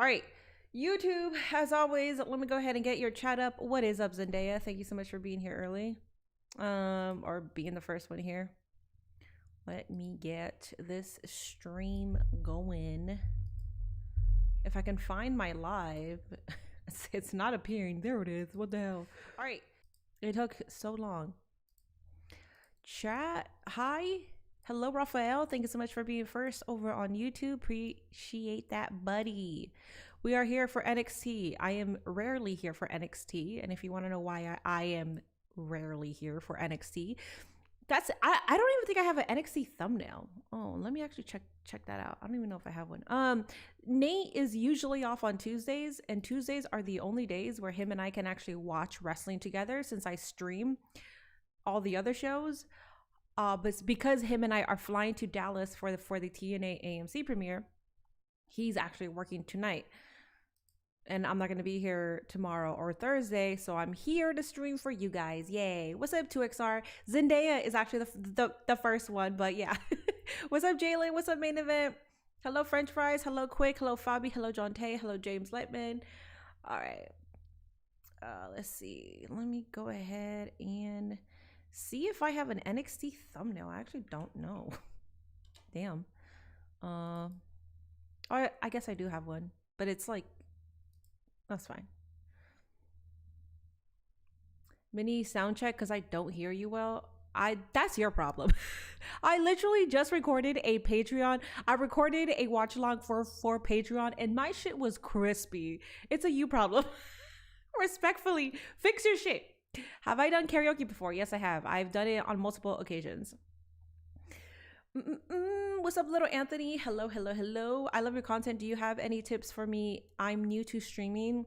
All right. YouTube, as always, let me go ahead and get your chat up. What is up, Zendaya? Thank you so much for being here early. Or being the first one here. Let me get this stream going. If I can find my live, it's not appearing. There it is. What the hell? All right. It took so long. Chat. Hi. Hello, Raphael. Thank you so much for being first over on YouTube. Appreciate that, buddy. We are here for NXT. I am rarely here for NXT. And if you want to know why I am rarely here for NXT, I don't even think I have an NXT thumbnail. Oh, let me actually check that out. I don't even know if I have one. Nate is usually off on Tuesdays, and Tuesdays are the only days where him and I can actually watch wrestling together since I stream all the other shows. But because him and I are flying to Dallas for the TNA AMC premiere, he's actually working tonight. And I'm not going to be here tomorrow or Thursday, so I'm here to stream for you guys. Yay. What's up, 2XR? Zendaya is actually the first one, but yeah. What's up, Jalen? What's up, Main Event? Hello, French Fries. Hello, Quick. Hello, Fabi. Hello, John Tay. Hello, James Letman. All right. Let's see. Let me go ahead and see if I have an NXT thumbnail. I actually don't know. Damn. I guess I do have one, but it's like, that's fine. Mini sound check because I don't hear you well. That's your problem. I literally just recorded a Patreon. I recorded a watch along for Patreon, and my shit was crispy. It's a you problem. Respectfully, fix your shit. Have I done karaoke before? Yes, I have. I've done it on multiple occasions. What's up, little Anthony? Hello, hello, hello. I love your content. Do you have any tips for me? I'm new to streaming.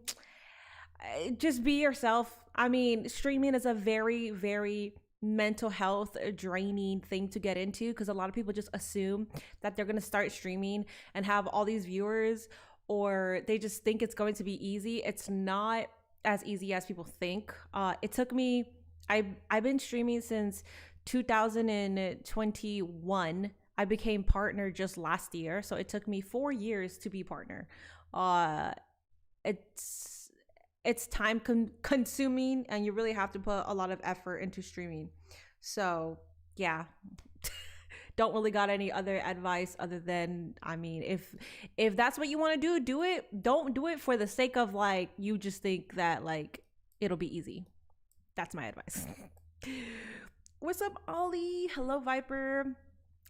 Just be yourself. I mean, streaming is a very, very mental health draining thing to get into because a lot of people just assume that they're going to start streaming and have all these viewers, or they just think it's going to be easy. It's not as easy as people think. It took me, I've been streaming since 2021. I became partner just last year, so it took me 4 years to be partner. It's time consuming, and you really have to put a lot of effort into streaming. So yeah. Don't really got any other advice other than, I mean, if that's what you want to do it. Don't do it for the sake of like you just think that like it'll be easy. That's my advice. What's up, Ollie? Hello, Viper.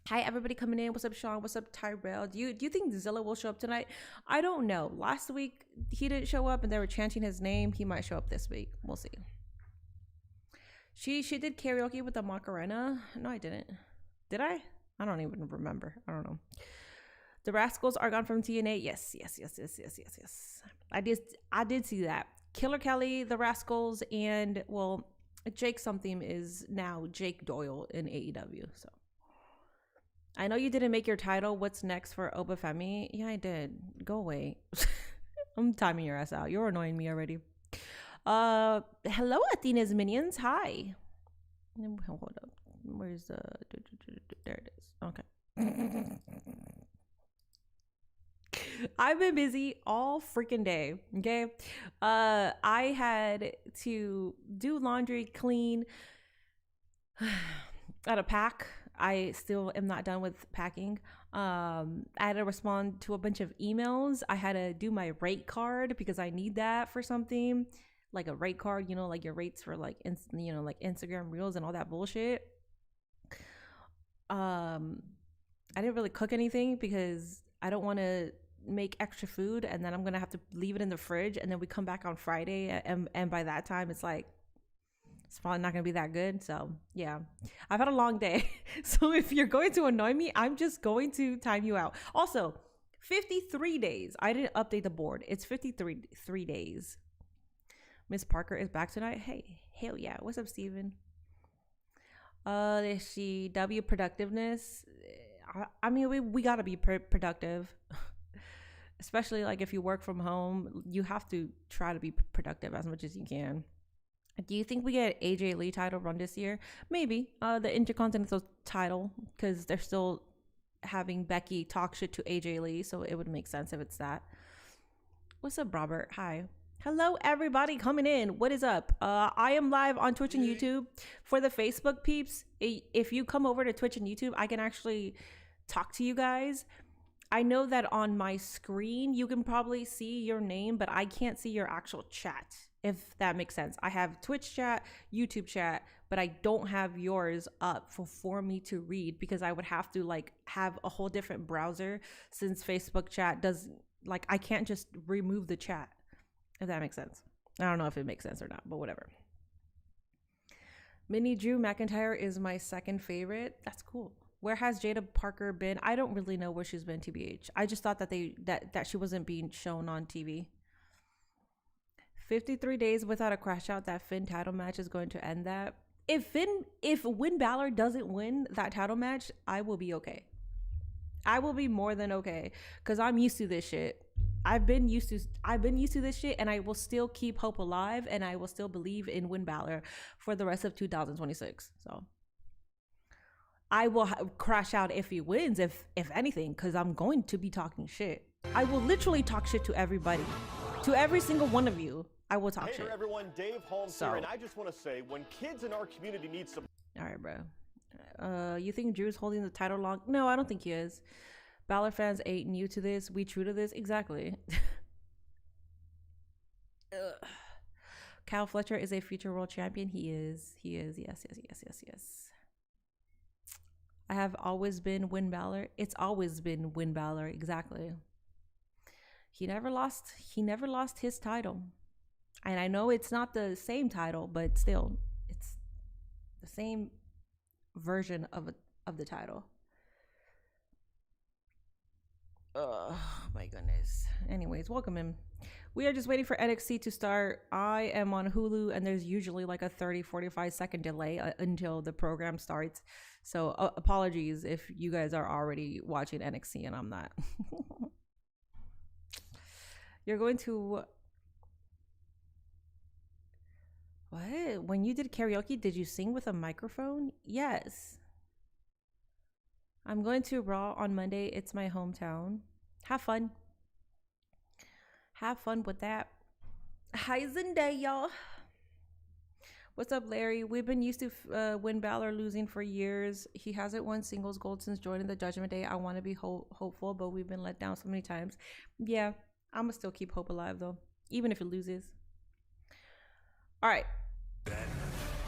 Hi, everybody coming in. What's up, Sean? What's up, Tyrell? Do you think Zilla will show up tonight? I don't know. Last week he didn't show up and they were chanting his name. He might show up this week. We'll see. She did karaoke with the Macarena. No, I didn't. Did I? I don't even remember. I don't know. The Rascals are gone from TNA. Yes. I did see that. Killer Kelly, the Rascals, and well, Jake something is now Jake Doyle in AEW. So I know you didn't make your title. What's next for Oba Femi? Yeah, I did. Go away. I'm timing your ass out. You're annoying me already. Hello, Athena's minions. Hi. Hold up. Where's the? There it is. Okay. I've been busy all freaking day. Okay. I had to do laundry, clean. I had to pack. I still am not done with packing. I had to respond to a bunch of emails. I had to do my rate card because I need that for something, like a rate card, you know, like your rates for like, like Instagram Reels and all that bullshit. I didn't really cook anything because I don't want to make extra food and then I'm gonna have to leave it in the fridge, and then we come back on Friday and by that time it's like it's probably not gonna be that good. So yeah, I've had a long day. So if you're going to annoy me, I'm just going to time you out. Also, 53 days. I didn't update the board. It's 53 days. Miss Parker is back tonight. Hey, hell yeah. What's up, Steven? Let's see. W productiveness. I mean, we gotta be productive. Especially like if you work from home, you have to try to be productive as much as you can. Do you think we get AJ Lee title run this year? Maybe. The Intercontinental title, because they're still having Becky talk shit to AJ Lee, so it would make sense if it's that. What's up, Robert? Hi. Hello, everybody coming in. What is up? I am live on Twitch and YouTube. For the Facebook peeps, if you come over to Twitch and YouTube, I can actually talk to you guys. I know that on my screen, you can probably see your name, but I can't see your actual chat, if that makes sense. I have Twitch chat, YouTube chat, but I don't have yours up for me to read because I would have to like have a whole different browser since Facebook chat does, like, I can't just remove the chat, if that makes sense. I don't know if it makes sense or not, but whatever. Mini Drew McIntyre is my second favorite. That's cool. Where has Jada Parker been? I don't really know where she's been, TBH. I just thought that that she wasn't being shown on TV. 53 days without a crash out. That Finn title match is going to end that. If Finn Balor doesn't win that title match, I will be okay. I will be more than okay because I'm used to this shit. I've been used to this shit, and I will still keep hope alive, and I will still believe in Finn Balor for the rest of 2026. So I will crash out if he wins, if anything, because I'm going to be talking shit. I will literally talk shit to everybody, to every single one of you. I will talk shit. Hey everyone, Dave Holmes here, and I just want to say, when kids in our community need some. All right, bro. You think Drew's holding the title long? No, I don't think he is. Balor fans ain't new to this. We true to this. Exactly. Kyle Fletcher is a future world champion. He is. Yes. I have always been Finn Balor. It's always been Finn Balor. Exactly. He never lost his title. And I know it's not the same title, but still, it's the same version of the title. Oh my goodness. Anyways, welcome in. We are just waiting for NXT to start. I am on Hulu, and there's usually like a 30-45 second delay until the program starts. So apologies if you guys are already watching NXT and I'm not. You're going to... What? When you did karaoke, did you sing with a microphone? Yes. I'm going to Raw on Monday. It's my hometown. Have fun. Have fun with that. Hi, Zendaya. What's up, Larry? We've been used to Finn Balor losing for years. He hasn't won singles gold since joining the Judgment Day. I want to be hopeful, but we've been let down so many times. Yeah, I'm going to still keep hope alive, though, even if it loses. All right.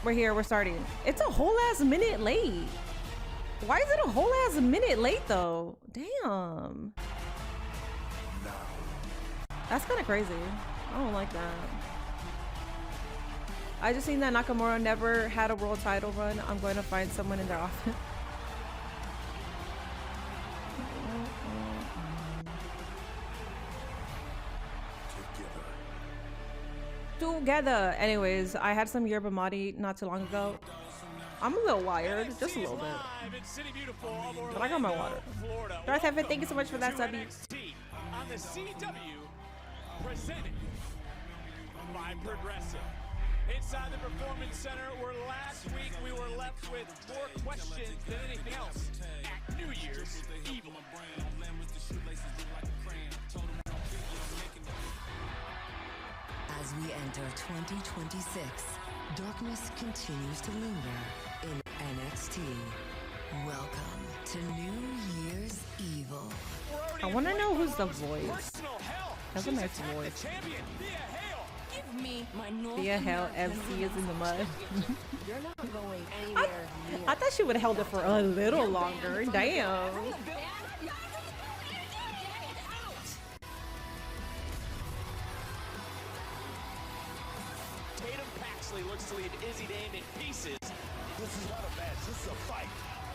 We're here. We're starting. It's a whole ass minute late. Why is it a whole ass minute late, though? Damn. That's kind of crazy. I don't like that. I just seen that Nakamura never had a world title run. I'm going to find someone in their office. Together. Anyways, I had some yerba mate not too long ago. I'm a little wired, just a little bit. But I got my water. Darth Heaven, thank you so much for that subby. On the CW, presented by Progressive. Inside the Performance Center, where last week we were left with more questions than anything else at New Year's Eve. As we enter 2026, darkness continues to linger in NXT. Welcome to New Year's Evil. I want to know who's the voice. That's a nice voice. Give me my Thea Hell MC is in the mud. You're not going anywhere near. I thought she would have held it for a little longer. Damn. Looks to leave Izzy Dane in pieces. This is not a match, this is a fight.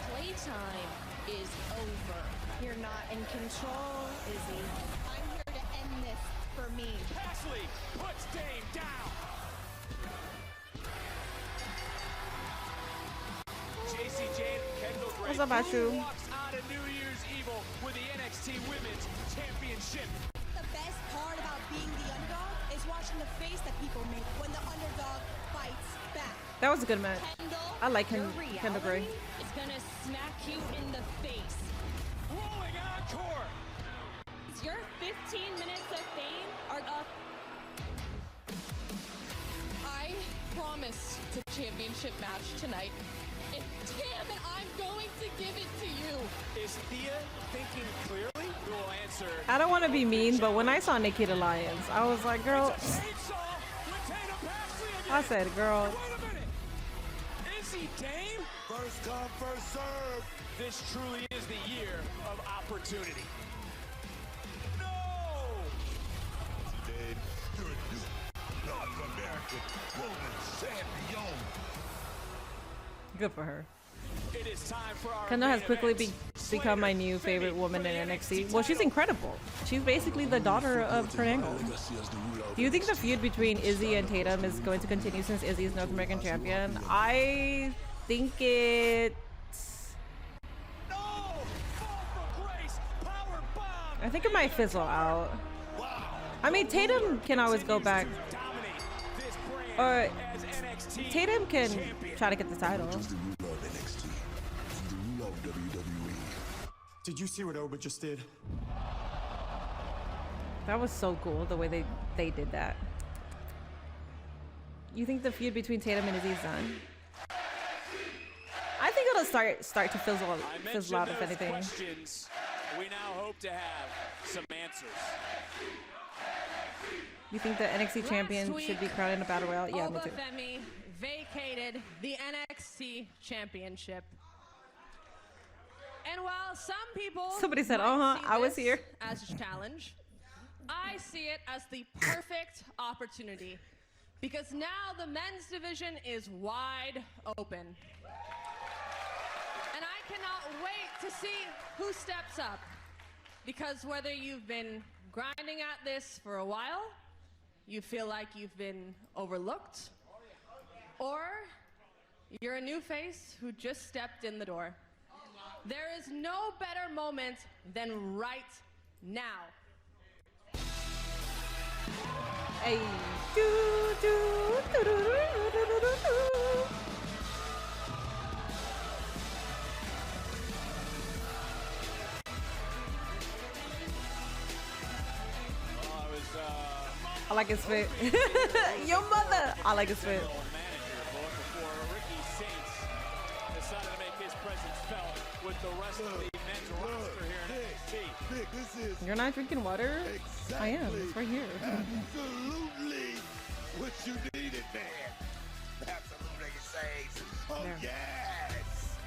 Playtime is over. You're not in control, Izzy. I'm here to end this for me. Paxley puts Dane down. JC Jane and Kendall Gray. What's up, Ashu? Walks out of New Year's Evil with the NXT Women's Championship. The best part about being the underdog is watching the face that people make when the underdog fights back. That was a good match. I like Kendall Gray. It's gonna smack you in the face. Rolling encore. Your 15 minutes of fame are promised a championship match tonight. And damn it, I'm going to give it to you. Is Thea thinking clearly? Who will answer? I don't want to be mean, but when I saw Nikita Lyons, I was like, girl. I said, girl. Wait a minute. Is he Dame? First come, first serve. This truly is the year of opportunity. No! Today, you're a new North American Woman Champion. Good for her. It is time for our Kendall has main quickly event. become my new favorite woman in NXT. Well, she's incredible. She's basically the daughter of Kurt Angle. Do you think the feud between Izzy and Tatum is going to continue since Izzy is North American champion? I think I think it might fizzle out. I mean, Tatum can always go back. Or Tatum can try to get the title. Did you see what Oba just did? That was so cool, the way they did that. You think the feud between Tatum and Izzy is done? I think it'll start to fizzle out, if anything. Questions. We now hope to have some answers. You think the NXT champion should be crowned in a battle royale? Yeah, me Oba too. Femi vacated the NXT championship. And while some people Somebody said, might see I was this here. as a challenge, I see it as the perfect opportunity, because now the men's division is wide open. And I cannot wait to see who steps up, because whether you've been grinding at this for a while, you feel like you've been overlooked, or you're a new face who just stepped in the door. There is no better moment than right now. Hey. Do, do, do, do, do, do, do, do, do. I like his fit. Your mother. I like his fit. You're not drinking water? Exactly. I am. It's right here. Absolutely what you needed, man. Absolutely, says. Oh, There. yes.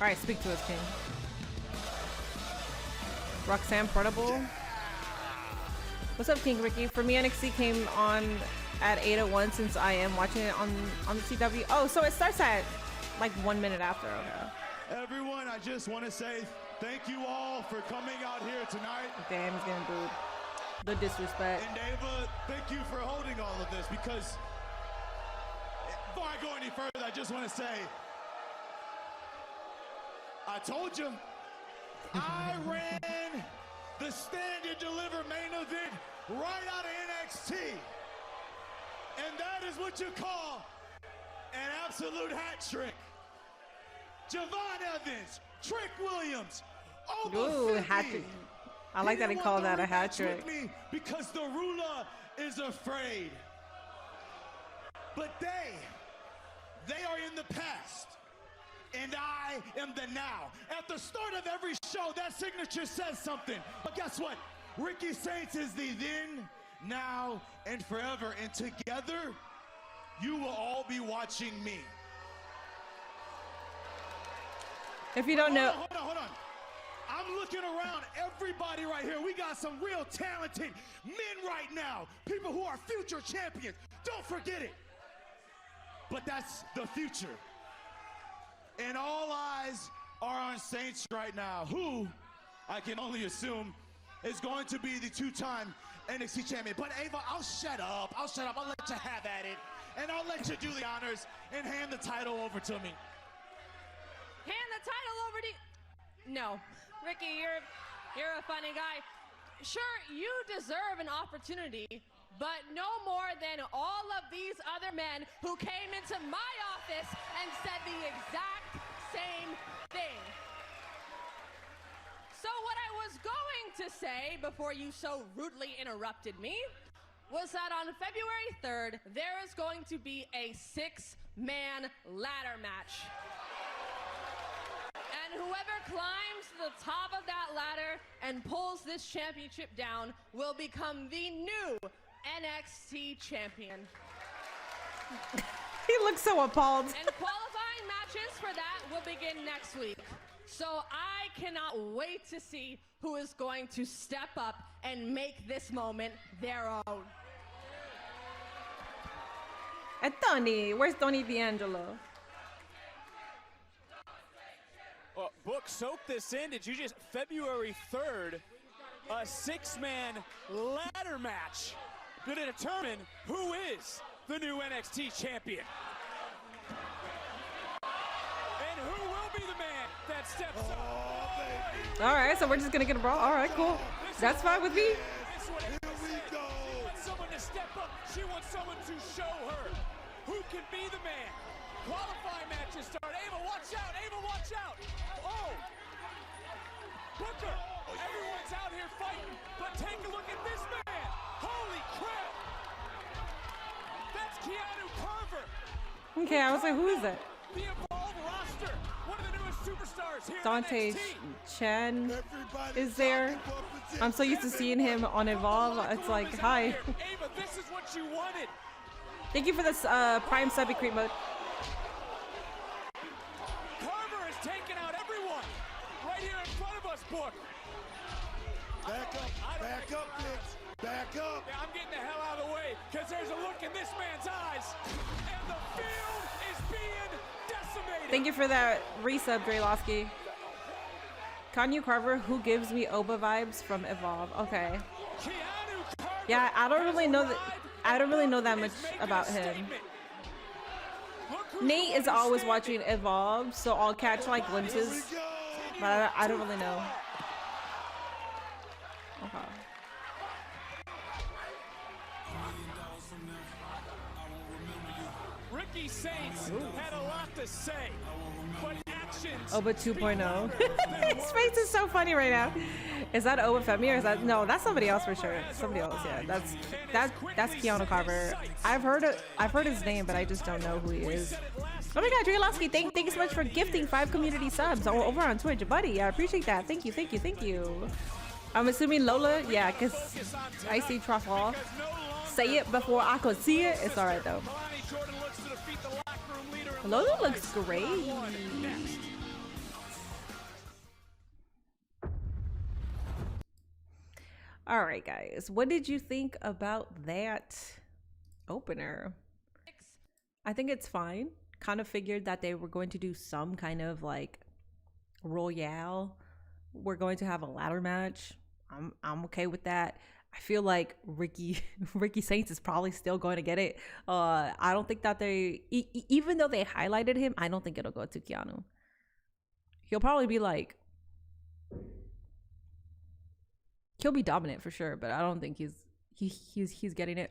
All right, speak to us, King. Roxanne Portable. What's up, King Ricky? For me, NXT came on at 8:01 since I am watching it on the CW. Oh, so it starts at like 1 minute after. Okay. Everyone, I just want to say thank you all for coming out here tonight. Damn, he's getting booed. The disrespect. And Ava, thank you for holding all of this, because before I go any further, I just want to say, I told you, I ran the Stand and Deliver main event right out of NXT. And that is what you call an absolute hat trick. Javon Evans, Trick Williams, Oba Ooh, Femi. hat trick. I like that he didn't called want that a the hat rematch trick. with me because the ruler is afraid. But they are in the past. And I am the now. At the start of every show, that signature says something. But guess what? Ricky Saints is the then, now, and forever. And together, you will all be watching me. If you don't know, Hold on. I'm looking around everybody right here. We got some real talented men right now. People who are future champions. Don't forget it. But that's the future. And all eyes are on Saints right now, who I can only assume is going to be the two-time NXT champion. But Ava, I'll shut up. I'll let you have at it. And I'll let you do the honors and hand the title over to me. Hand the title over to No. Ricky, you're a funny guy. Sure, you deserve an opportunity, but no more than all of these other men who came into my office and said the exact same thing. So what I was going to say before you so rudely interrupted me was that on February 3rd, there is going to be a 6-man ladder match. And whoever climbs to the top of that ladder and pulls this championship down will become the new NXT champion. He looks so appalled. And qualifying matches for that will begin next week. So I cannot wait to see who is going to step up and make this moment their own. And Tony, where's Tony D'Angelo? Book, soak this in. Did you just February 3rd, a 6-man ladder match to determine who is the new NXT champion? And who will be the man that steps up? All right, so we're just gonna get a brawl. All right, cool. That's fine with me. Here we go. She wants someone to step up. She wants someone to show her who can be the man. Qualifying matches start. Ava, watch out. Ava, watch out. Oh. Booker. Everyone's out here fighting. But take a look at this man. Holy crap. That's Keanu Carver. Okay, I was like, who is that? The Evolve roster. One of the newest superstars here Dante in NXT. Chen is there. I'm so used to seeing him on Evolve. It's like, hi. Ava, this is what you wanted. Thank you for this Prime sub creep mode. Carver is taking out everyone right here in front of us, Book. Back up, Vince. Back up. Yeah, I'm getting the hell out of the way because there's a look in this man's eyes, and the field is being decimated. Thank you for that resub, Drelowski. Kanye Carver, who gives me Oba vibes from Evolve. Okay. Keanu Carver Yeah, I don't really know that. arrived. I don't really know that He's much making about a him. statement. Look who's Nate the is one always standing. watching Evolve, so I'll catch like Here we glimpses, go. but I don't really know. Okay. Ricky Saints had a lot to say, but actions. Oba speak 2.0. louder than His face is so funny right now. Is that Oba Femi or is that no? That's somebody else for sure. Somebody else. Yeah, that's Keanu Carver. I've heard his name, but I just don't know who he is. Oh my God, Drelowski, thank you so much for gifting 5 community subs over on Twitch, buddy. I appreciate that. Thank you. I'm assuming Lola, yeah, because I see Truffle. Say it before I could see it. It's all right though. Kalani Jordan looks to defeat the locker room leader in Lola looks great. next. All right, guys, what did you think about that opener? I think it's fine. Kind of figured that they were going to do some kind of like royale. We're going to have a ladder match. I'm okay with that. I feel like Ricky Saints is probably still going to get it. I don't think that they even though they highlighted him, I don't think it'll go to Keanu. He'll probably be like he'll be dominant for sure, but I don't think he's getting it.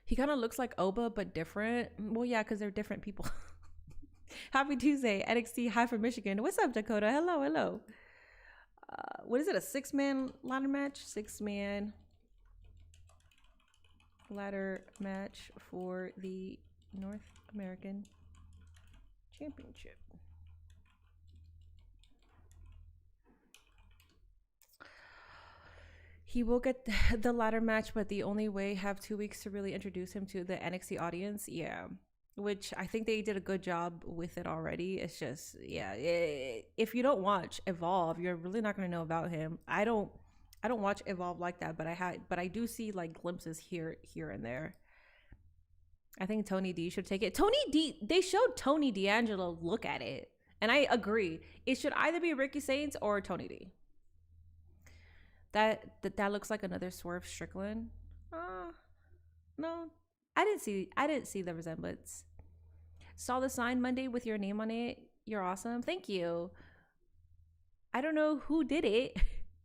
He kind of looks like Oba, but different. Well, yeah, because they're different people. Happy Tuesday, NXT. Hi from Michigan. What's up, Dakota? Hello. What is it? A 6-man ladder match? 6-man ladder match for the North American Championship. He will get the ladder match, but the only way have 2 weeks to really introduce him to the NXT audience. Yeah, which I think they did a good job with it already. It's just, yeah, if you don't watch Evolve, you're really not going to know about him. I don't watch Evolve like that, but I do see like glimpses here and there. I think Tony D should take it. They showed Tony D'Angelo look at it, and I agree. It should either be Ricky Saints or Tony D. That looks like another Swerve Strickland. No, I didn't see the resemblance. Saw the sign Monday with your name on it. You're awesome. Thank you. I don't know who did it,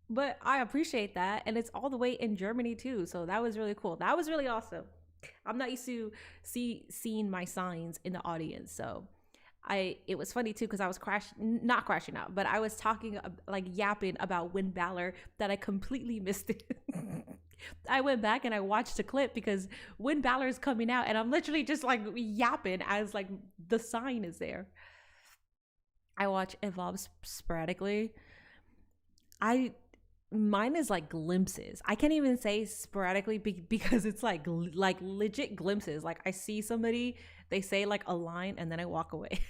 but I appreciate that, and it's all the way in Germany too. So that was really cool. That was really awesome. I'm not used to seeing my signs in the audience, so it was funny too because I was not crashing out, but I was talking like yapping about Win Balor that I completely missed it. I went back and I watched the clip because Win Balor is coming out and I'm literally just like yapping as like the sign is there. I watch Evolve sporadically. Mine is like glimpses. I can't even say sporadically because it's like legit glimpses. Like I see somebody, they say like a line and then I walk away.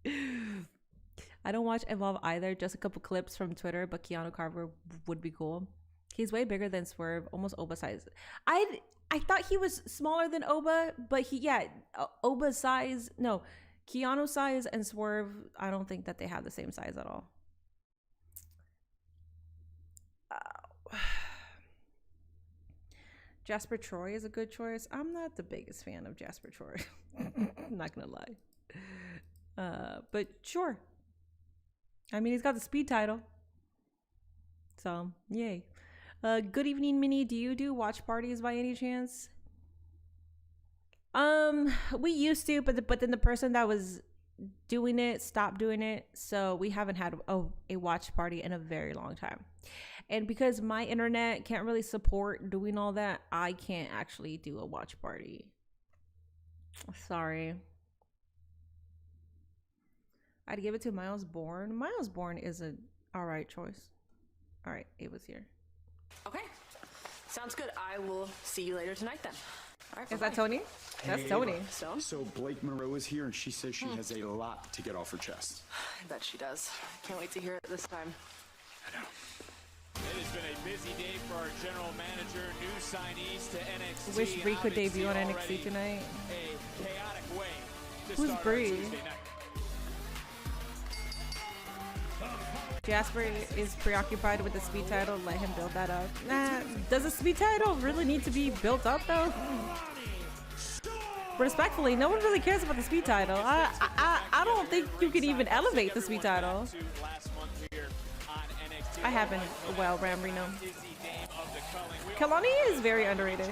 I don't watch Evolve either, just a couple clips from Twitter, but Keanu Carver would be cool. He's way bigger than Swerve, almost Oba size. I thought he was smaller than Oba, but Oba's size, no, Keanu's size and Swerve, I don't think that they have the same size at all. Jasper Troy is a good choice. I'm not the biggest fan of Jasper Troy. I'm not gonna lie. But sure. I mean, he's got the speed title. So, yay. Good evening, Minnie. Do you do watch parties by any chance? We used to, but then the person that was doing it stopped doing it. So we haven't had a watch party in a very long time. And because my internet can't really support doing all that, I can't actually do a watch party. Sorry. I'd give it to Miles Bourne. Miles Bourne is an alright choice. Alright, Ava's here. Okay, sounds good. I will see you later tonight then. All right, is that Tony? That's Hey, Tony. Ava. So Blake Monroe is here and she says she has a lot to get off her chest. I bet she does. Can't wait to hear it this time. I know. It has been a busy day for our general manager, new signees to NXT. Wish Brie could debut on NXT tonight. A chaotic way to Who's start Brie? Tuesday night. Jasper is preoccupied with the speed title. Let him build that up. Nah, does the speed title really need to be built up though? Respectfully, no one really cares about the speed title. I don't think you can even elevate the speed title. I haven't. Well, Ram Reno. Kalani is very underrated.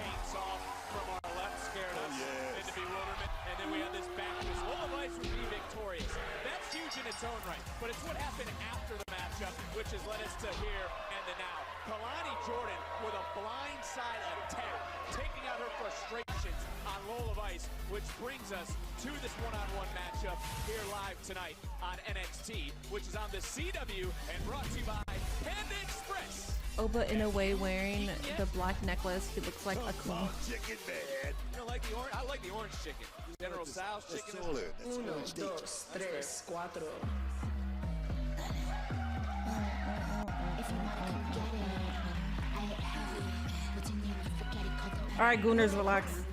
Its own right, but it's what happened after the matchup which has led us to here and the now. Kalani Jordan with a blindside attack, taking out her frustrations on Lola Vice, which brings us to this one-on-one matchup here live tonight on NXT, which is on the CW and brought to you by Panda Express. Oba in a way wearing the black necklace. He looks like a cool. Chicken man. You know, like the orange. I like the orange chicken. General Tso's chicken. Uno, dos, tres, cuatro. All right, Gooners, relax. So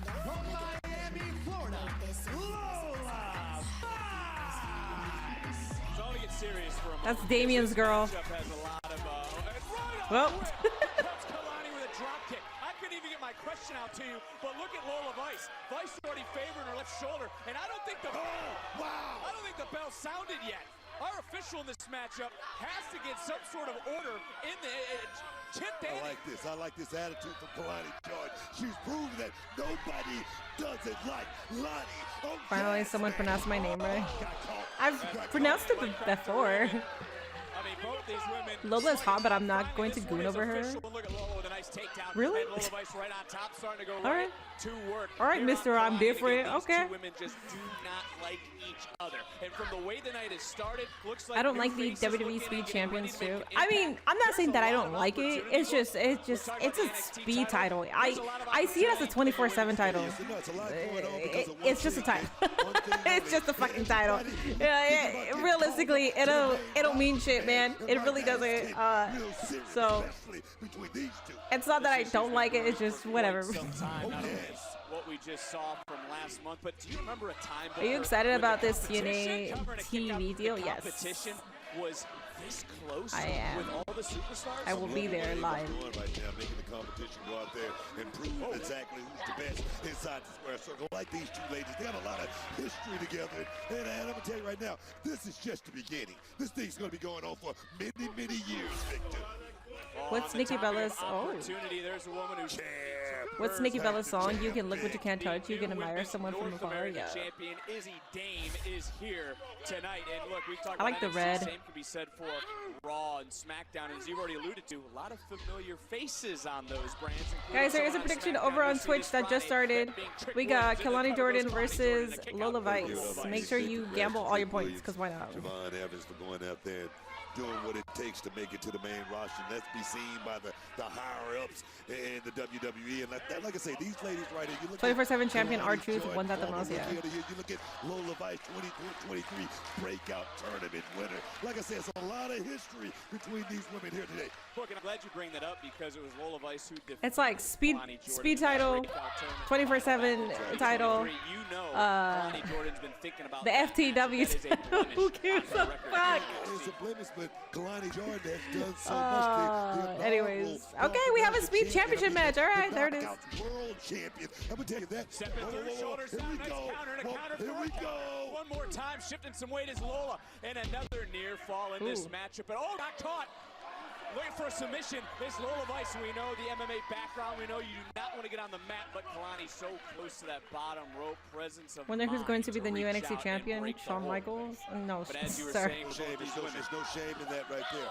I'll get serious for a moment. That's Damien's girl. Well. Kalani with a drop kick. I couldn't even get my question out to you, but look at Lola Vice. Vice already favoring her left shoulder, and I don't think the I don't think the bell sounded yet. Our official in this matchup has to get some sort of order in the I like this attitude from Kalani Jordan. She's proven that nobody does it like Lani. Oh, finally, someone pronounced my name right. I've pronounced it before. I mean, both these women. Lola's hot, but I'm not going to goon over her. Really? All right. All right, Mr. I'm different. Okay. Women just do not like each other. And from the way the night has started, looks like I don't like the WWE Speed Champions too. I mean, I'm not saying that I don't like it. It's just it's a speed title. I see it as a 24/7 title. It's just a title. It's just a fucking title. Realistically, it'll mean shit, man. It really doesn't. So it's not that I don't like it. It's just whatever. What we just saw from last month, but do you remember a time? Are you excited about this TNA TV deal? Yes. Was this close I am. with all the superstars? I will be there live. Right now, making the competition go out there and prove exactly who's the best inside the square circle. Like these two ladies, they got a lot of history together. And I'm gonna tell you right now, this is just the beginning. This thing's gonna be going on for many, many years, Victor. What's Nikki Bella's? Oh. There's a woman who's What's Nikki Bella's song? You can look what you can't touch. You can admire someone from North afar. American Yeah. champion Izzy Dame is here tonight. And look, we've talked I like about the NXT. red. Same can be said for Raw and SmackDown. And as you've already alluded to, a lot of familiar faces on those brands. Guys, there is a prediction over on Twitch that just started. We got Kelani Jordan versus Lola Vice. Make sure you gamble all your points, because why not? Javon Evans for going out there and doing what it takes to make it to the main roster. Let's be seen by the higher-ups in the WWE. And like I say, these ladies right here, you look 24/7 champion Kelani R-Truth Jordan, won that the most, yeah. You look at Lola Vice, 23 breakout tournament winner. Like I said, it's a lot of history between these women here today. Look, and I'm glad you bring that up because it was Lola Vice who defeated It's like speed title, 24/7 title. You know, Kelani Jordan's been thinking about The FTW. Who gives a fuck? It's a blemish, but Kelani Jordan has done so much. Anyways, okay, we have a speed championship match. All right, there it is. World champion. I'm gonna tell you that. Stepping through, shoulders down, nice counter and a counter. Here we go. One more time, shifting some weight is Lola. And another near fall in this matchup. But oh, got caught. Looking for a submission. It's Lola Vice. We know the MMA background. We know you do not want to get on the mat, but Kelani's so close to that bottom rope presence of Wonder who's going to be the new reach NXT out champion? and break the Shawn hold. Michaels? No, But as you were sir. saying, There's no shame in that right there.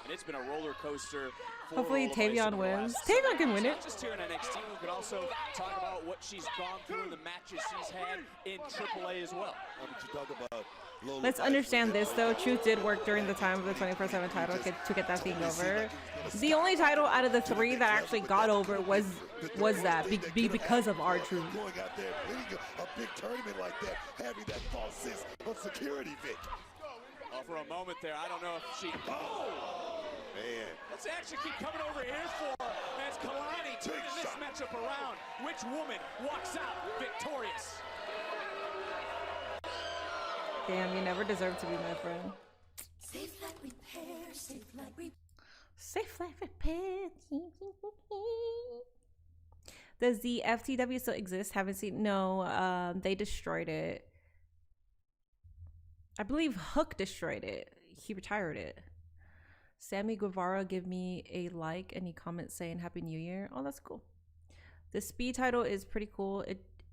and it's been a roller coaster. For Hopefully Lola Vice Tavion in the wins. last Tavion can win it. Not just here in NXT, we could also talk about what she's gone through in the matches she's had in AAA as well. You talk about Lola Let's Vice. understand this though. Truth did work during the time of the 24/7 title to get that thing over. The only title out of the three that actually got over was that because of R-Truth. Going out there, winning a big tournament like that, having that false sense of security, Vic. Oh, for a moment there, I don't know if she. Oh! Man. Let's actually keep coming over here for her as Kelani turning this matchup around. Which woman walks out victorious? Damn, you never deserved to be my friend. Safe like repair, safe like repair. Safe life repair. Does the FTW still exist? Haven't seen. No, they destroyed it. I believe Hook destroyed it. He retired it. Sammy Guevara give me a like and he comments saying Happy New Year. Oh, that's cool. The speed title is pretty cool.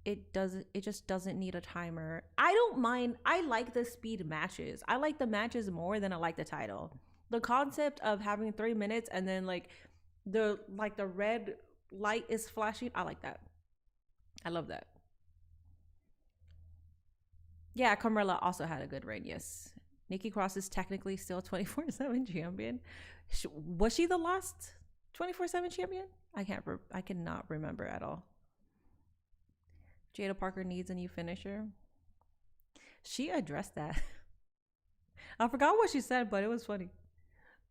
It just doesn't need a timer. I don't mind. I like the speed matches. I like the matches more than I like the title. The concept of having 3 minutes and then like the red light is flashing. I like that. I love that. Yeah, Carmella also had a good reign. Yes. Nikki Cross is technically still 24/7 champion. Was she the last 24/7 champion? I cannot remember at all. Jada Parker needs a new finisher. She addressed that. I forgot what she said, but it was funny.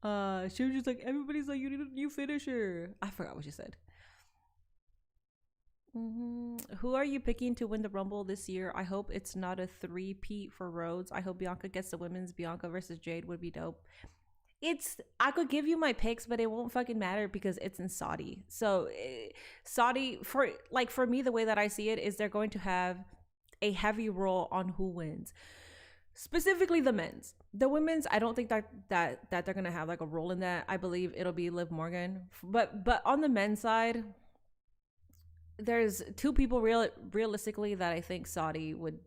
She was just like, everybody's like, you need a new finisher. I forgot what she said. Who are you picking to win the Rumble this year? I hope it's not a 3-peat for Rhodes. I hope Bianca gets the women's. Bianca versus Jade would be dope. I could give you my picks, but it won't fucking matter because it's in Saudi. So Saudi, for me, the way that I see it is they're going to have a heavy role on who wins. Specifically the men's. The women's, I don't think that they're gonna have like a role in that. I believe it'll be Liv Morgan. But on the men's side, there's two people realistically that I think Saudi would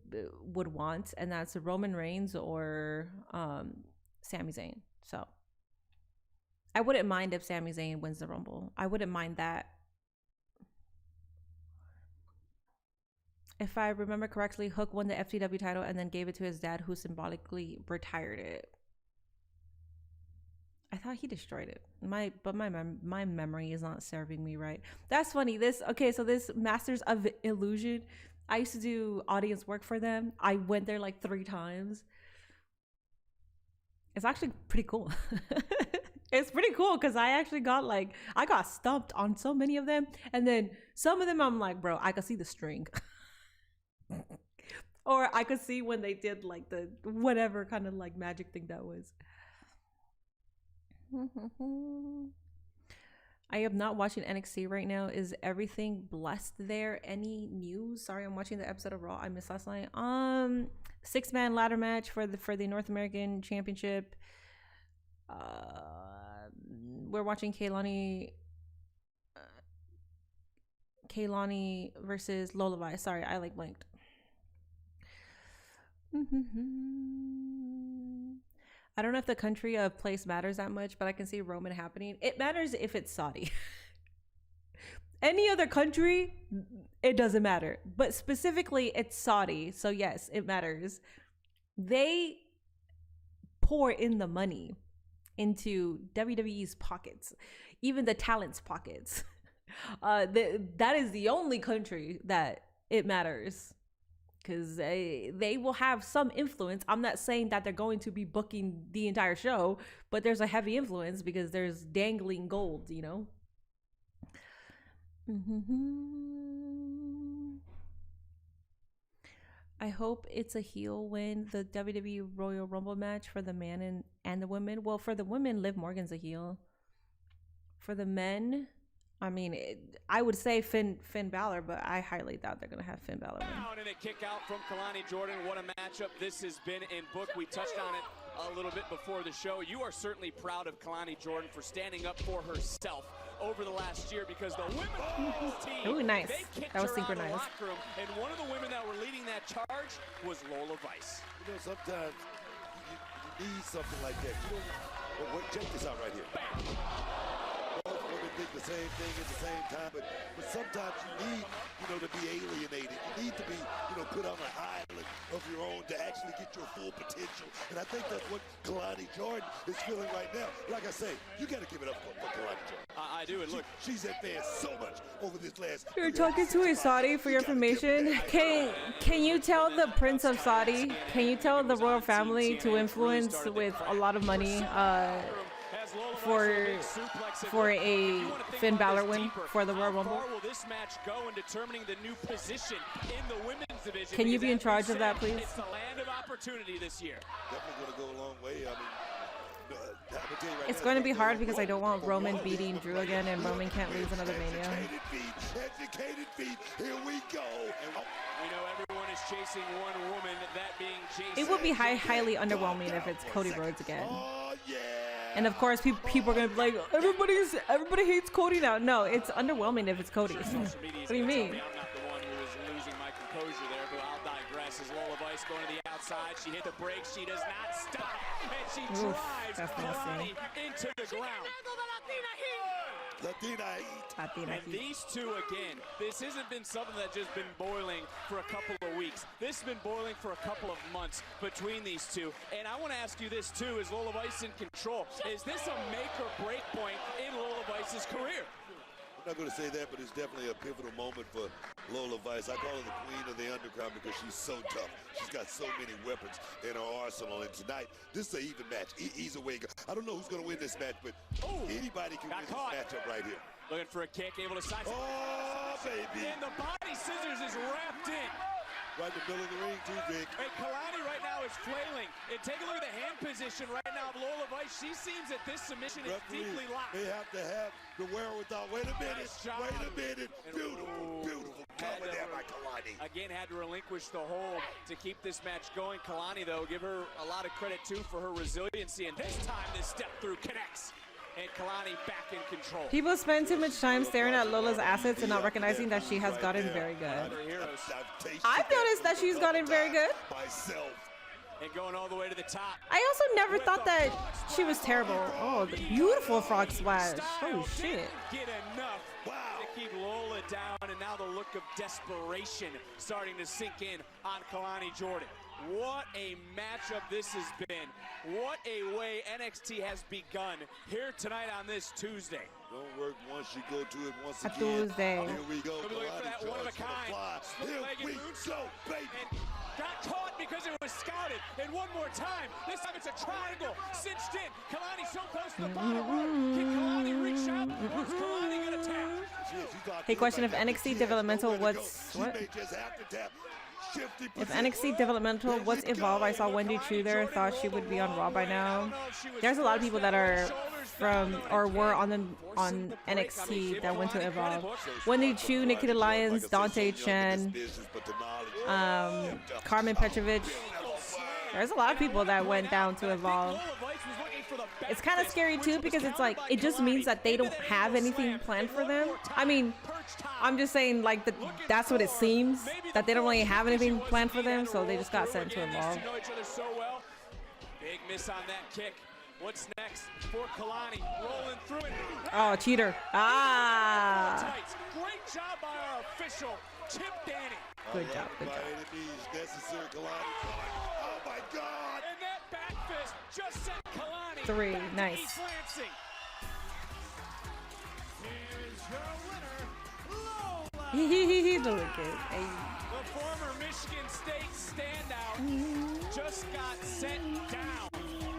want, and that's Roman Reigns or Sami Zayn. So I wouldn't mind if Sami Zayn wins the Rumble. I wouldn't mind that. If I remember correctly, Hook won the FTW title and then gave it to his dad, who symbolically retired it. I thought he destroyed it. My memory is not serving me right. That's funny. This Masters of Illusion, I used to do audience work for them. I went there like 3 times. It's actually pretty cool. It's pretty cool because I actually got I got stumped on so many of them, and then some of them I'm like, bro, I could see the string. Or I could see when they did like the whatever kind of like magic thing that was. I am not watching NXT right now. Is everything blessed there? Any news? Sorry, I'm watching the episode of Raw I missed last night. 6-man ladder match for the North American Championship. We're watching Kaylani Kaylani versus Lullaby. Sorry, I like blinked. I don't know if the country of place matters that much, but I can see Roman happening. It matters if it's Saudi. Any other country, it doesn't matter. But specifically, it's Saudi. So yes, it matters. They pour in the money into WWE's pockets, even the talent's pockets. That is the only country that it matters, because they will have some influence. I'm not saying that they're going to be booking the entire show, but there's a heavy influence because there's dangling gold, you know? I hope it's a heel win, the WWE Royal Rumble match for the men and the women. Well, for the women, Liv Morgan's a heel. For the men, I mean, I would say Finn Balor, but I highly doubt they're going to have Finn Balor win. Down and a kick out from Kalani Jordan. What a matchup this has been in book. We touched on it a little bit before the show. You are certainly proud of Kalani Jordan for standing up for herself over the last year, because the women's team, ooh, nice. That was her synchronized. out of the locker room, and one of the women that were leading that charge was Lola Vice. You know, sometimes you need something like that. You know, check this out right here. Both women think the same thing at the same time, but sometimes you need, you know, to be alienated. You need to be, you know, put on an island of your own to actually get your full potential. And I think that's what Kalani Jordan is feeling right now. Like I say, you got to give it up for Kalani Jordan. I do, and look, she's advanced so much over this last. You're talking to a Saudi for your information. Can you tell the Prince of Saudi? Can you tell the royal family to influence with a lot of money for a Finn Balor win for the Royal Rumble? Will this match go in determining the new position in the women's division? Can you be in charge of that, please? It's the land of opportunity this year. Definitely going to go a long way. I mean, it's going to be hard because I don't want Roman beating Drew again, and Roman can't lose another Mania. Educated feet. Here we go. We know everyone is chasing one woman, that being Jason. It would be highly underwhelming if it's Cody Rhodes again. Oh, yeah. And of course, people are going to be like, everybody hates Cody now. No, it's underwhelming if it's Cody. What do you mean? I'm not the one who is losing my composure there, but I'll digress. As Lola Vice going to the outside, she hit the brakes, she does not stop, and she drives Kalani into the ground. Latina heat. And these two, again, this hasn't been something that's just been boiling for a couple of weeks. This has been boiling for a couple of months between these two. And I want to ask you this, too. Is Lola Vice in control? Is this a make or break point in Lola Vice's career? I'm not going to say that, but it's definitely a pivotal moment for Lola Vice. I call her the queen of the underground because she's so tough. She's got so many weapons in her arsenal. And tonight, this is an even match. Either way, I don't know who's going to win this match, but anybody can win this matchup right here. Looking for a kick, able to side. Oh, baby. And the body scissors is wrapped in. Right in the middle of the ring, too, Vic. And Kalani right now is flailing. And take a look at the hand position right now of Lola Vice. She seems that this submission is deeply locked. They have to have the wherewithal. Wait a minute. Wait a minute. Beautiful. Cover there by Kalani. Again, had to relinquish the hold to keep this match going. Kalani, though, give her a lot of credit, too, for her resiliency. And this time, this step through connects. And Kalani back in control. People spend too much time staring at Lola's assets and not recognizing that she has gotten very good. I've noticed that she's gotten very good. And going all the way to the top. I also never thought that she was terrible. Oh, the beautiful frog splash. Holy shit. Get enough to keep Lola down, and now the look of desperation starting to sink in on Kalani Jordan. What a matchup this has been. What a way NXT has begun here tonight on this Tuesday. Don't work once, you go to it once again. Tuesday. Here we go. We'll be looking for that one-of-a-kind. Here we go, baby. And got caught because it was scouted. And one more time. This time it's a triangle. Cinched in. Kalani so close to the bottom rope. Can Kalani reach out? Or is Kalani going to tap? Hey, question of NXT developmental, what? If NXT developmental, what's Evolve? I saw Wendy Chu there. Thought she would be on Raw by now. There's a lot of people that are from or were on NXT that went to Evolve. Wendy Chu, Nikita Lyons, Dante Chen, Carmen Petrovic. There's a lot of people that went down to Evolve. It's kind of scary too because it's like it just means that they don't have anything planned for them. I mean, I'm just saying like that's what it seems, that they don't really have anything planned for them, so they just got sent to Evolve. Big miss on that kick. What's next for Kalani? Rolling through it. Oh, cheater. Ah. Great job by our official, Chip Danny. Good job. Good job. Necessary, Kalani. Oh my God! And that back fist just sent Kalani 3. back to Nice. East Lansing. Here's your winner, Lola. Look at hey. The former Michigan State standout just got sent down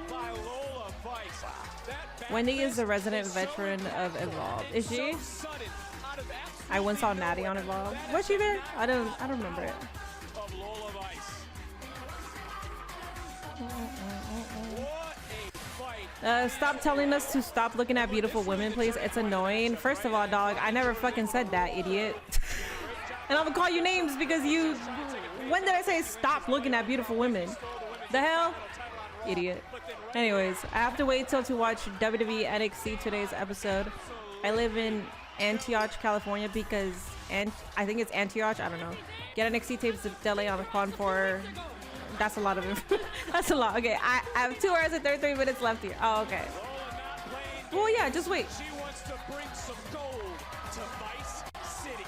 by Lola Vice. Wendy is the resident veteran of Evolve. Is she? I once saw Natty on Evolve. Was she there? I don't remember it. Of Lola Vice. Stop telling us to stop looking at beautiful women, please. It's annoying. First of all, dog, I never fucking said that, idiot. And I'm gonna call you names because you... When did I say stop looking at beautiful women? The hell? Idiot. Anyways, I have to wait till to watch WWE NXT today's episode. I live in Antioch, California because... I think it's Antioch, I don't know. Get NXT tapes to delay on the Quan 4... That's a lot of info. That's a lot. Okay, I have 2 hours and 33 minutes left here. Oh, okay. Well, yeah, just wait. She wants to bring some gold to Vice City.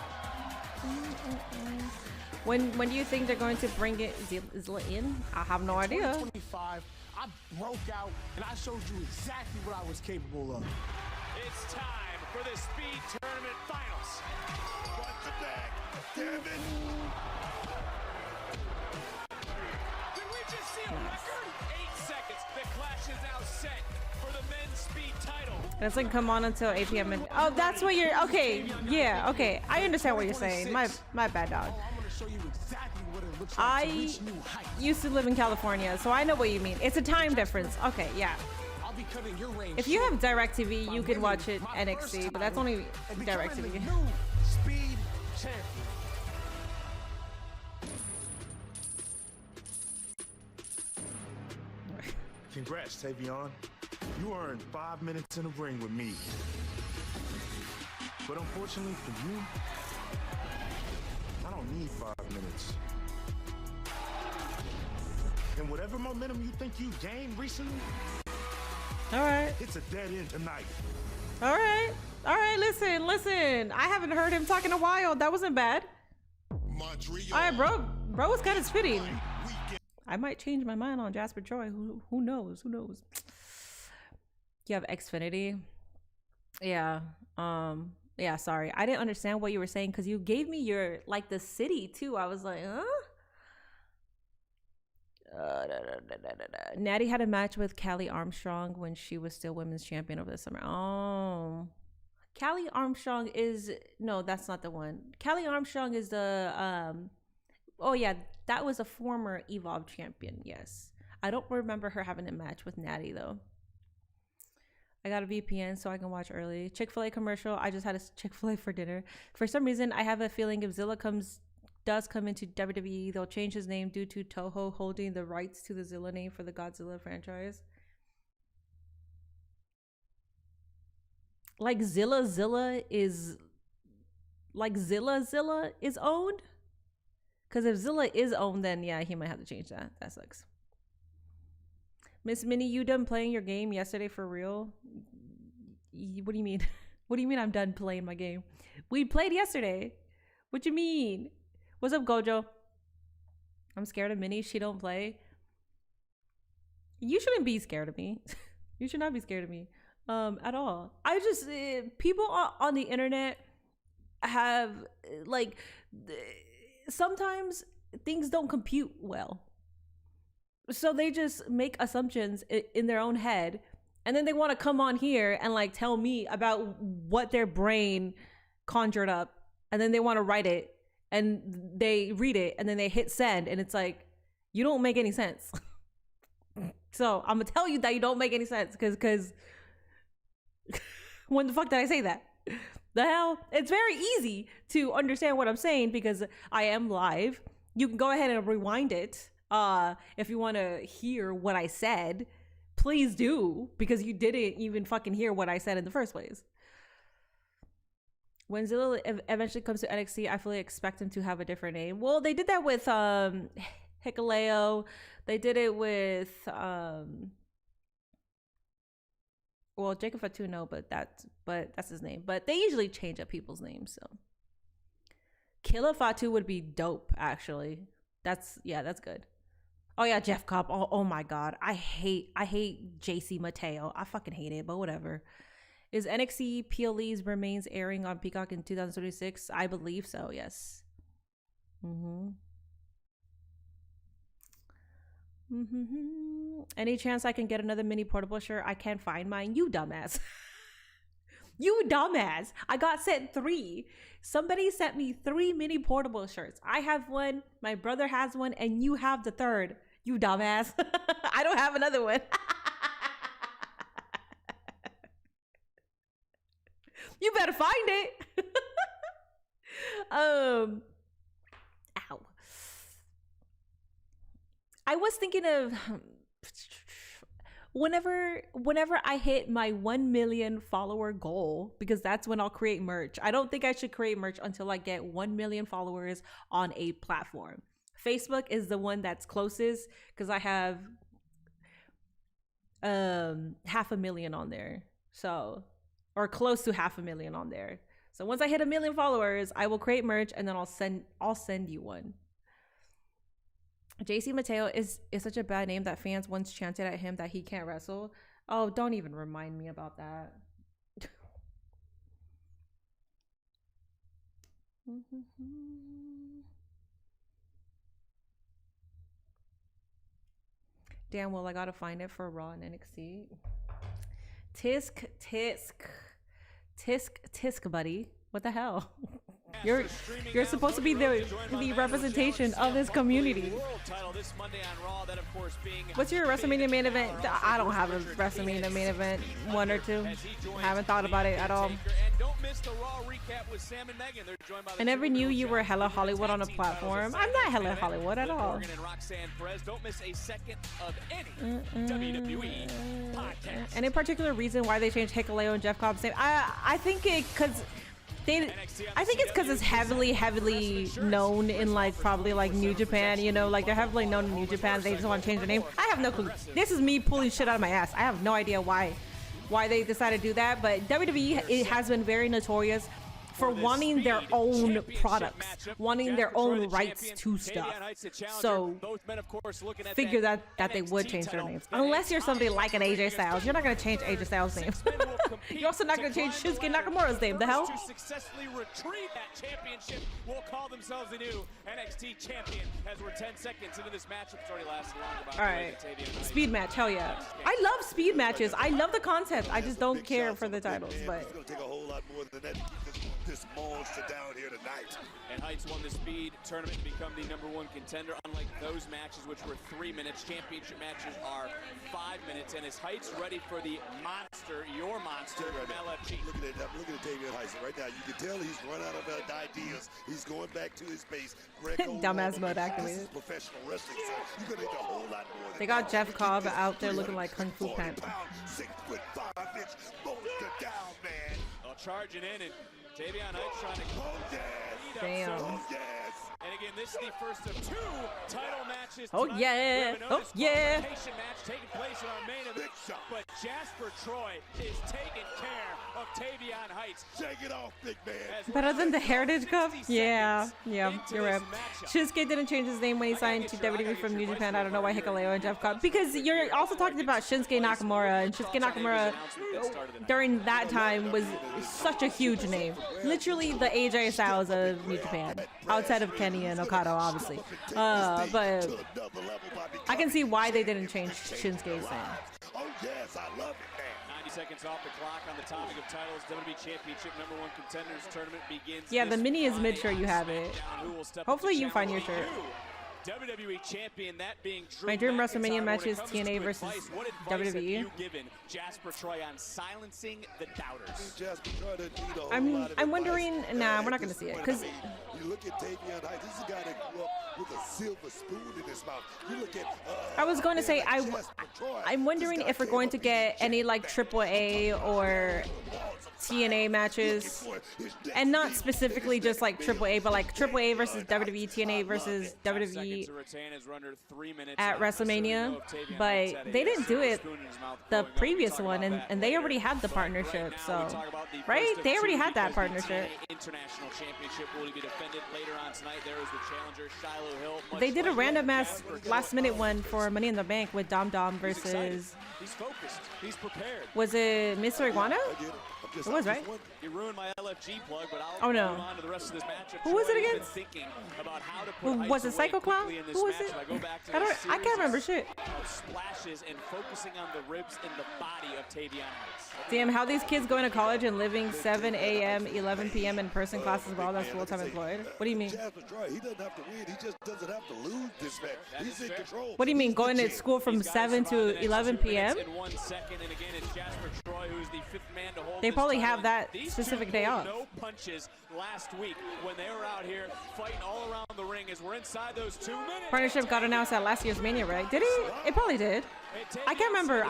When do you think they're going to bring it Zilla in? I have no idea. 25, I broke out and I showed you exactly what I was capable of. It's time for the Speed Tournament Finals. Watch the back. Damn it. Did we just see a record? 8 seconds. The clash is now set for the men's speed title. It doesn't come on until 8 p.m. Oh, that's what you're... Okay, yeah, okay. I understand what you're saying. My bad, dog. I used to live in California, so I know what you mean. It's a time difference. Okay, yeah. If you have DirecTV, you can watch it NXT, but that's only DirecTV. Speed champion. Congrats, Tavion. You earned 5 minutes in the ring with me. But unfortunately for you, I don't need 5 minutes. And whatever momentum you think you gained recently, all right, it's a dead end tonight. All right, listen. I haven't heard him talk in a while. That wasn't bad. All right, bro was kind of spitting. I might change my mind on Jasper Troy. Who knows? Who knows? You have Xfinity. Yeah. Yeah, sorry. I didn't understand what you were saying because you gave me your, like, the city, too. I was like, huh? Natty had a match with Callie Armstrong when she was still women's champion over the summer. Oh. Callie Armstrong is... No, that's not the one. Callie Armstrong is the... Oh, yeah. That was a former Evolve champion, yes. I don't remember her having a match with Natty, though. I got a VPN so I can watch early. Chick-fil-A commercial. I just had a Chick-fil-A for dinner. For some reason, I have a feeling if Zilla does come into WWE, they'll change his name due to Toho holding the rights to the Zilla name for the Godzilla franchise. Like Zilla is... Like Zilla is owned? Because if Zilla is owned, then yeah, he might have to change that. That sucks. Miss Minnie, you done playing your game yesterday for real? What do you mean? What do you mean I'm done playing my game? We played yesterday. What you mean? What's up, Gojo? I'm scared of Minnie. She don't play. You shouldn't be scared of me. You should not be scared of me at all. I just... people on the internet have, like... Sometimes things don't compute well. So they just make assumptions in their own head. And then they want to come on here and like tell me about what their brain conjured up. And then they want to write it. And they read it. And then they hit send. And it's like, you don't make any sense. So I'm going to tell you that you don't make any sense. Because when the fuck did I say that? The hell? It's very easy to understand what I'm saying because I am live. You can go ahead and rewind it If you want to hear what I said, please do, because you didn't even fucking hear what I said in the first place. When Zilla eventually comes to NXT, I fully expect him to have a different name. Well, they did that with Hikuleo. They did it with well, Jacob Fatu, no, but that's his name. But they usually change up people's names, so Killer Fatu would be dope, actually. That's good. Oh yeah, Jeff Cobb. Oh my god. I hate JC Mateo. I fucking hate it, but whatever. Is NXT PLE's remains airing on Peacock in 2036? I believe so, yes. Any chance I can get another mini portable shirt? I can't find mine. You dumbass. You dumbass. I got sent 3. Somebody sent me 3 mini portable shirts. I have one, my brother has one, and you have the 3rd. You dumbass. I don't have another one. You better find it. Ow. I was thinking of whenever I hit my 1 million follower goal, because that's when I'll create merch. I don't think I should create merch until I get 1 million followers on a platform. Facebook is the one that's closest because I have 500,000 on there. So, or close to 500,000 on there. So once I hit 1 million followers, I will create merch and then I'll send you one. JC Mateo is such a bad name that fans once chanted at him that he can't wrestle. Oh, don't even remind me about that. Damn, well, I gotta find it for Raw and NXT. Tisk, buddy. What the hell? You're supposed to be the representation of this community. What's your WrestleMania main event? I don't have a WrestleMania main event. 1 or 2. I haven't thought about it at all. I never knew you were hella Hollywood on a platform. I'm not hella Hollywood at all. Any particular reason why they changed Hikuleo and Jeff Cobb's name? I think it's because it's heavily known in like probably like New Japan, you know, like they're heavily known in New Japan. They just want to change the name. I have no clue. This is me pulling shit out of my ass. I have no idea why they decided to do that. But WWE has been very notorious for wanting their own products, wanting their own rights to stuff. So figure that they would change their names. Unless you're somebody like an AJ Styles. You're not going to change AJ Styles' name. You're also not going to change Shinsuke Nakamura's name. The hell? To successfully retrieve that championship will call themselves the new NXT champion as we're 10 seconds into this match. It's already lasted long. All right. Speed match. Hell yeah. I love speed matches. I love the concept. I just don't care for the titles. But it's going to take a whole lot more than that. This monster down here tonight. And Heights won the speed tournament to become the #1 contender. Unlike those matches, which were 3 minutes, championship matches are 5 minutes. And is Heights ready for the monster, your monster, LFG? Look at that. Look at David Heights right now. You can tell he's run out of ideas. He's going back to his base. dumbass mode activated. This is professional wrestling, so you're going to need a whole lot more. They got Jeff Cobb out there looking like Kung Fu Panda. 6'5" monster down, man. Charging in and Tavion Heights trying to Damn. And again, this is the first of 2 title matches. Oh yeah. Oh yeah. Match taking place in our main event. But Jasper Troy is taking care of Tavion Heights. Shake it off, big man. Better than the Heritage Cup? Yeah, you're right. Shinsuke didn't change his name when he signed to WWE from New Japan. I don't know why Hikuleo and Jeff Cobb. Because you're also talking about Shinsuke Nakamura, and Shinsuke Nakamura during that time was such a huge name. Literally the AJ Styles of New Japan, outside of Kenny and Okada, obviously. But I can see why they didn't change Shinsuke's name. Oh yes, I love it, man. 90 seconds off the clock on the topic of titles. WWE Championship #1 Contenders Tournament begins. Yeah, the mini is mid-shirt. You have it. Hopefully you find your shirt. WWE champion, that being Drew My dream McIntyre. WrestleMania match When it is comes TNA to versus advice, what advice have WWE. you given Jasper Troy on silencing the doubters? I'm wondering. Nah, we're not gonna see it because you look at Tavion Heights. This is a guy that grew up with a silver spoon in his mouth. You look at. I was going to say I'm wondering if we're going to get any like AAA or TNA matches, and not specifically just like AAA, but like AAA versus WWE, TNA versus WWE at WrestleMania. But they didn't do it the previous one, and they already had the partnership. So, right? They already had that partnership. International championship will be defended later on tonight. There is the challenger, Shiloh Hill. They did a random ass last minute one for Money in the Bank with Dom Dom versus. He's focused. He's prepared. Was it Mr. Iguana? It was, right? You ruined my LFG plug, but I'll no. move on to the rest of this matchup. Who was it Troy against? Thinking about how to put Was it ice Psycho away Clown? quickly in this Who was match. it? If I go back to I this can't series remember shit. of splashes and focusing on the ribs and the body of Tavion Heights. Damn, how these kids going to college and living 7 a.m., 11 p.m. in-person classes while they're full-time employed? What do you mean? He doesn't have to win. He just doesn't have to lose this match. He's in control. What do you mean, going to school from 7 to 11 p.m.? In 1 second, and again, it's Jasper Troy, who's the fifth man to hold They this probably title. have that These specific two day pulled off. No punches last week when they were out here fighting all around the ring as we're inside those 2 minutes. Partnership got announced at last year's Mania, right? Did it? It probably did. I can't remember.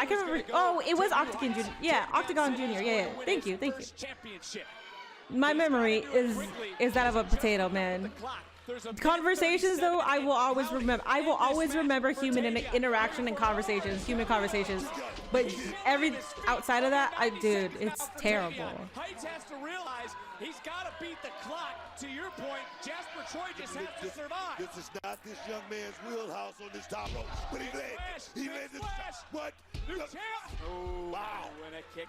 Oh, it was Octagon Jr. Yeah, Octagon Jr. Yeah. Thank you. My memory is that of a potato, man. Conversations, though, I will always remember. I will always remember human interaction and conversations, human conversations. But outside of that, dude, it's terrible. Heights has to realize he's got to beat the clock. To your point, Jasper Troy just has to survive. This is not this young man's wheelhouse on this top rope, but he landed this shot. What? Oh, wow.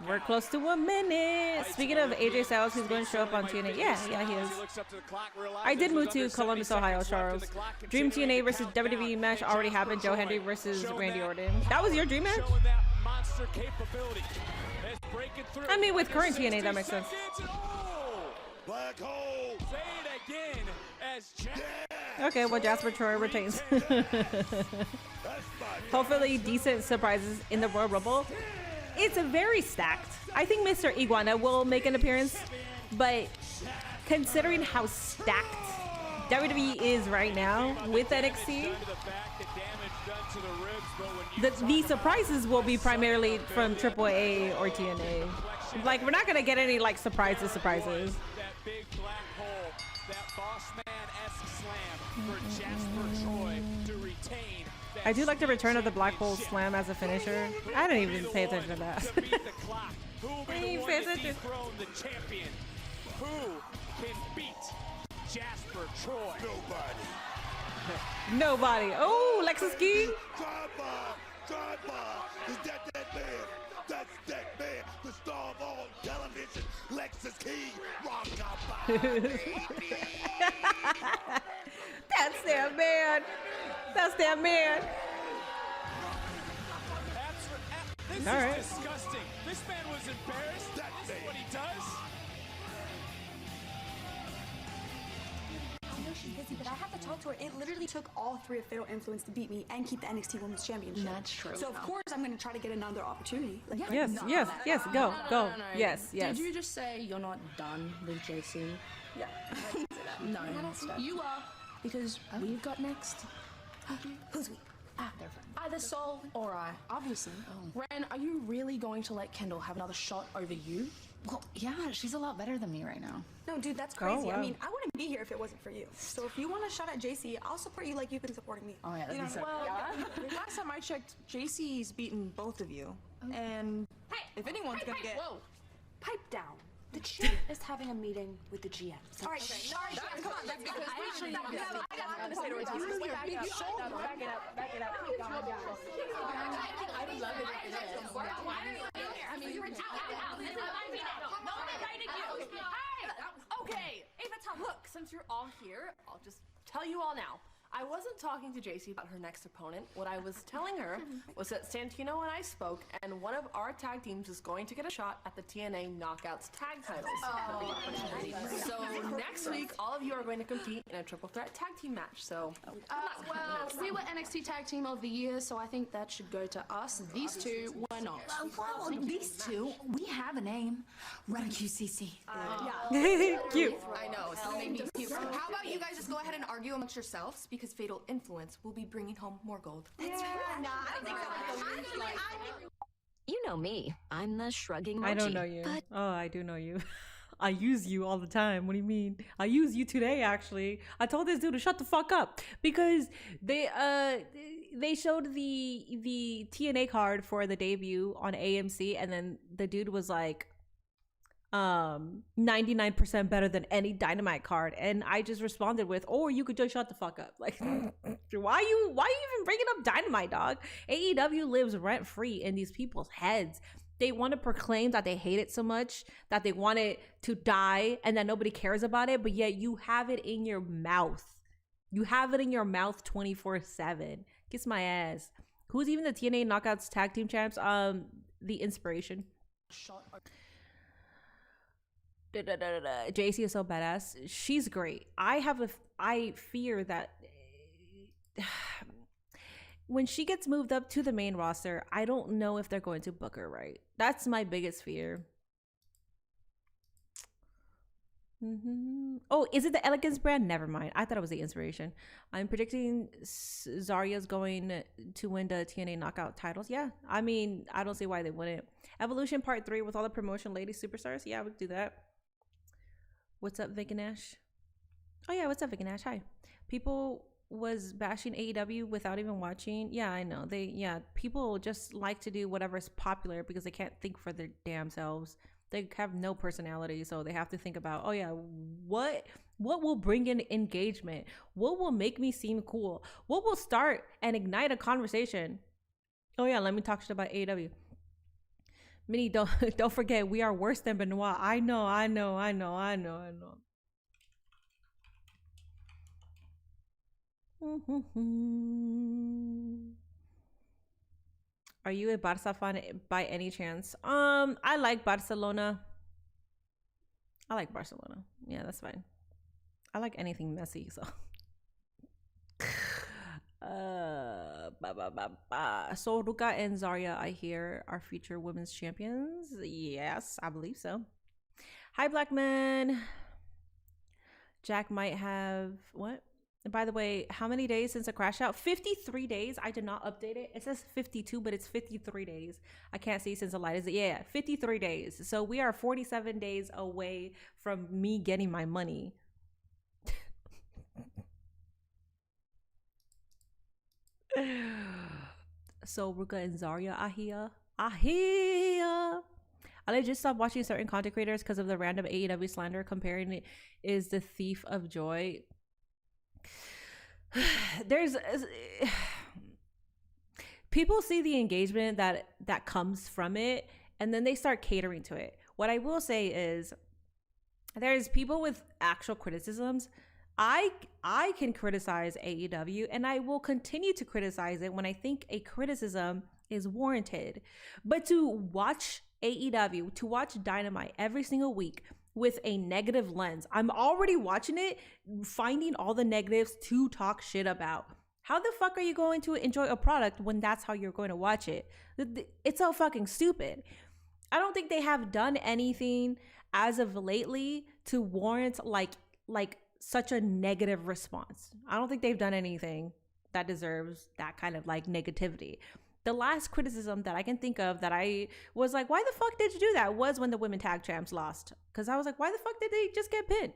We're close to 1 minute. Speaking of AJ Styles, who's going to show up on TNA. Yeah, he is. I did move to Columbus, Ohio, Charles. Dream TNA versus WWE match already happened. Joe Hendry versus Randy Orton. That was your dream match? I mean, with current TNA, that makes sense. Black hole. Say it again as Okay, well, Jasper Troy retains. Hopefully, decent surprises in the Royal Rumble. It's very stacked. I think Mr. Iguana will make an appearance, but considering how stacked WWE is right now with NXT, the surprises will be primarily from AAA or TNA. Like, we're not gonna get any like surprises. Big black hole, that boss man-esque slam for Jasper Troy to retain. I do like the return of the black hole slam as a finisher. I didn't even pay attention to that. I didn't even pay attention. The champion. Who can beat Jasper Troy? Nobody. Oh, Lexus King. Drive by. Is that man? That's that man. The star of all television. Lexus King. That's that man. That's that man. This all is right. Disgusting. This man was embarrassed. This is what he does. I know she's busy, but I have to talk to her. It literally took all 3 of Fatal Influence to beat me and keep the NXT Women's Championship. That's true. So of course I'm going to try to get another opportunity. Like, Yes. Go. Yes. Did you just say you're not done with JC? Yeah. No, you are, because we've got next. Who's we? Either Sol or I, obviously. Ren, are you really going to let Kendall have another shot over you? Well, yeah, she's a lot better than me right now. No, dude, that's crazy. wow. I mean, I wouldn't be here if it wasn't for you. So if you want a shot at JC, I'll support you like you've been supporting me. Oh, yeah, that'd You know be so what I mean? Well, last time I checked, JC's beaten both of you. And if anyone's gonna get... Whoa. Pipe down. The chief is having a meeting with the GM. All right, come on, that's because actually... Back it up. I would love it. I mean, you were Okay, Avatar, look, since you're all here, I'll just tell you all now. I wasn't talking to JC about her next opponent. What I was telling her was that Santino and I spoke, and one of our tag teams is going to get a shot at the TNA Knockouts tag titles. So next week, all of you are going to compete in a triple threat tag team match. So, well, we were NXT Tag Team of the Year, so I think that should go to us. These two were not. Well, these two, we have a name. Run QCC. Cute. I know. So maybe cute. How about you guys just go ahead and argue amongst yourselves, because Fatal Influence will be bringing home more gold. That's right. Nah, I don't think You know me. I'm the shrugging I don't mochi. know you. But Oh, I do know you. I use you all the time. What do you mean? I use you today, actually. I told this dude to shut the fuck up because they showed the TNA card for the debut on AMC, and then the dude was like 99% better than any Dynamite card, and I just responded with, or you could just shut the fuck up. Like, why you even bringing up Dynamite, dog? AEW lives rent free in these people's heads. They want to proclaim that they hate it so much that they want it to die and that nobody cares about it, but yet you have it in your mouth. You have it in your mouth 24/7. Kiss my ass. Who's even the TNA Knockouts tag team champs? The Inspiration. JC is so badass. She's great. I fear that when she gets moved up to the main roster, I don't know if they're going to book her right. That's my biggest fear. Oh, is it the Elegance brand? Never mind. I thought it was the Inspiration. I'm predicting Zarya's going to win the TNA Knockout titles. Yeah, I mean, I don't see why they wouldn't. Evolution Part 3 with all the promotion lady superstars. Yeah, we could do that. What's up, Vic and Ash? Oh yeah, what's up, Vic and Ash? Hi. People was bashing AEW without even watching. Yeah, I know. People just like to do whatever's popular because they can't think for their damn selves. They have no personality, so they have to think about, oh yeah, what will bring in engagement? What will make me seem cool? What will start and ignite a conversation? Oh yeah, let me talk shit about AEW. Minnie, don't forget, we are worse than Benoit. I know. Are you a Barca fan by any chance? I like Barcelona. Yeah, that's fine. I like anything messy, so. So Ruka and Zarya, I hear, are future women's champions. Yes, I believe so. Hi, Black Man. Jack might have what? By the way, how many days since a crash out? 53 days. I did not update it. It says 52, but it's 53 days. I can't see since the light is it. Yeah, 53 days. So we are 47 days away from me getting my money. So Ruka and Zarya, I legit stopped watching certain content creators because of the random AEW slander. Comparing it is the thief of joy. There's people see the engagement that comes from it, and then they start catering to it. What I will say is there's people with actual criticisms. I can criticize AEW, and I will continue to criticize it when I think a criticism is warranted. But to watch AEW, to watch Dynamite every single week with a negative lens, I'm already watching it, finding all the negatives to talk shit about. How the fuck are you going to enjoy a product when that's how you're going to watch it? It's so fucking stupid. I don't think they have done anything as of lately to warrant like such a negative response. I don't think they've done anything that deserves that kind of like negativity. The last criticism that I can think of that I was like, why the fuck did you do that, was when the women tag champs lost. Because I was like, why the fuck did they just get pinned?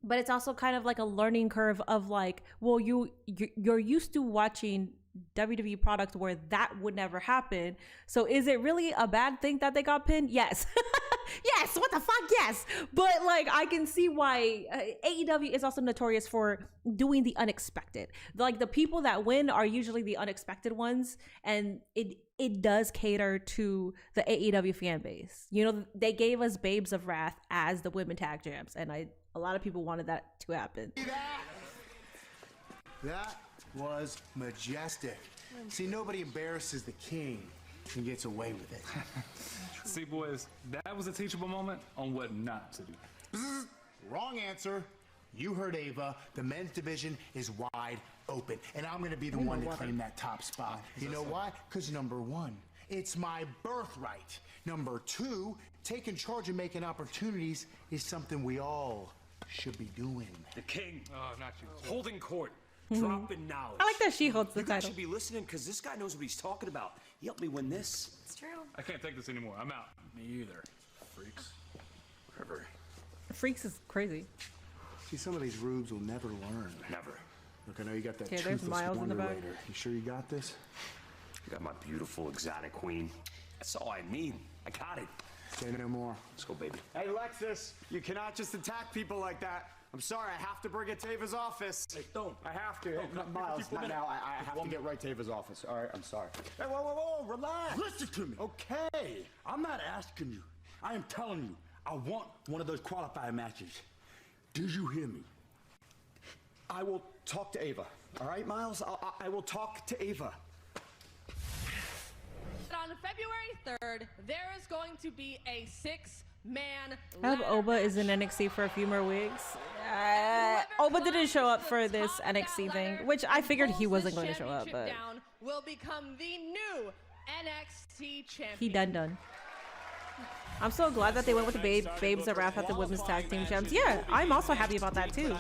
But it's also kind of like a learning curve of like, well, you're used to watching WWE product where that would never happen. So is it really a bad thing that they got pinned? Yes. Yes, what the fuck, yes. But like, I can see why AEW is also notorious for doing the unexpected. Like, the people that win are usually the unexpected ones, and it does cater to the AEW fan base. You know, they gave us Babes of Wrath as the women tag champs, and a lot of people wanted that to happen. That was majestic. See, nobody embarrasses the king and gets away with it. See, boys, that was a teachable moment on what not to do. Wrong answer. You heard Ava. The men's division is wide open, and I'm going to be the one to claim that top spot. You know why? Because number one, it's my birthright. Number two, taking charge and making opportunities is something we all should be doing. The king. Oh, not you. Holding court. Dropping knowledge. I like that she holds the You guys title. should be listening because this guy knows what he's talking about. He helped me win this. It's true. I can't take this anymore. I'm out. Me either. Freaks. Whatever. Freaks is crazy. See, some of these rubes will never learn. Never. Look, I know you got that Okay, there's toothless Miles in the wonder back. later. You sure you got this? I got my beautiful exotic queen. That's all I need. I got it. Say no more. Let's go, baby. Hey, Lexus, you cannot just attack people like that. I'm sorry, I have to bring it to Ava's office. Hey, don't. I have to. Miles, not now. I have to get right to Ava's office. All right, I'm sorry. Hey, whoa, relax. Listen to me. Okay, I'm not asking you. I am telling you, I want one of those qualifying matches. Did you hear me? I will talk to Ava. All right, Miles? I will talk to Ava. On February 3rd, there is going to be a 6-man I hope Oba is in NXT for a few more weeks. Oba didn't show up for this NXT thing, which I figured he wasn't going to show up, but down will become the new NXT champion. he done. I'm so glad that they went with the Babes of Wrath at the women's tag team champs. Yeah, I'm also happy about that too.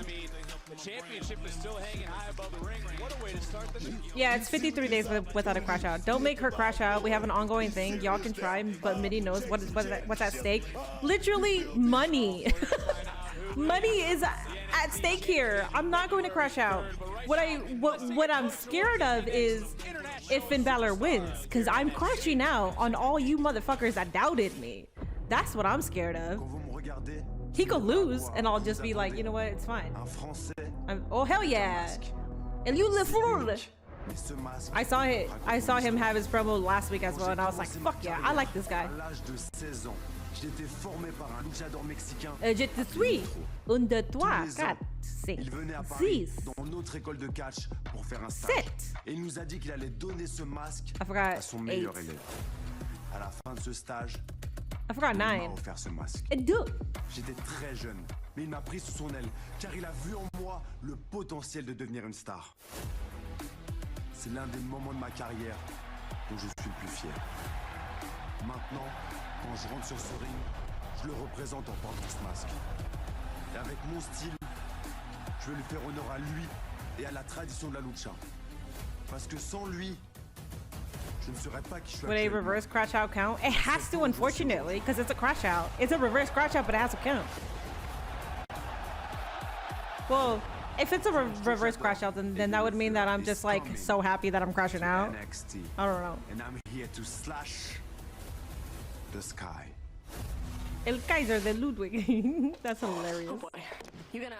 The championship is still hanging high above the ring. What a way to start the new. Yeah, it's 53 days without a crash out. Don't make her crash out. We have an ongoing thing. Y'all can try, but Mitty knows what's at stake. Literally money. Money is at stake here. I'm not going to crash out. What I'm scared of is if Finn Balor wins, because I'm crashing out on all you motherfuckers that doubted me. That's what I'm scared of. He could lose, and I'll just be like, you know what? It's fine. Oh hell yeah! And you live fool. I saw him have his promo last week as well, and I was like, fuck yeah, I like this guy. Je te suis. Un, deux, trois, quatre, cinq, six, sept. Et il nous a dit qu'il allait donner ce masque à son meilleur élève. À la fin de ce stage, I forgot il m'a 9. offert ce masque. Et 2. J'étais très jeune, mais il m'a pris sous son aile, car il a vu en moi le potentiel de devenir une star. C'est l'un des moments de ma carrière dont je suis le plus fier. Maintenant, quand je rentre sur ce ring, je le représente en portant ce masque. Et avec mon style, je vais lui faire honneur à lui et à la tradition de la lucha. Parce que sans lui, je ne serais pas qui je suis Would a actuellement. reverse crash out count? It has to, unfortunately, because it's a crash out. It's a reverse crash out, but it has to count. Well, if it's a reverse crash out, then that would mean that I'm just like so happy that I'm crashing out. NXT. I don't know. And I'm here to slash the sky. El Kaiser de Ludwig. That's hilarious. Oh boy. You gonna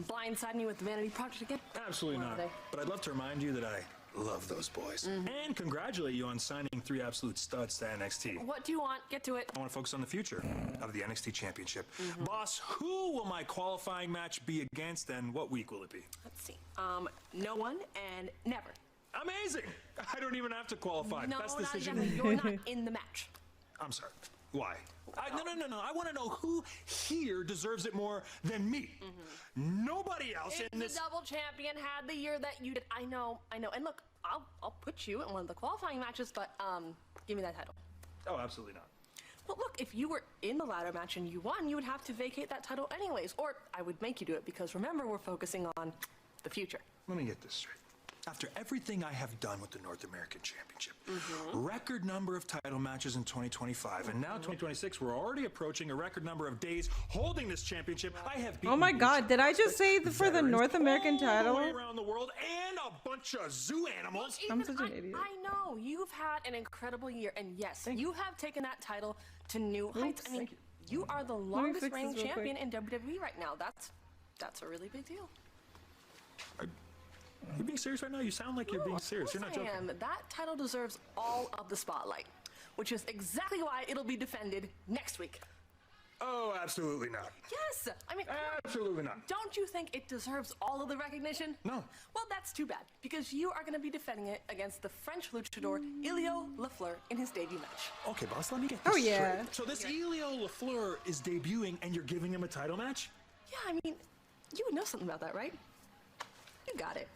blindside me with the Vanity Project again? Absolutely Or are not. they- But I'd love to remind you that I love those boys. And congratulate you on signing 3 absolute studs to NXT. What do you want? Get to it. I want to focus on the future of the NXT Championship. Boss, who will my qualifying match be against and what week will it be? Let's see. No one and never. Amazing! I don't even have to qualify. No, Best not decision. never. You're not in the match. I'm sorry. Why? No. I want to know who here deserves it more than me. Nobody else If in the this. double champion had the year that you did, I know. And look, I'll put you in one of the qualifying matches, but give me that title. Oh, absolutely not. Well, look, if you were in the ladder match and you won, you would have to vacate that title anyways, or I would make you do it because remember, we're focusing on the future. Let me get this straight. After everything I have done with the North American Championship, record number of title matches in 2025, and now 2026, we're already approaching a record number of days holding this championship. I have beaten Oh my god, did I just say for the North American all the title? way around the world and a bunch of zoo animals. I'm such an idiot. I know you've had an incredible year, and yes, you have taken that title to new heights. I mean, you are the me longest fix reigning this real champion in WWE right now. That's a really big deal. Are you being serious right now? You sound like you're being serious. You're not I joking. am. That title deserves all of the spotlight, which is exactly why it'll be defended next week. Oh, absolutely not. Yes! I mean, Absolutely not. don't you think it deserves all of the recognition? No. Well, that's too bad, because you are going to be defending it against the French luchador Elio Lafleur in his debut match. Okay, boss, let me get this Oh, yeah. straight. So this Elio Lafleur is debuting and you're giving him a title match? Yeah, I mean, you would know something about that, right? You got it.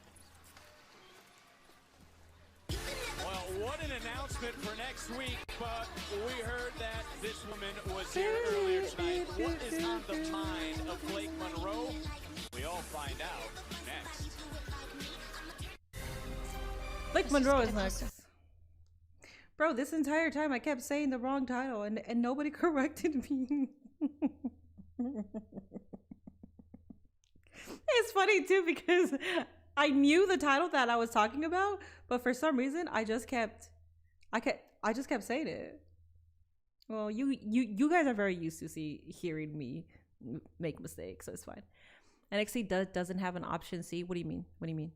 Well, what an announcement for next week, but we heard that this woman was here earlier tonight. What is on the mind of Blake Monroe? We all find out next. Blake Monroe is next. Bro, this entire time I kept saying the wrong title and nobody corrected me. It's funny too because I knew the title that I was talking about, but for some reason I just kept saying it. Well, you guys are very used to hearing me make mistakes, so it's fine. NXT doesn't have an option C. What do you mean? What do you mean?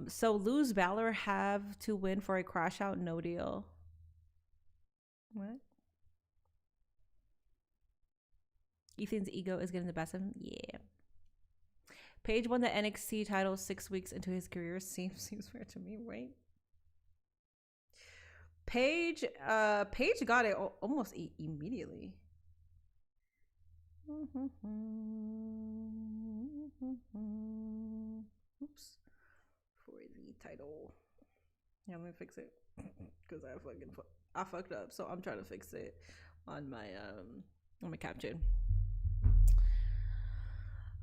So lose Balor have to win for a crash out no deal. What? Ethan's ego is getting the best of him. Yeah. Paige won the NXT title 6 weeks into his career. Seems fair to me, right? Paige got it almost immediately. Oops. For the title. Yeah, let me fix it because I fucked up. So I'm trying to fix it on my caption.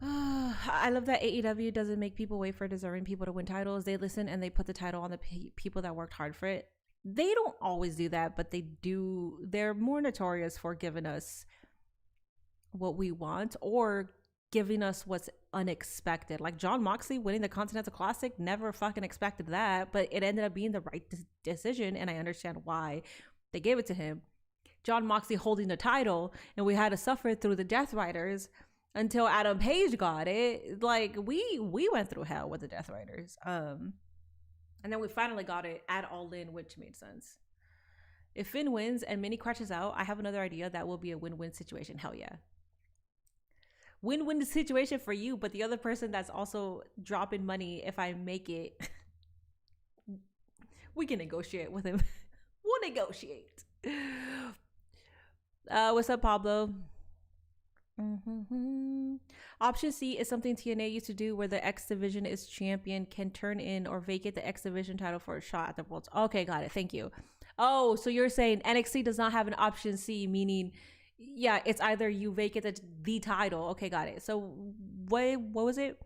I love that AEW doesn't make people wait for deserving people to win titles. They listen and they put the title on the people that worked hard for it. They don't always do that, but they do. They're more notorious for giving us what we want or giving us what's unexpected. Like Jon Moxley winning the Continental Classic, never fucking expected that, but it ended up being the right decision, and I understand why they gave it to him. Jon Moxley holding the title, and we had to suffer through the Death Riders until Adam Page got it. Like we went through hell with the Death Riders. And then we finally got it at All In, which made sense. If Finn wins and Minnie crashes out, I have another idea that will be a win-win situation. Hell yeah. Win-win situation for you, but the other person that's also dropping money if I make it, we can negotiate with him. We'll negotiate. What's up, Pablo? Option C is something TNA used to do where the X Division is champion can turn in or vacate the X Division title for a shot at the Worlds. Okay, got it. Thank you. Oh, so you're saying NXT does not have an option C, meaning, yeah, it's either you vacate the title. Okay, got it. So what was it?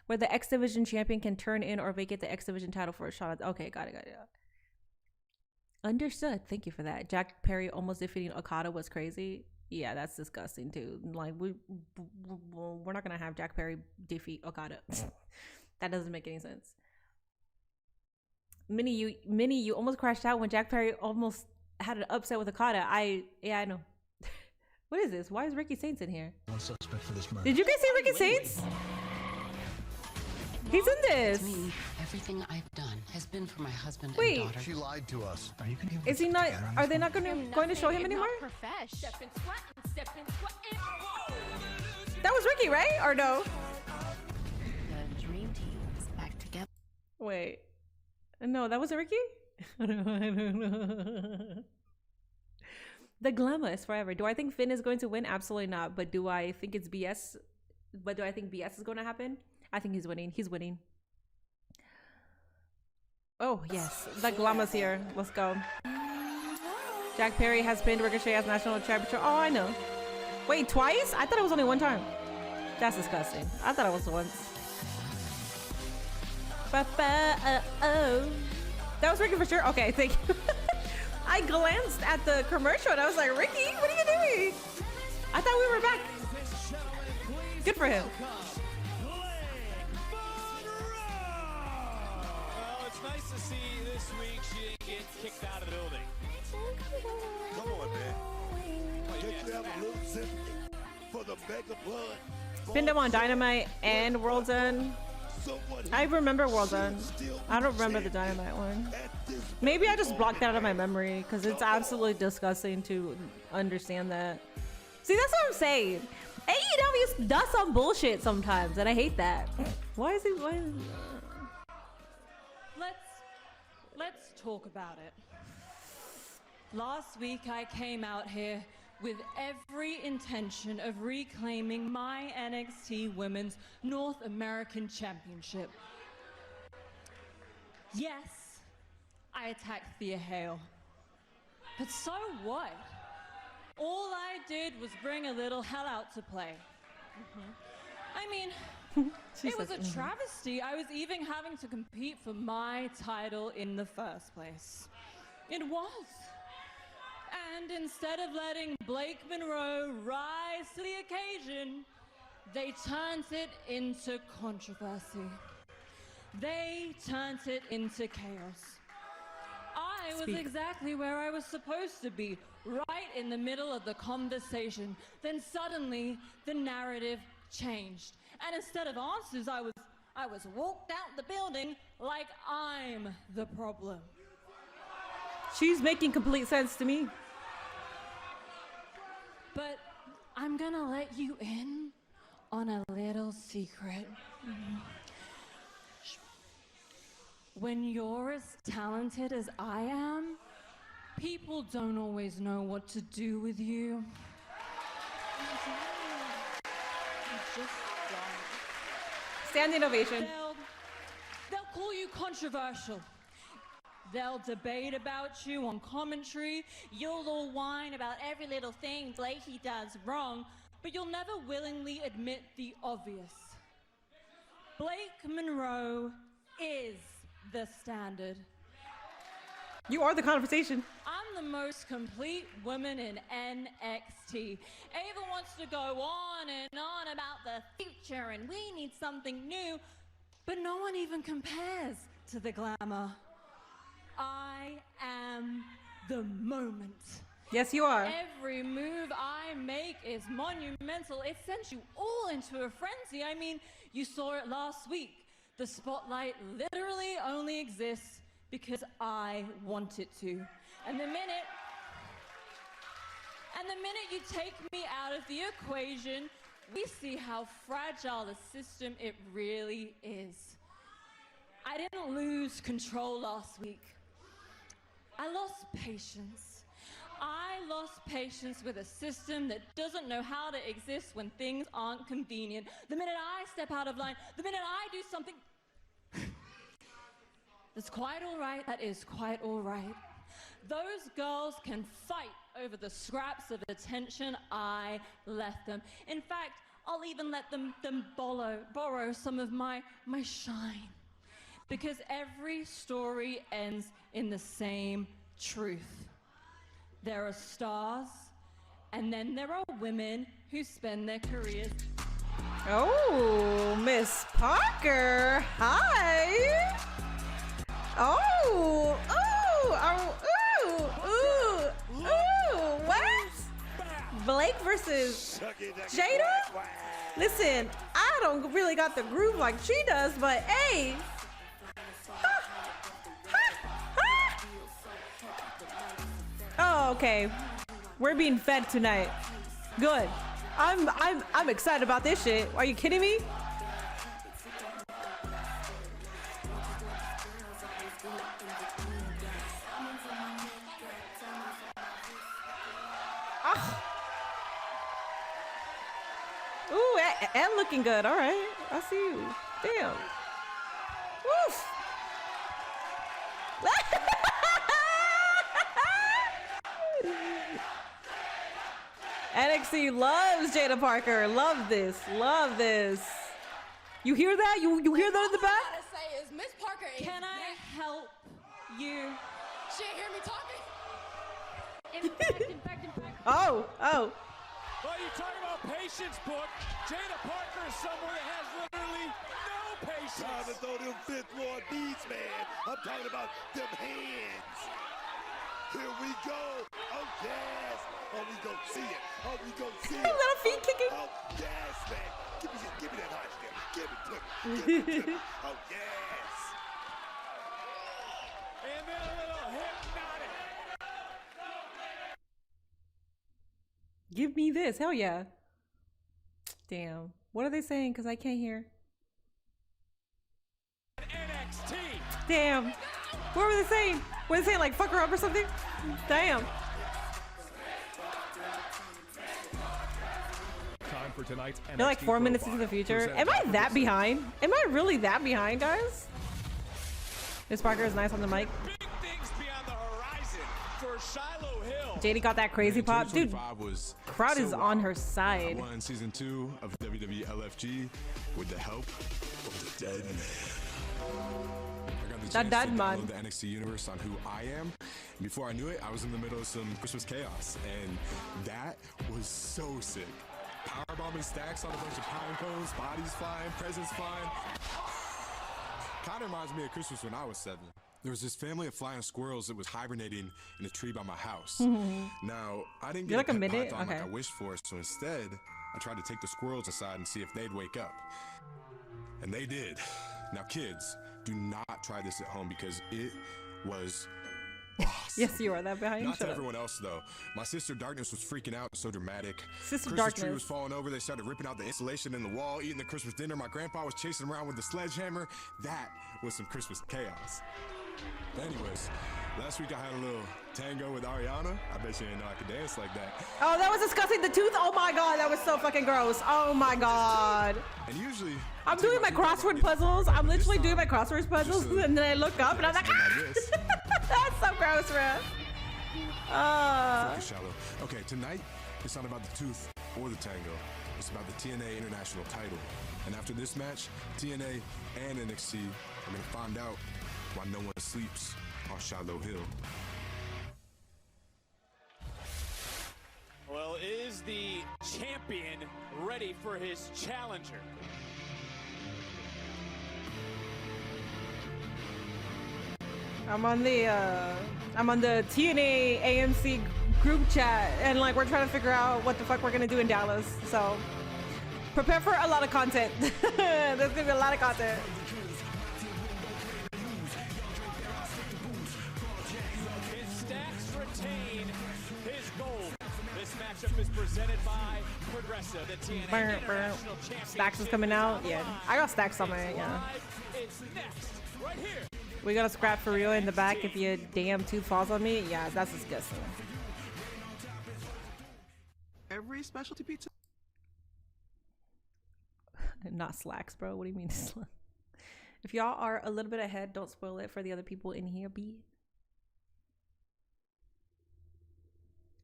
Where the X Division champion can turn in or vacate the X Division title for a shot at. Okay, got it. Understood. Thank you for that. Jack Perry almost defeating Okada was crazy. Yeah, that's disgusting too. Like we're not gonna have Jack Perry defeat Okada. That doesn't make any sense. Minnie, you almost crashed out when Jack Perry almost had an upset with Okada. I know. What is this? Why is Ricky Saints in here? One suspect for this murder. Did you guys see Ricky Saints? He's in this. To me, everything I've done has been for my husband Wait. and daughter. She lied to us. Are you gonna Is he not? Are they not going to show him anymore? That was Ricky, right? Or no? The dream team is back together. Wait. No, that wasn't Ricky? I don't know. The glamour is forever. Do I think Finn is going to win? Absolutely not. But do I think it's BS? But do I think BS is going to happen? I think he's winning. He's winning. Oh, yes. The glamour's here. Let's go. Jack Perry has pinned Ricochet as national championship. Oh, I know. Wait, twice? I thought it was only one time. That's disgusting. I thought it was once. That was Ricky for sure. Okay, thank you. I glanced at the commercial and I was like, Ricky, what are you doing? I thought we were back. Good for him. Well, it's nice to see this week she didn't get kicked out of the building. Come on, man. Can't you have a little sympathy for the Mega Blood? Pinned him on Dynamite and World's End. I remember World's End. I don't remember the Dynamite one. Maybe I just blocked that out of my memory because it's absolutely disgusting to understand that. See, that's what I'm saying. AEW does some bullshit sometimes, and I hate that. Why is he? Let's talk about it. Last week I came out here with every intention of reclaiming my NXT Women's North American Championship. Yes, I attacked Thea Hale. But so what? All I did was bring a little hell out to play. I mean, it was a travesty. I was even having to compete for my title in the first place. It was. And instead of letting Blake Monroe rise to the occasion, they turned it into controversy. They turned it into chaos. I was exactly where I was supposed to be, right in the middle of the conversation. Then suddenly, the narrative changed. And instead of answers, I was walked out the building like I'm the problem. She's making complete sense to me. But I'm gonna let you in on a little secret. When you're as talented as I am, people don't always know what to do with you. Standing ovation. They'll call you controversial. They'll debate about you on commentary. You'll all whine about every little thing Blakey does wrong, but you'll never willingly admit the obvious. Blake Monroe is the standard. You are the conversation. I'm the most complete woman in NXT. Ava wants to go on and on about the future and we need something new, but no one even compares to the glamour. I am the moment. Yes, you are. Every move I make is monumental. It sends you all into a frenzy. I mean, you saw it last week. The spotlight literally only exists because I want it to. And the minute you take me out of the equation, we see how fragile the system it really is. I didn't lose control last week. I lost patience. I lost patience with a system that doesn't know how to exist when things aren't convenient. The minute I step out of line, the minute I do something that's quite all right, that is quite all right. Those girls can fight over the scraps of attention I left them. In fact, I'll even let them borrow some of my shine. Because every story ends in the same truth. There are stars, and then there are women who spend their careers. Oh, Miss Parker, hi. Oh, what? Blake versus Jada? Listen, I don't really got the groove like she does, but hey. Oh, okay. We're being fed tonight. Good. I'm excited about this shit. Are you kidding me? Ooh, and looking good. All right. I see you. Damn. Woof. NXT loves Jada Parker. Love this. Love this. You hear that? You hear that in the back? All I gotta say is Miss Parker is Can I help you? She ain't hear me talking. In fact. Oh. Well, you talk about patience, Book. Jada Parker is someone that has literally no patience. Time to throw them fifth ward beats, man. I'm talking about them hands. Here we go. Oh, yes. Oh, we go see it. Oh, we go see it. Little feet kicking. Oh, yes, man. Give me that hot step. Give it to me. Give it to me. Oh, yes. And then a little hypnotic. Give me this. Hell yeah. Damn. What are they saying? Because I can't hear. NXT. Damn. What were they saying? Were they saying like fuck her up or something? Damn. Time for tonight's NXT They're like 4 minutes into the profile. future. Am I that behind? Am I really that behind, guys? This Parker is nice on the mic. Big things beyond the horizon for Shiloh Hill. JD got that crazy pop. Dude, was crowd is so on wild. her side. I won season 2 of WWE LFG with the help of the dead man. I got the chance dead to man. download the NXT universe on who I am. And before I knew it, I was in the middle of some Christmas chaos, and that was so sick. Powerbombing stacks on a bunch of pine cones, bodies flying, presents flying. Kind of reminds me of Christmas when I was 7. There was this family of flying squirrels that was hibernating in a tree by my house. Now, I didn't You're get like a pet minute? python like Okay. I wished for, so instead, I tried to take the squirrels aside and see if they'd wake up. And they did. Now, kids, do not try this at home because it was awesome. Yes, you are that behind. Not Shut to up. everyone else, though. My sister Darkness was freaking out, so dramatic. Sister Christmas Darkness. tree was falling over. They started ripping out the insulation in the wall, eating the Christmas dinner. My grandpa was chasing around with the sledgehammer. That was some Christmas chaos. Anyways, last week I had a little tango with Ariana. I bet you didn't know I could dance like that. Oh, that was disgusting. The tooth. Oh my god, that was so fucking gross. Oh my god. And usually, I'm doing my crossword puzzles. I'm literally doing my crossword puzzles, and then I look up and I'm like, ah! That's so gross, man. Focus, Shallow. Okay, tonight it's not about the tooth or the tango. It's about the TNA International title. And after this match, TNA and NXT are gonna find out why no one sleeps on Shiloh Hill. Well, is the champion ready for his challenger? I'm on the TNA AMC group chat, and like we're trying to figure out what the fuck we're gonna do in Dallas. So prepare for a lot of content. There's gonna be a lot of content. Can Stacks retain his gold? This matchup is presented by Progressive, the TNA International Championship. Stacks is coming out. Yeah, I got Stacks on my It's next, right here. We got a scrap for real in the back if your damn tooth falls on me. Yeah, that's disgusting. Every specialty pizza. Not slacks, bro. What do you mean slack? If y'all are a little bit ahead, don't spoil it for the other people in here, B.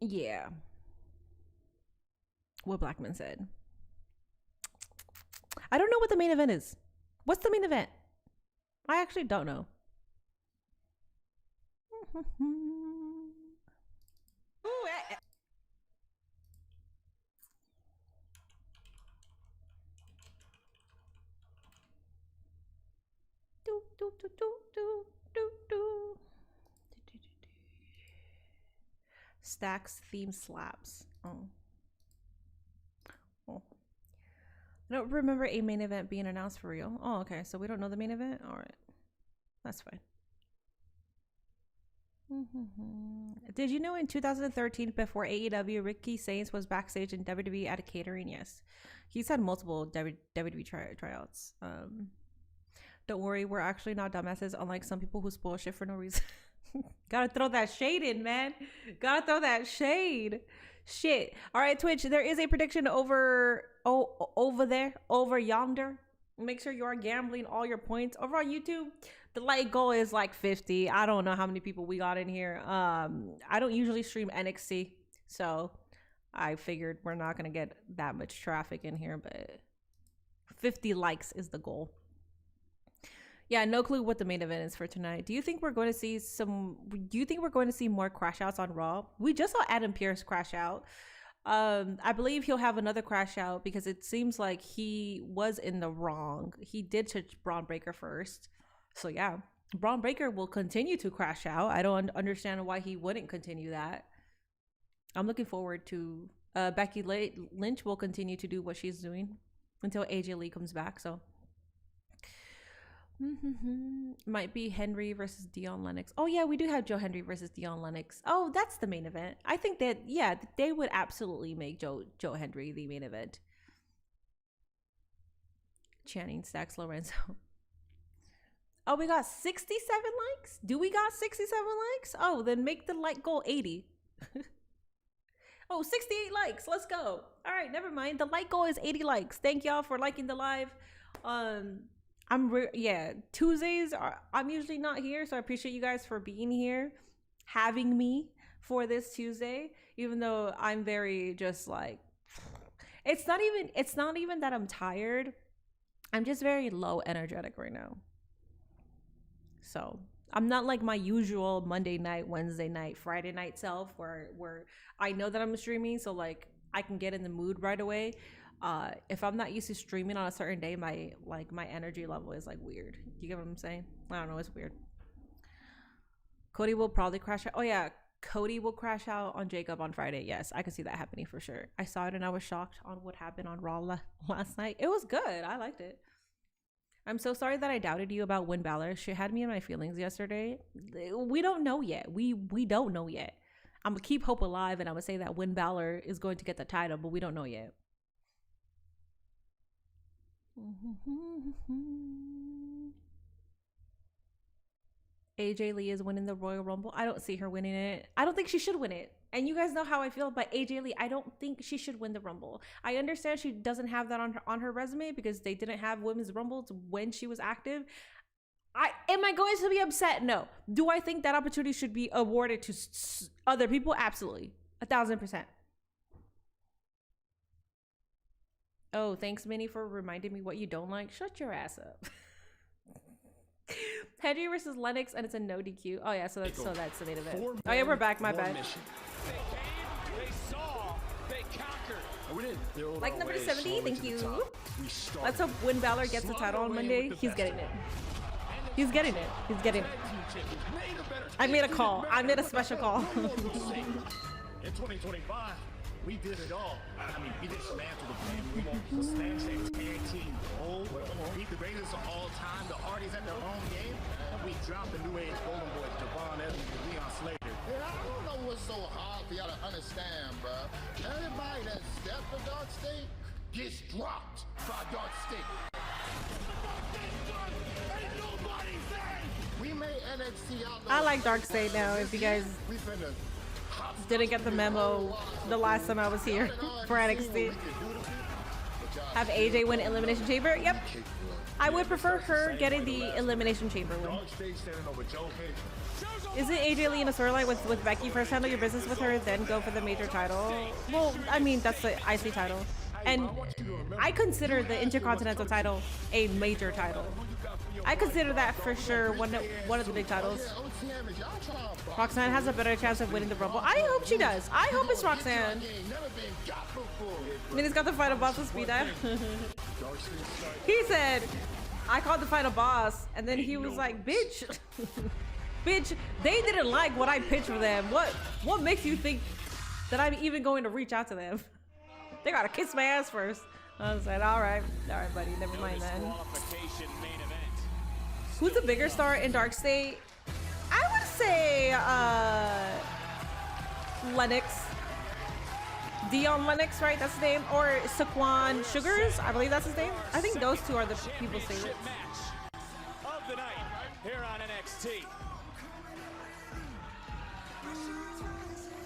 Yeah. What Blackman said. I don't know what the main event is. What's the main event? I actually don't know. Stacks theme slaps. Oh. I don't remember a main event being announced for real. Oh, okay. So we don't know the main event? All right. That's fine. Did you know in 2013, before AEW, Ricky Saints was backstage in WWE at a catering? Yes. He's had multiple WWE tryouts. Don't worry, we're actually not dumbasses, unlike some people who spoil shit for no reason. Gotta throw that shade in, man. Gotta throw that shade. Shit. All right, Twitch, there is a prediction over yonder. Make sure you are gambling all your points. Over on YouTube, the light goal is like 50. I don't know how many people we got in here. I don't usually stream NXT, so I figured we're not gonna get that much traffic in here, but 50 likes is the goal. Yeah, no clue what the main event is for tonight. Do you think we're going to see more crash outs on Raw? We just saw Adam Pearce crash out. I believe he'll have another crash out because it seems like he was in the wrong. He did touch Braun Breaker first. So yeah, Braun Breaker will continue to crash out. I don't understand why he wouldn't continue that. I'm looking forward to Becky Lynch will continue to do what she's doing. until AJ Lee comes back. So might be Henry versus Dion Lennox. Oh yeah, we do have Joe Henry versus Dion Lennox. Oh, that's the main event. I think that, yeah, they would absolutely make Joe Henry the main event. Channing Stacks Lorenzo. Oh, we got 67 likes? Do we got 67 likes? Oh, then make the like goal 80. Oh, 68 likes. Let's go. All right, never mind. The like goal is 80 likes. Thank y'all for liking the live. Yeah, Tuesdays I'm usually not here, so I appreciate you guys for being here, having me for this Tuesday, even though I'm very just like, it's not even that I'm tired. I'm just very low energetic right now. So I'm not like my usual Monday night, Wednesday night, Friday night self where I know that I'm streaming, so like I can get in the mood right away. If I'm not used to streaming on a certain day, my energy level is like weird. You get what I'm saying? I don't know, it's weird. Cody will probably crash out. Oh yeah, Cody will crash out on Jacob on Friday. Yes, I can see that happening for sure. I saw it and I was shocked on what happened on Raw last night. It was good. I liked it. I'm so sorry that I doubted you about Win Balor. She had me in my feelings yesterday. We don't know yet. We don't know yet. I'm gonna keep hope alive and I'm gonna say that Win Balor is going to get the title, but we don't know yet. AJ Lee is winning the Royal Rumble. I don't see her winning it. I don't think she should win it. And you guys know how I feel about AJ Lee. I don't think she should win the Rumble. I understand she doesn't have that on her resume because they didn't have women's Rumbles when she was active. Am I going to be upset? No. Do I think that opportunity should be awarded to other people? Absolutely. 1000%. Oh, thanks, Minnie, for reminding me what you don't like. Shut your ass up. Henry versus Lennox, and it's a no DQ. Oh yeah, so that's the main event. Oh yeah, we're back. My bad. They saw, they conquered. Like number 70, thank you. Let's hope Win Balor gets the title on Monday. He's getting it. He's getting it. He's getting it. I made a call. I made a special call. In 2025, we did it all. I mean, we dismantled the brand. We won't smash that tag team gold. Beat the greatest of all time. The Hardys at their own game. We dropped the new age Golden Boys, Devon Evans and Leon Slater. Yeah, I don't know what's so hard for y'all to understand, bro. Everybody that stepped for Dark State gets dropped by Dark State. We made NXT out. I like Dark State now. If you guys didn't get the memo the last time I was here for NXT. Have AJ win Elimination Chamber? Yep. I would prefer her getting the Elimination Chamber win. Isn't AJ Lee in a storyline with Becky? First handle your business with her, then go for the major title? Well, I mean, that's the IC title. And I consider the Intercontinental title a major title. I consider that for sure one of the big titles. Roxanne has a better chance of winning the Rumble. I hope she does. I hope it's Roxanne. Minnie's got the final boss with speed dive. He said, I called the final boss, and then he was like, bitch, bitch, they didn't like what I pitched for them. What makes you think that I'm even going to reach out to them? They gotta kiss my ass first. I was like, all right, buddy, never mind then. Who's the bigger star in Dark State? I would say Lennox. Dion Lennox, right? That's his name. Or Saquon Sugars, I believe that's his name. I think those two are the people's favorites. Of the night here on NXT.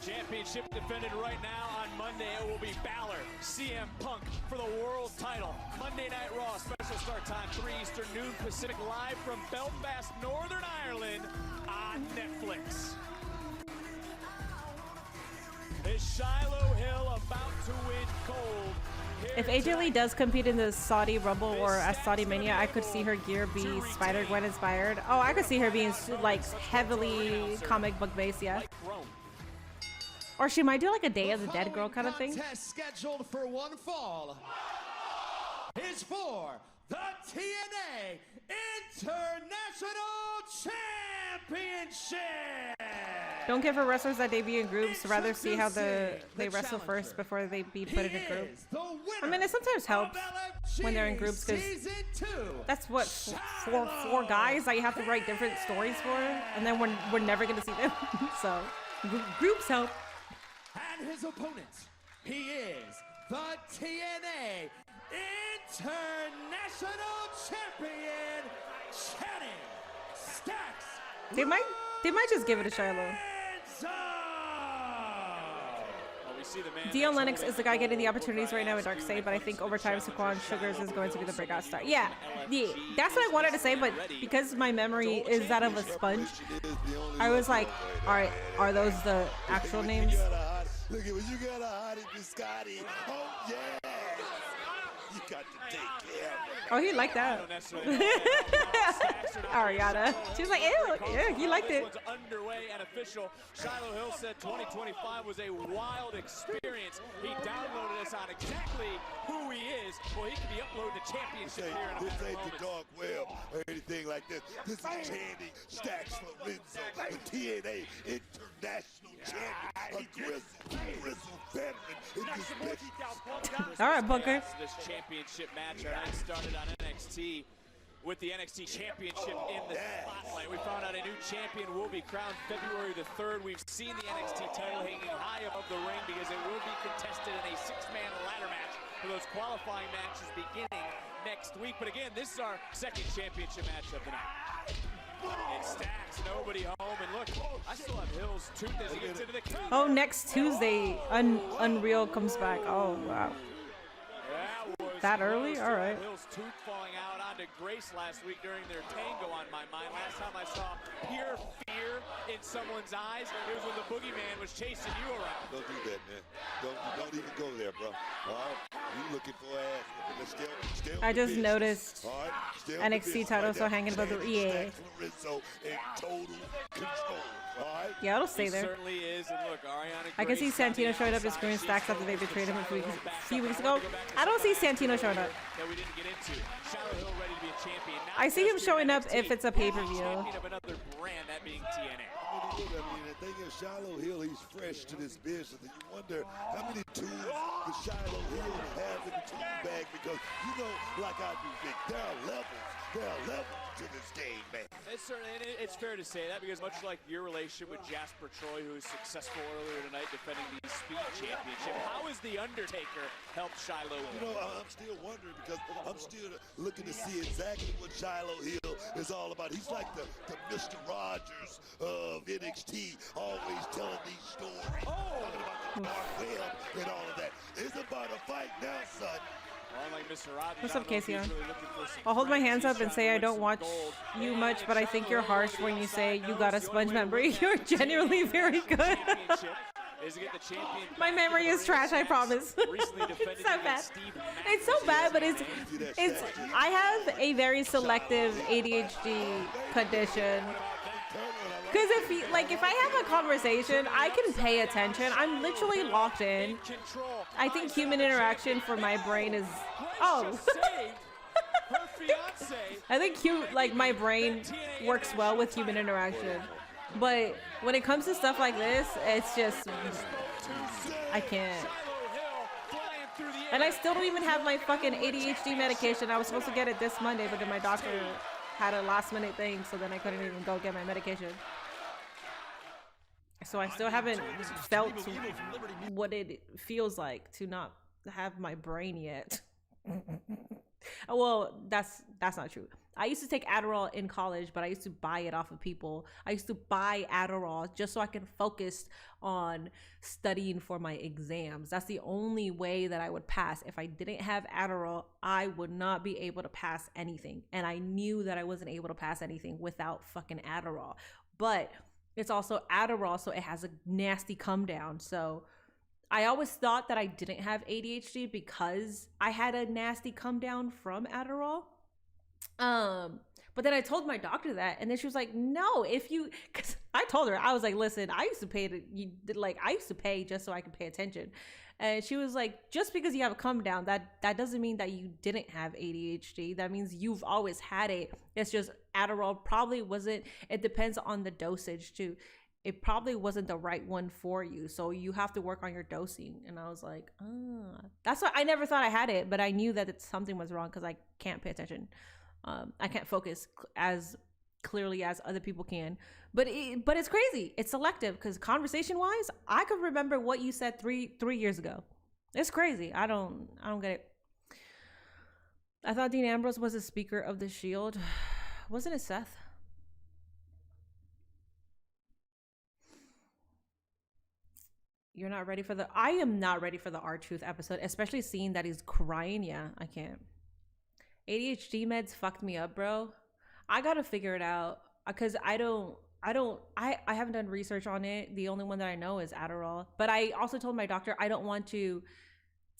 Championship defended right now on Monday. It will be Balor, CM Punk for the world title. Monday Night Raw, special start time, 3 Eastern, noon Pacific, live from Belfast, Northern Ireland on Netflix. Is Shiloh Hill about to win gold? If AJ Lee does compete in the Saudi Rumble or a Saudi Mania, I could see her gear be Spider-Gwen inspired. Oh, I could see her being like heavily comic book based, yeah. Or she might do like a Day of the Dead girl kind of thing. Test scheduled for one fall is for the TNA International Championship. Don't care for wrestlers that debut in groups. Rather see how they wrestle first before they be put in a group. I mean, it sometimes helps when they're in groups because that's what four guys that you have to write different stories for, and then we're never gonna see them. So groups help. And his opponent, he is the TNA International Champion, Channing Stacks. They might just give it to Shiloh. Dion Lennox is the guy getting the opportunities right now with Darkseid, but I think over time Saquon Sugars is going to be the breakout star. Yeah, that's what I wanted to say, but because my memory is that of a sponge, I was like, all right, are those the actual names? Look at what you got a hottie, biscotti. Oh, yeah. You got to take care of it. Oh, he liked that. Ariana. She was like, ew, yeah, he liked it. Underway and official. Shiloh Hill said 2025 was a wild experience. He downloaded us on exactly who he is. Well, he could be uploading the championship here in a This ain't moment. the dark web or anything like this. This is Channing Stacks Lorenzo, the TNA International Champion, a grizzled veteran in this business. All right, Booker. This championship match, our night started on NXT with the NXT Championship in the spotlight. We found out a new champion will be crowned February the 3rd. We've seen the NXT title hanging high above the ring because it will be contested in a 6-man ladder match for those qualifying matches beginning next week. But again, this is our second championship match of the night. It Stacks, nobody home, and look, I still have Hill's tooth as he gets into the cut. Oh, next Tuesday, Unreal comes back. Oh, wow. That early? All right. Hill's tooth falling out onto Grace last week during their tango on my mind. Last time I saw pure fear in someone's eyes, it was when the boogeyman was chasing you around. Don't do that, man. Don't even go there, bro. All right? You looking for ass. Let's stay I just noticed all right? Stay on NXT business title right so now. hanging above the Channing Stacks Lorenzo in total control. All right? Yeah, it'll stay He there. certainly is, and look, Ariana I can see Grace on the Santino showing up and outside. screwing Stacks after they betrayed him a few weeks ago. I don't see Santino showing up. That we didn't get into. Shiloh Hill ready to be a champion. Not I see him just here in showing up NXT, if it's a pay-per-view. champion of another brand, that being TNA. I mean, the thing is, Shiloh Hill, he's fresh to this business, and you wonder how many tools does Shiloh Hill have in the tool bag, because you know, like I do think, there are levels to this game, man. It's certainly, and it's fair to say that, because much like your relationship with Jasper Troy, who was successful earlier tonight defending the Speed Championship, how has The Undertaker helped Shiloh Hill? You know, I'm still wondering, because I'm still looking to see exactly what Shiloh Hill is all about. He's like the Mr. Rogers of NXT, always telling these stories, talking about the dark web and all of that. It's about a fight now, son. Unlike Mr. Rogers, What's I up, don't know if Casey? he's really looking for some I'll hold my friends. hands up He's and trying say to I win don't some watch gold. you much, but I think you're harsh when you say you got a sponge memory. You're genuinely very good. Is to get the champion My memory is trash, I promise. It's so bad. It's so bad, but it's I have a very selective ADHD condition. Because if I have a conversation, I can pay attention. I'm literally locked in. I think human interaction for my brain is I think my brain works well with human interaction. But when it comes to stuff like this, it's just I can't. And I still don't even have my fucking ADHD medication. I was supposed to get it this Monday, but then my doctor had a last minute thing, so then I couldn't even go get my medication. So I still haven't felt what it feels like to not have my brain yet. Well, that's not true. I used to take Adderall in college, but I used to buy it off of people. I used to buy Adderall just so I can focus on studying for my exams. That's the only way that I would pass. If I didn't have Adderall, I would not be able to pass anything. And I knew that I wasn't able to pass anything without fucking Adderall. But it's also Adderall, so it has a nasty come down. So I always thought that I didn't have ADHD because I had a nasty come down from Adderall. But then I told my doctor that, and then she was like, no, because I told her, I was like, listen, I used to pay just so I could pay attention. And she was like, just because you have a come down, that doesn't mean that you didn't have ADHD. That means you've always had it. It's just Adderall probably wasn't, it depends on the dosage too. it probably wasn't the right one for you. So you have to work on your dosing. And I was like, that's why I never thought I had it, but I knew that something was wrong because I can't pay attention. I can't focus as clearly as other people can. But it's crazy. It's selective because conversation wise, I could remember what you said three years ago. It's crazy. I don't get it. I thought Dean Ambrose was a speaker of the Shield. Wasn't it Seth? You're not ready for the... I am not ready for the R-Truth episode, especially seeing that he's crying. Yeah, I can't. ADHD meds fucked me up, bro. I gotta figure it out because I haven't done research on it. The only one that I know is Adderall. But I also told my doctor I don't want to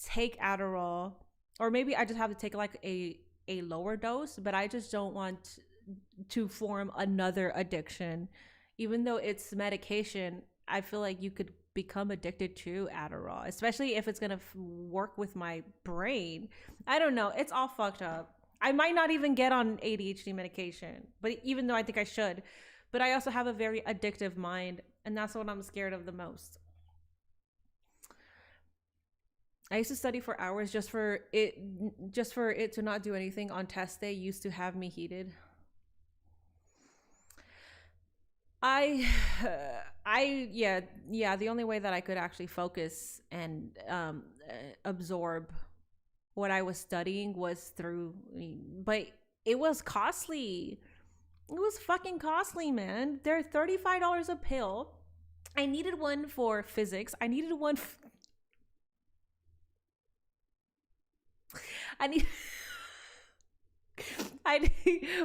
take Adderall, or maybe I just have to take like a lower dose, but I just don't want to form another addiction. Even though it's medication, I feel like you could become addicted to Adderall, especially if it's gonna work with my brain. I don't know. It's all fucked up. I might not even get on ADHD medication, but even though I think I should, but I also have a very addictive mind, and that's what I'm scared of the most. I used to study for hours just for it to not do anything on test day. Used to have me heated. Yeah, the only way that I could actually focus and absorb what I was studying was through, but it was costly. It was fucking costly, man. They're $35 a pill. I needed one for physics. I needed one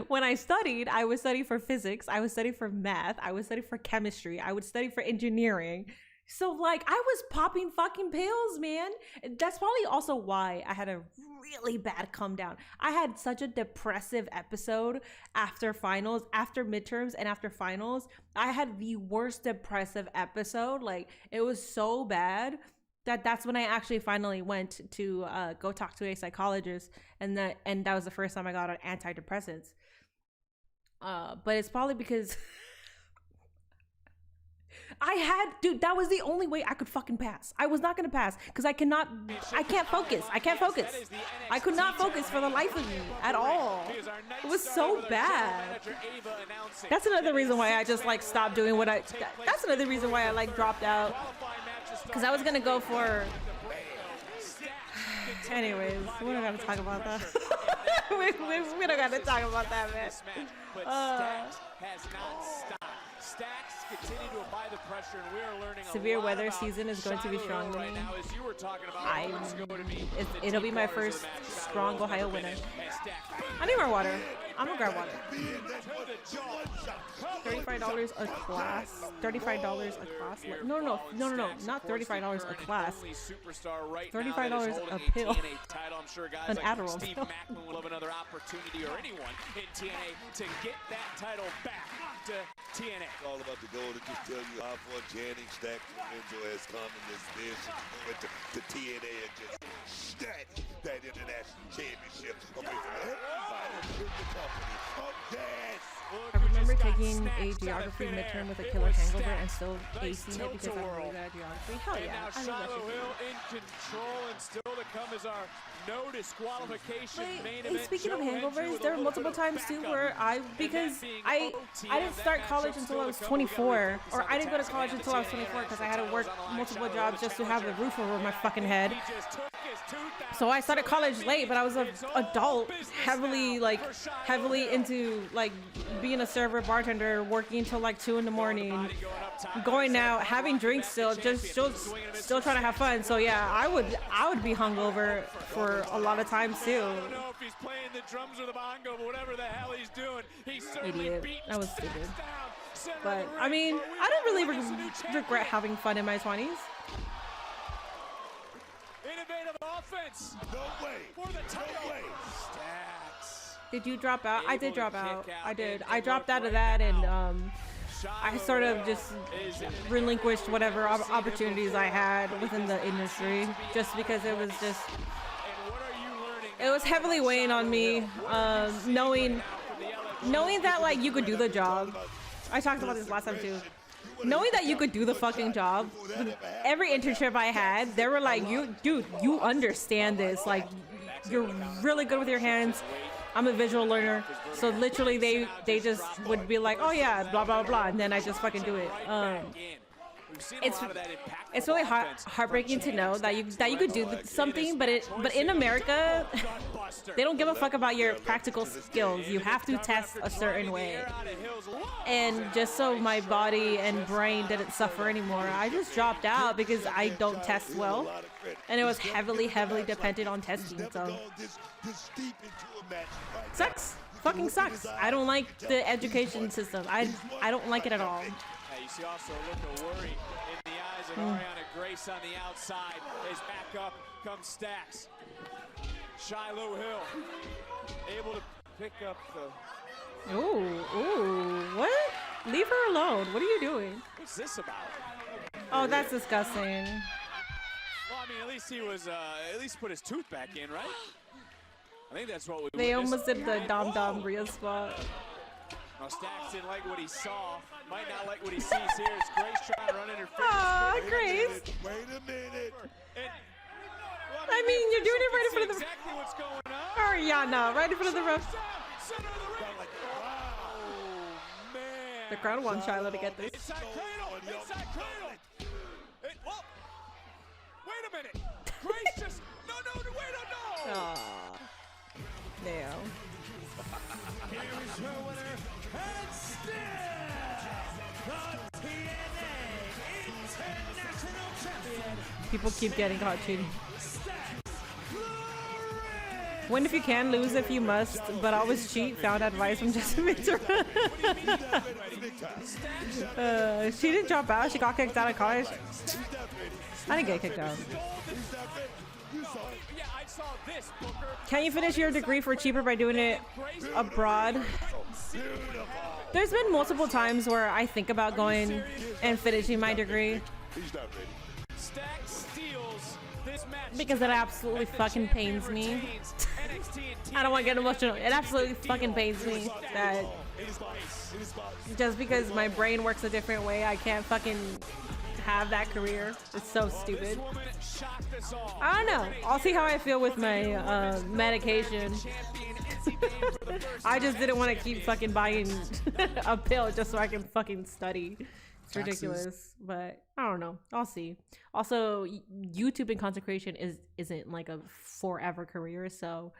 when I studied, I would study for physics, I would study for math, I would study for chemistry, I would study for engineering. So like I was popping fucking pills, man. That's probably also why I had a really bad come down. I had such a depressive episode after finals, after midterms and after finals. I had the worst depressive episode. Like it was so bad that's when I actually finally went to go talk to a psychologist, and that was the first time I got on antidepressants. But it's probably because dude, that was the only way I could fucking pass. I was not gonna pass because I can't focus. I could not focus for the life of me at all. It was so bad. That's another reason why I just like stopped doing that's another reason why I like dropped out. Because I was gonna go for... Anyways, we don't gotta talk about that. we don't gotta talk about that, man. But Stacks has not stopped. Stacks continue to apply the pressure, and we are learning severe weather season is going to be strong right now, as you were talking about. It'll be my first strong Ohio winter. I need more water. I'm gonna grab water. $35 a class. $35 a class. No, not $35 a class. $35 a pill. An Adderall. Steve Macklin will have another opportunity, or anyone in TNA, to get that title back to TNA. It's all about the goal to just tell you how far Channing Stacks Lorenzo has come in this vision to go into the TNA and just snatch that international championship away from everybody in the company. Oh, yes! I remember taking a geography midterm with a killer hangover and still acing it because I'm really good at geography. Hell yeah, I love that Shiloh shit. Hill in control, and still to come is our no disqualification main event. Speaking of hangovers, there were multiple times too where I didn't start college until I was 24, or I didn't go to college until I was 24 because I had to work multiple jobs just to have a roof over my fucking head. So I started college late, but I was an adult, heavily into like being a server, bartender, working till like 2 in the morning, going out, having drinks still trying to have fun. So yeah, I would be hungover for a lot of times too. I don't know if he's playing the drums or the bongo, but whatever the hell he's doing, he's certainly Idiot. beating That was stupid. Stacks down. But I mean, I don't really regret having fun in my 20s. Innovative offense. No way. For the title. No way. Stacks. Did you drop out? I did drop out. I did. I dropped out of that, and I sort of just relinquished whatever opportunities I had within the industry, just because it was heavily weighing on me, knowing that like you could do the job. I talked about this last time too. knowing that you could do the fucking job, every internship I had, they were like, dude, you understand this. Like, you're really good with your hands. I'm a visual learner. So literally they just would be like, oh yeah, blah, blah, blah. And then I just fucking do it. It's really heartbreaking to know that you could do something, but in America, they don't give a fuck about your practical skills. You have to test a certain way. And just so my body and brain didn't suffer anymore, I just dropped out because I don't test well, and it was heavily dependent on testing. So sucks, fucking sucks. I don't like the education system. I don't like it at all. You see also a look of worry in the eyes of Ariana Grace on the outside. As back up comes Stacks. Shiloh Hill able to pick up the... Ooh, what? Leave her alone. What are you doing? What's this about? Oh, that's disgusting. Well, I mean, at least he was, at least put his tooth back in, right? I think that's what we They witnessed. almost did the Dom Rhea spot. Now Stacks didn't like what he saw. Might not like what he sees here. It's Grace trying to run interference. Aw, Grace. Wait a minute. I mean, you're doing it right in front of the... Exactly what's going on. Ariana, right in front of the ref. The crowd wants Shiloh to get this. Inside cradle. Inside cradle. Whoa. Wait a minute. Grace just... No, wait, no. Aw. Damn. Here is your winner, and still the TNA International Champion. People keep getting caught cheating. Win if you can, lose if you must, but always cheat. Found advice from Jessica Ventura. She didn't drop out. She got kicked out of college. I didn't get kicked out. Can you finish your degree for cheaper by doing it abroad? There's been multiple times where I think about going and finishing my degree because it absolutely fucking pains me. I don't want to get emotional. It absolutely fucking pains me that just because my brain works a different way, I can't fucking have that career. It's so stupid. I don't know. I'll see how I feel with my medication. I just didn't want to keep fucking buying a pill just so I can fucking study. It's ridiculous, but I don't know. I'll see. Also, YouTube and consecration isn't like a forever career, so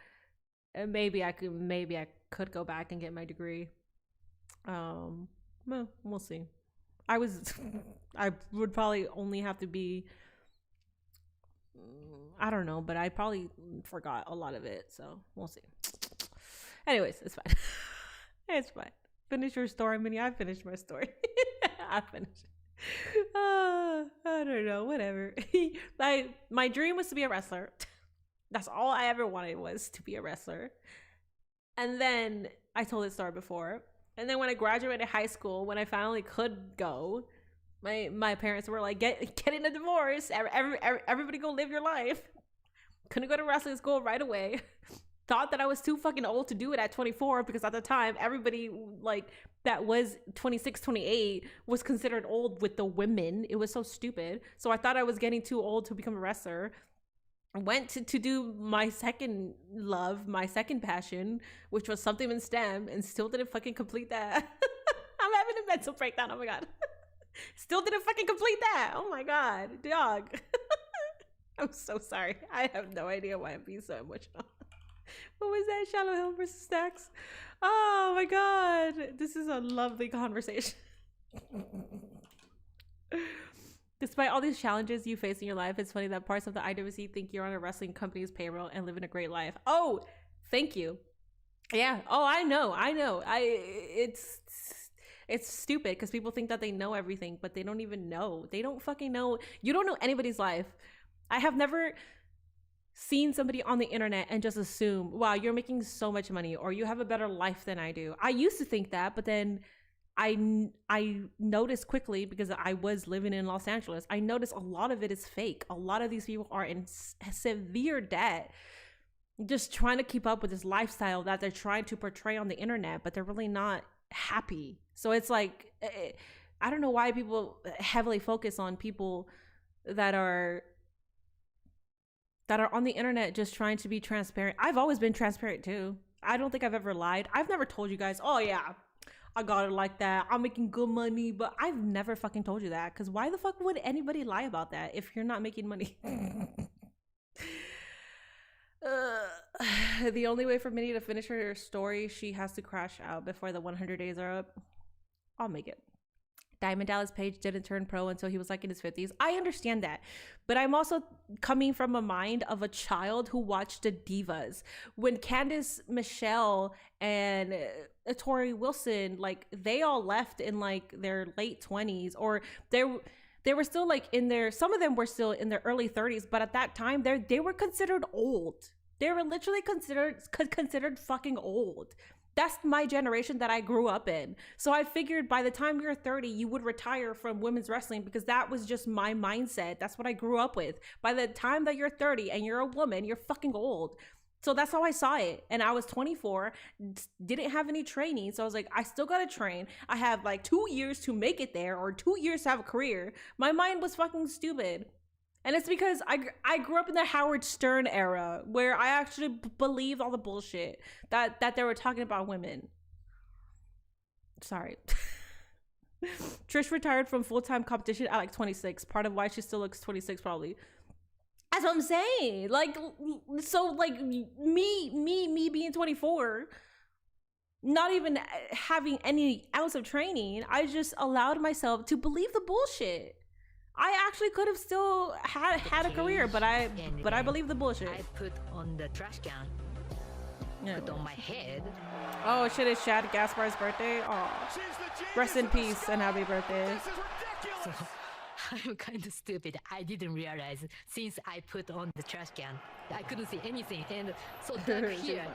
maybe I could go back and get my degree. Well, we'll see. I would probably only have to be, I don't know, but I probably forgot a lot of it, so we'll see. Anyways, it's fine. It's fine. Finish your story, Minnie. I finished my story. I finished. I don't know, whatever. My dream was to be a wrestler. That's all I ever wanted, was to be a wrestler. And then I told this story before. And then when I graduated high school, when I finally could go, my parents were like, getting a divorce. Everybody go live your life. Couldn't go to wrestling school right away. Thought that I was too fucking old to do it at 24 because at the time, everybody like that was 26, 28 was considered old with the women. It was so stupid. So I thought I was getting too old to become a wrestler. Went to do my second love, my second passion, which was something in STEM, and still didn't fucking complete that. I'm having a mental breakdown. Oh my God. Still didn't fucking complete that. Oh my God, dog. I'm so sorry. I have no idea why I'm being so emotional. What was that? Shallow Hill versus Stacks? Oh my God. This is a lovely conversation. Despite all these challenges you face in your life, it's funny that parts of the IWC think you're on a wrestling company's payroll and living a great life. Oh, thank you. Yeah. Oh, I know. It's stupid because people think that they know everything, but they don't even know. They don't fucking know. You don't know anybody's life. I have never seen somebody on the internet and just assume, wow, you're making so much money or you have a better life than I do. I used to think that, but then I noticed quickly, because I was living in Los Angeles, I noticed a lot of it is fake. A lot of these people are in severe debt, just trying to keep up with this lifestyle that they're trying to portray on the internet, but they're really not happy. So it's like, I don't know why people heavily focus on people that are on the internet just trying to be transparent. I've always been transparent too. I don't think I've ever lied. I've never told you guys, oh yeah, I got it like that, I'm making good money, but I've never fucking told you that, because why the fuck would anybody lie about that if you're not making money? The only way for Minnie to finish her story, she has to crash out before the 100 days are up. I'll make it. Diamond Dallas Page didn't turn pro until he was like in his 50s. I understand that. But I'm also coming from a mind of a child who watched the Divas. When Candice Michelle and Tori Wilson, like, they all left in like their late 20s, or they were still like in their, some of them were still in their early 30s, but at that time they were considered old. They were literally considered fucking old. That's my generation that I grew up in. So I figured by the time you're 30, you would retire from women's wrestling, because that was just my mindset. That's what I grew up with. By the time that you're 30 and you're a woman, you're fucking old. So that's how I saw it. And I was 24, didn't have any training. So I was like, I still gotta train. I have like 2 years to make it there, or 2 years to have a career. My mind was fucking stupid. And it's because I grew up in the Howard Stern era, where I actually believed all the bullshit that they were talking about women. Sorry. Trish retired from full-time competition at like 26. Part of why she still looks 26 probably. That's what I'm saying. Like, so like me being 24, not even having any ounce of training, I just allowed myself to believe the bullshit. I actually could have still had a career, but I believe the bullshit. I put on the trash can. Yeah. Put on my head. Oh shit, it's Shad Gaspar's birthday. Oh, rest in peace and happy birthday. So, I'm kind of stupid. I didn't realize since I put on the trash can, I couldn't see anything, and so dark here.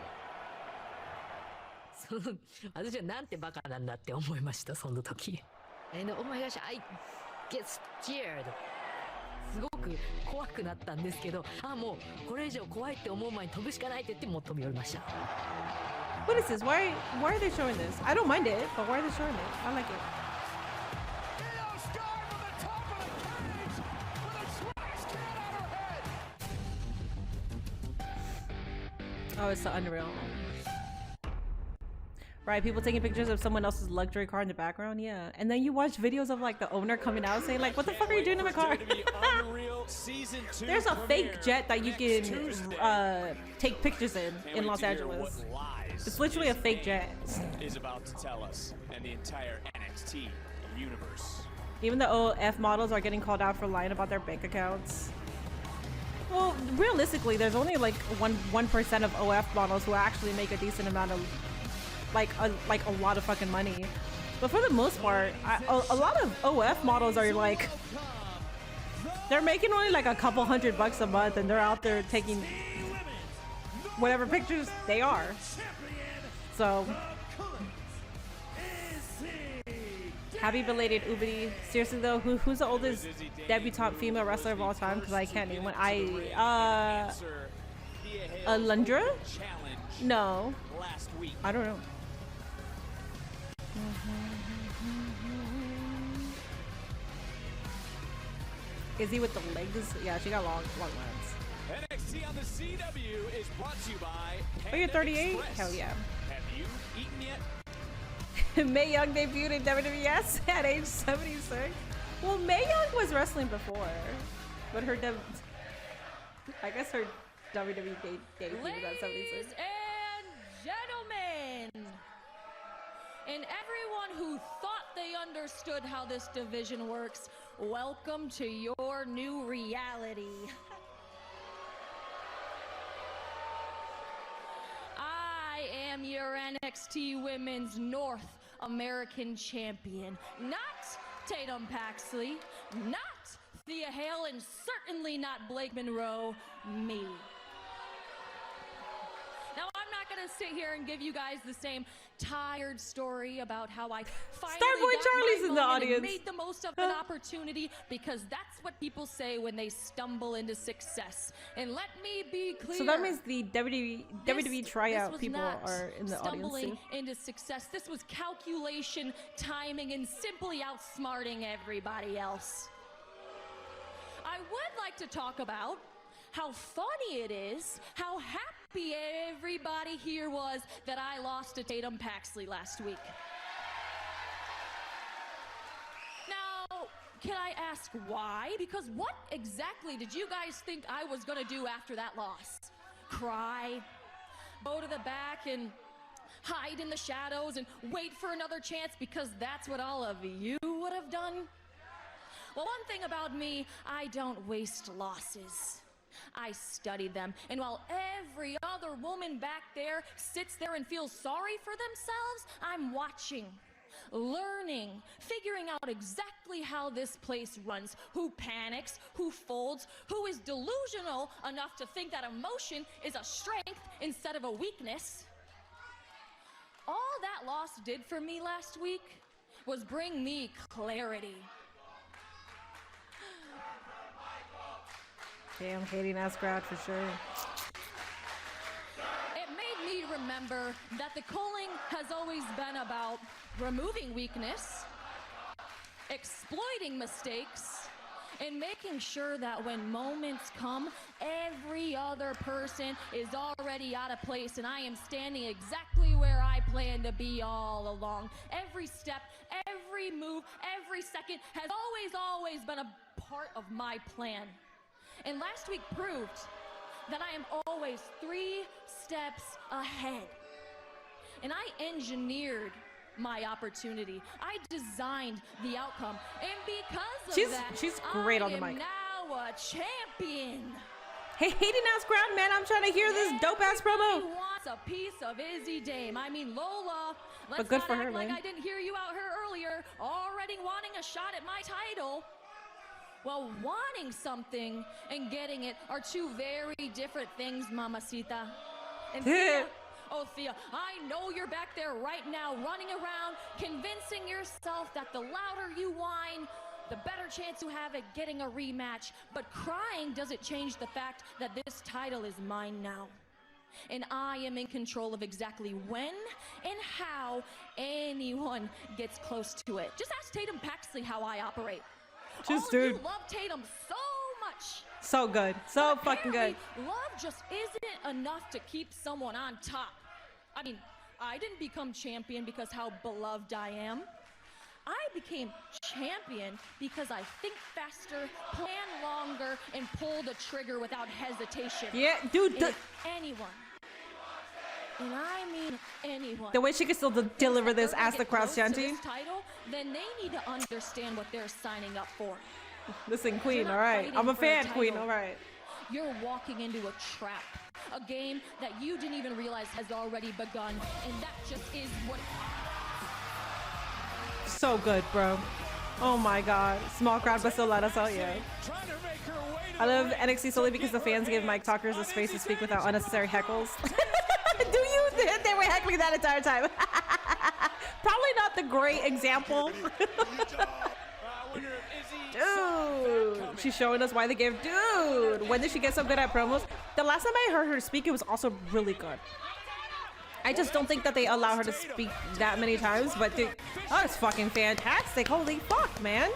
私はなんてバカなんだって思いました、その時。And oh my gosh, I get scared. すごく怖くなったんですけど、もうこれ以上怖いって思う前に飛ぶしかないって言ってもう飛び降りました。What is this? Why are they showing this? I don't mind it, but why are they showing it? I like it. Oh, it's so unreal. Right, people taking pictures of someone else's luxury car in the background, yeah. And then you watch videos of like the owner coming out saying like, what the fuck are you doing in my car? There's a fake jet that you can take pictures in Los Angeles. It's literally a fake jet. Is about to tell us, and the entire NXT universe. Even the OF models are getting called out for lying about their bank accounts. Well, realistically, there's only like 1% of OF models who actually make a decent amount of like a lot of fucking money. But for the most part, a lot of OF models are like, they're making only like a couple $100 a month, and they're out there taking whatever pictures they are. So happy belated Ubidi. Seriously though, who's the oldest debutante female wrestler of all time? Because I can't name one. Alundra? No, I don't know. Is he with the legs? Yeah, she got long legs. NXT on the CW is brought to you by Oh, you're 38? Hell yeah. Have you eaten yet? Mae Young debuted in WWS at age 76. Well, Mae Young was wrestling before, but her I guess her WWE debut was at 76. Ladies and gentlemen, and everyone who thought they understood how this division works, welcome to your new reality. I am your NXT Women's North American Champion. Not Tatum Paxley, not Thea Hale, and certainly not Blake Monroe, me. Now, I'm not gonna sit here and give you guys the same tired story about how I finally Starboy got Charlie's my in the moment and audience. made the most of an opportunity, because that's what people say when they stumble into success. And let me be clear. So that means the WWE tryout was people not are in the audience stumbling too. into success. This was calculation, timing, and simply outsmarting everybody else. I would like to talk about how funny it is, how happy everybody here was that I lost to Tatum Paxley last week. Now, can I ask why? Because what exactly did you guys think I was gonna do after that loss? Cry? Go to the back and hide in the shadows and wait for another chance because that's what all of you would have done? Well, one thing about me, I don't waste losses. I study them, and while every other woman back there sits there and feels sorry for themselves, I'm watching, learning, figuring out exactly how this place runs, who panics, who folds, who is delusional enough to think that emotion is a strength instead of a weakness. All that loss did for me last week was bring me clarity. Damn, hating ass crowd for sure. It made me remember that the calling has always been about removing weakness, exploiting mistakes, and making sure that when moments come, every other person is already out of place and I am standing exactly where I plan to be all along. Every step, every move, every second has always been a part of my plan. And last week proved that I am always 3 steps ahead. And I engineered my opportunity. I designed the outcome. And because of that, she's great on the mic. I am now a champion. Hey, hating ass crowd, man, I'm trying to hear this dope ass promo. Everybody wants a piece of Izzy Dame. I mean, Lola, let's But good not for act her, like man. I didn't hear you out here earlier, already wanting a shot at my title. Well, wanting something and getting it are 2 very different things, Mamacita. And Thea, oh Thea, I know you're back there right now running around, convincing yourself that the louder you whine, the better chance you have at getting a rematch. But crying doesn't change the fact that this title is mine now. And I am in control of exactly when and how anyone gets close to it. Just ask Tatum Paxley how I operate. Just All dude. of you love Tatum so much. So good. So But fucking good. apparently, love just isn't enough to keep someone on top. I mean, I didn't become champion because how beloved I am. I became champion because I think faster, plan longer, and pull the trigger without hesitation. Yeah, dude, And if anyone, and I mean anyone, The way she can still deliver this ever as the get crowd's close to chanting. this title, then they need to understand what they're signing up for. Listen, Queen, You're not all right. fighting I'm a for fan, Queen, title. all right. You're walking into a trap, a game that you didn't even realize has already begun, and that just is what. So good, bro. Oh my god. Small crowd, but still let us out, yeah. I love NXT solely because the fans give mic talkers a space to speak without unnecessary heckles. Do you? They were heckling that entire time. Probably not the great example. Dude, she's showing us why they gave. Dude, when did she get so good at promos? The last time I heard her speak, it was also really good. I just don't think that they allow her to speak that many times, but dude, oh, it's fucking fantastic. Holy fuck, man.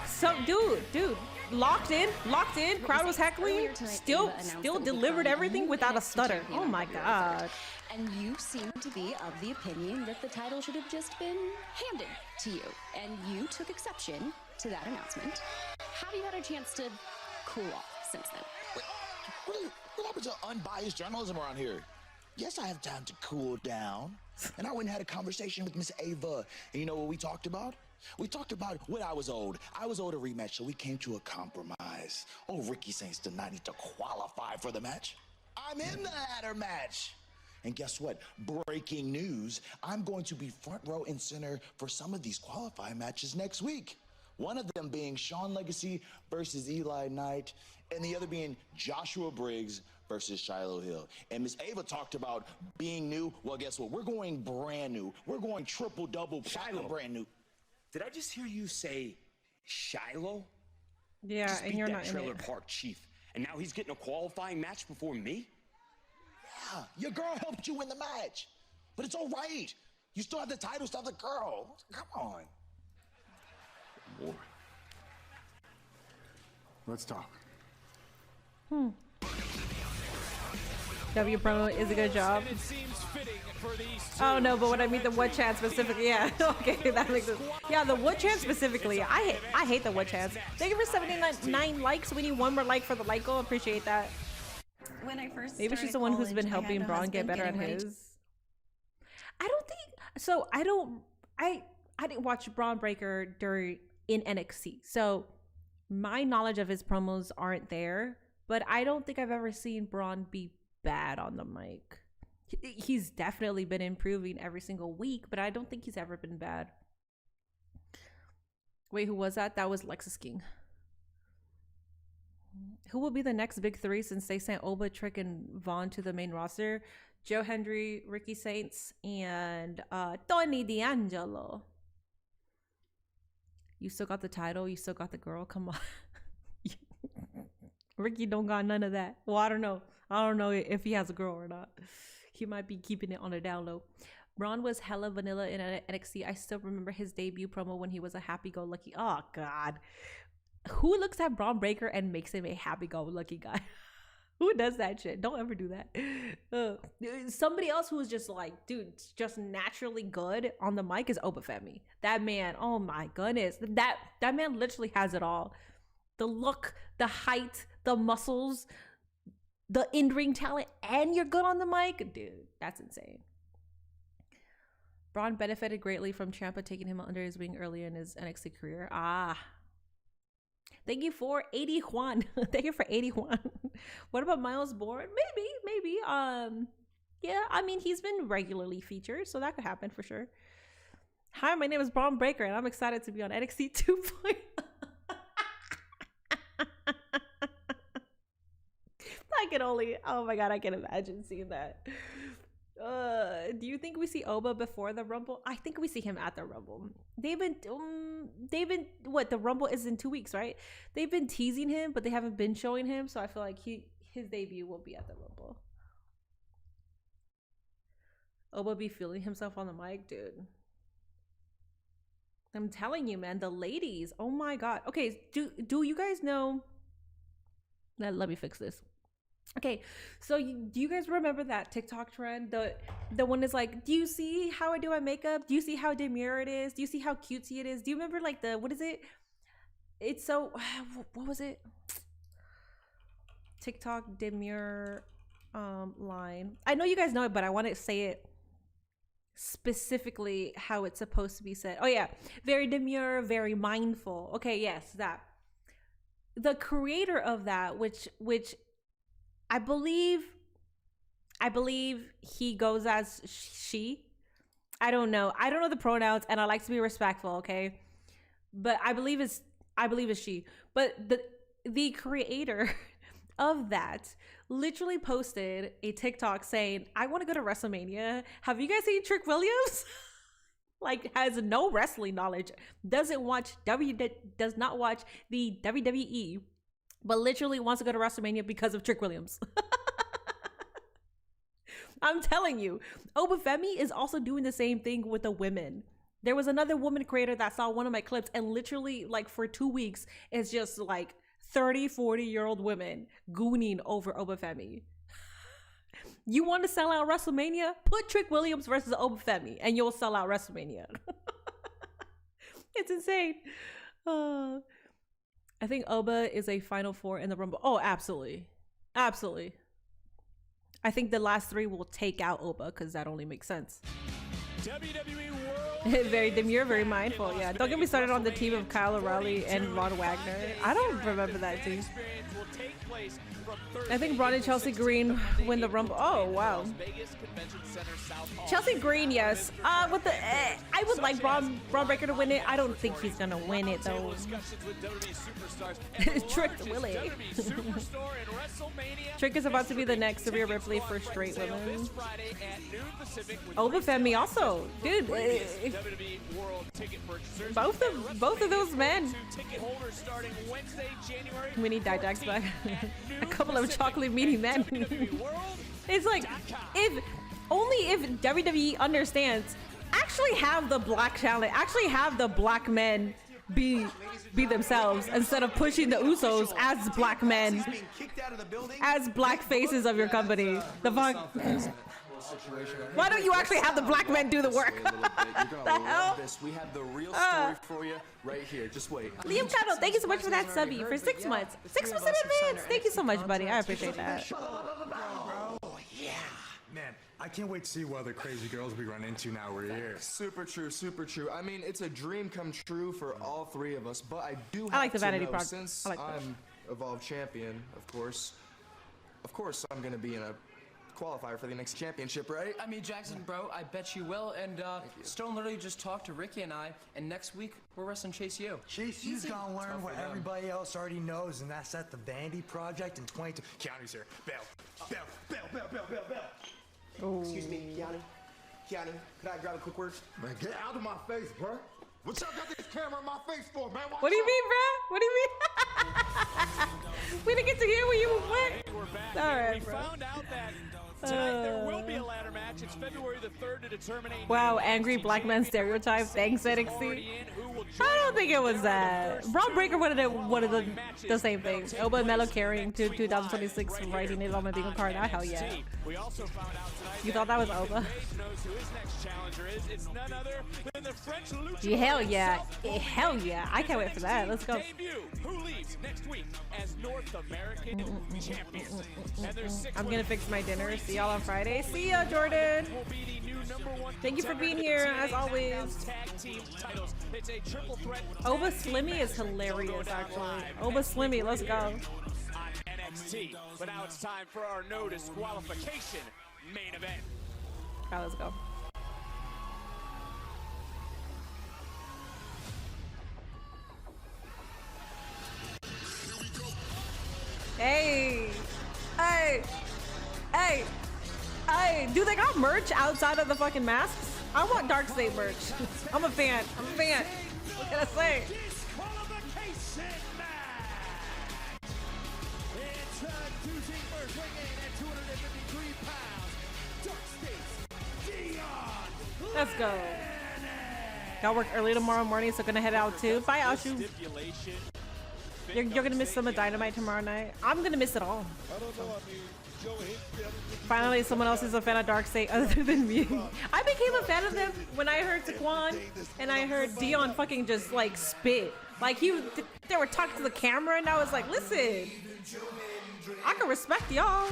So, dude, locked in. Crowd was heckling, still delivered everything without a stutter. Oh my god. And you seem to be of the opinion that the title should have just been handed to you. And you took exception to that announcement. Have you had a chance to cool off since then? What happened to unbiased journalism around here? Yes, I have time to cool down. And I went and had a conversation with Miss Ava. And you know what we talked about? We talked about what I was owed. I was owed a rematch, so we came to a compromise. Oh, Ricky Saints did not need to qualify for the match. I'm in the ladder match. And guess what? Breaking news. I'm going to be front row and center for some of these qualifying matches next week. One of them being Shawn Legacy versus Eli Knight, and the other being Joshua Briggs versus Shiloh Hill. And Miss Ava talked about being new. Well, guess what? We're going brand new. We're going triple, double, platinum brand new. Did I just hear you say Shiloh? Yeah, just and beat you're that not in Trailer it. Park Chief, and now he's getting a qualifying match before me? Yeah, your girl helped you win the match. But it's all right. You still have the title, still have the girl. Come on. Boy. Let's talk. W promo is a good job. Oh no, but when I mean the What Chant specifically, yeah, okay, that makes sense. Yeah, the What Chant specifically, I hate the What Chants. Thank you for 79 likes. We need one more like for the like goal. Appreciate that. When I first Maybe she's started the one who's college, been I had helping a Braun get husband better at getting ready to- his. I don't think so. I didn't watch Braun Breaker in NXT, so my knowledge of his promos aren't there. But I don't think I've ever seen Braun be bad on the mic. He's definitely been improving every single week, but I don't think he's ever been bad. Wait, who was that? That was Lexus King. Who will be the next big three since they sent Oba, Trick, and Vaughn to the main roster? Joe Hendry, Ricky Saints, and Tony D'Angelo. You still got the title. You still got the girl. Come on. Ricky don't got none of that. Well, I don't know. I don't know if he has a girl or not. He might be keeping it on the down low. Braun was hella vanilla in NXT. I still remember his debut promo when he was a happy-go-lucky. Oh, God. Who looks at Braun Breaker and makes him a happy-go-lucky guy? Who does that shit? Don't ever do that. Somebody else who is just like, dude, just naturally good on the mic is Oba Femi. That man, oh my goodness. That man literally has it all. The look, the height, the muscles, the in-ring talent, and you're good on the mic. Dude, that's insane. Braun benefited greatly from Ciampa taking him under his wing early in his NXT career. Thank you for 80 Juan. Thank you for 80 Juan. What about Miles Bourne? Maybe. Yeah, I mean, he's been regularly featured, so that could happen for sure. Hi, my name is Braun Breaker, and I'm excited to be on NXT 2.0. Oh my God, I can imagine seeing that. Do you think we see Oba before the Rumble? I think we see him at the Rumble. They've been what, the Rumble is in 2 weeks, right? They've been teasing him, but they haven't been showing him, so I feel like his debut will be at the Rumble. Oba be feeling himself on the mic, dude. I'm telling you, man, the ladies, oh my God. Okay, do you guys know, let me fix this. Okay, so do you guys remember that TikTok trend? The one is like, do you see how I do my makeup? Do you see how demure it is? Do you see how cutesy it is? Do you remember like what is it? It's so, what was it? TikTok demure line. I know you guys know it, but I want to say it specifically how it's supposed to be said. Oh yeah, very demure, very mindful. Okay, yes, that. The creator of that, which I believe he goes as she. I don't know the pronouns, and I like to be respectful, okay? But I believe it's she. But the creator of that literally posted a TikTok saying, I want to go to WrestleMania. Have you guys seen Trick Williams? Like, has no wrestling knowledge, does not watch the WWE, but literally wants to go to WrestleMania because of Trick Williams. I'm telling you, Oba Femi is also doing the same thing with the women. There was another woman creator that saw one of my clips, and literally like for 2 weeks, it's just like 30, 40-year-old women gooning over Oba Femi. You want to sell out WrestleMania? Put Trick Williams versus Oba Femi, and you'll sell out WrestleMania. It's insane. I think Oba is a Final Four in the Rumble. Oh, absolutely. Absolutely. I think the last three will take out Oba because that only makes sense. WWE World Very demure, very mindful. Yeah, don't get me started on the team of Kyle O'Reilly and Ron Wagner. I don't remember that team. I think Braun and Chelsea Green win the Rumble. Oh wow, Chelsea Green, yes. I would would like Braun Breaker to win it. I don't think he's gonna win it though. Trick Willie. Trick is about to be the next Rhea Ripley for straight women. Oba Femi also, dude. Both of those men. We need Dijax back. A couple of chocolate meaty men. It's like if WWE understands, actually have the black talent, actually have the black men be themselves instead of pushing the Usos as black men, as black faces of your company. The fuck? Why don't you actually have the black men do the work? The hell? We have the real story for you right here. Just wait. Liam Cotto, thank you so much for that subby for 6 months. 6 months in advance. Thank you so much, buddy. I appreciate that. Oh, yeah. Man, I can't wait to see what other crazy girls we run into now we're here. Super true, super true. I mean, it's a dream come true for all three of us, but I do have I like the vanity know, project. since I like that. I'm Evolved Champion, of course I'm going to be in a qualifier for the next championship, right? I mean, Jackson, bro, I bet you will. And Stone literally just talked to Ricky and I, and next week we're wrestling Chase U. Chase U's gonna learn what everybody else already knows, and that's at the Vandy Project in 22. Keanu's here. Bell. Oh. Excuse me, Keanu, could I grab a quick word? Man, get out of my face, bro. What y'all got this camera in my face for, man? What do you mean, bro? What do you mean? We didn't get to hear what you went. All right, bro. Found out that tonight there will be a ladder match. It's February the 3rd to determine a Wow, angry black man stereotype. Thanks, NXT. I don't think it was that. Braun Breaker wanted the same thing. Oba and Mello carrying to 2026 writing it on my bingo card. Hell yeah. We also found out tonight You thought that was Oba? knows who his next challenger is. It's none other than the French luchador Yeah, hell yeah. himself, Hell yeah. I can't wait for that. Let's go. Debut, who leaves next week as North American champion. And there's 6 I'm gonna fix my dinner. See y'all on Friday. See ya, Jordan. will be the new #1 Thank you for being contender here, to the as TNA always. Knockouts Tag team titles. It's a triple threat. Oba Slimmy is hilarious, actually. Oba Slimmy, let's go. On NXT. But now it's time for our no disqualification main event. Alright, let's go. Hey! Hey! Hey! Hey! Do they got merch outside of the fucking masks? I want Dark State merch. I'm a fan. What can I say? Disqualification match. Introducing first, weighing in at 253 pounds, Dark State's Dion. Let's go. Got work early tomorrow morning, so gonna head out too. Bye, Ashu. You're gonna miss some of Dynamite tomorrow night. I'm gonna miss it all. I don't know. I mean, Joe Hicks, Finally, someone else is a fan of Darkseid other than me. I became a fan of them when I heard Taquan and I heard Dion fucking just like spit. Like they were talking to the camera and I was like, listen, I can respect y'all.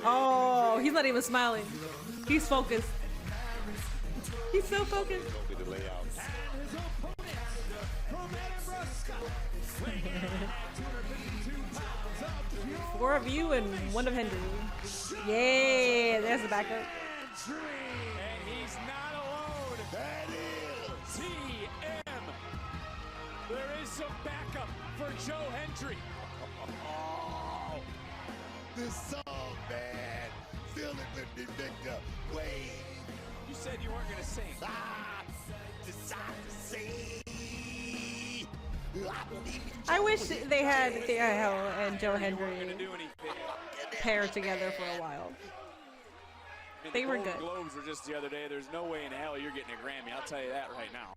Oh, he's not even smiling. He's focused. He's so focused. 4 of you and 1 of Henry. Yeah, there's the backup. And he's not alone. That is TM. There is some backup for Joe Hendry. Oh, this song, man. Feel it with me, Victor. Wait. You said you weren't going to sing. Decide to sing. I wish they had Thea Hill and Joe Hendry paired together for a while. I mean, They were the Golden good. Globes were just the other day. There's no way in hell you're getting a Grammy. I'll tell you that right now.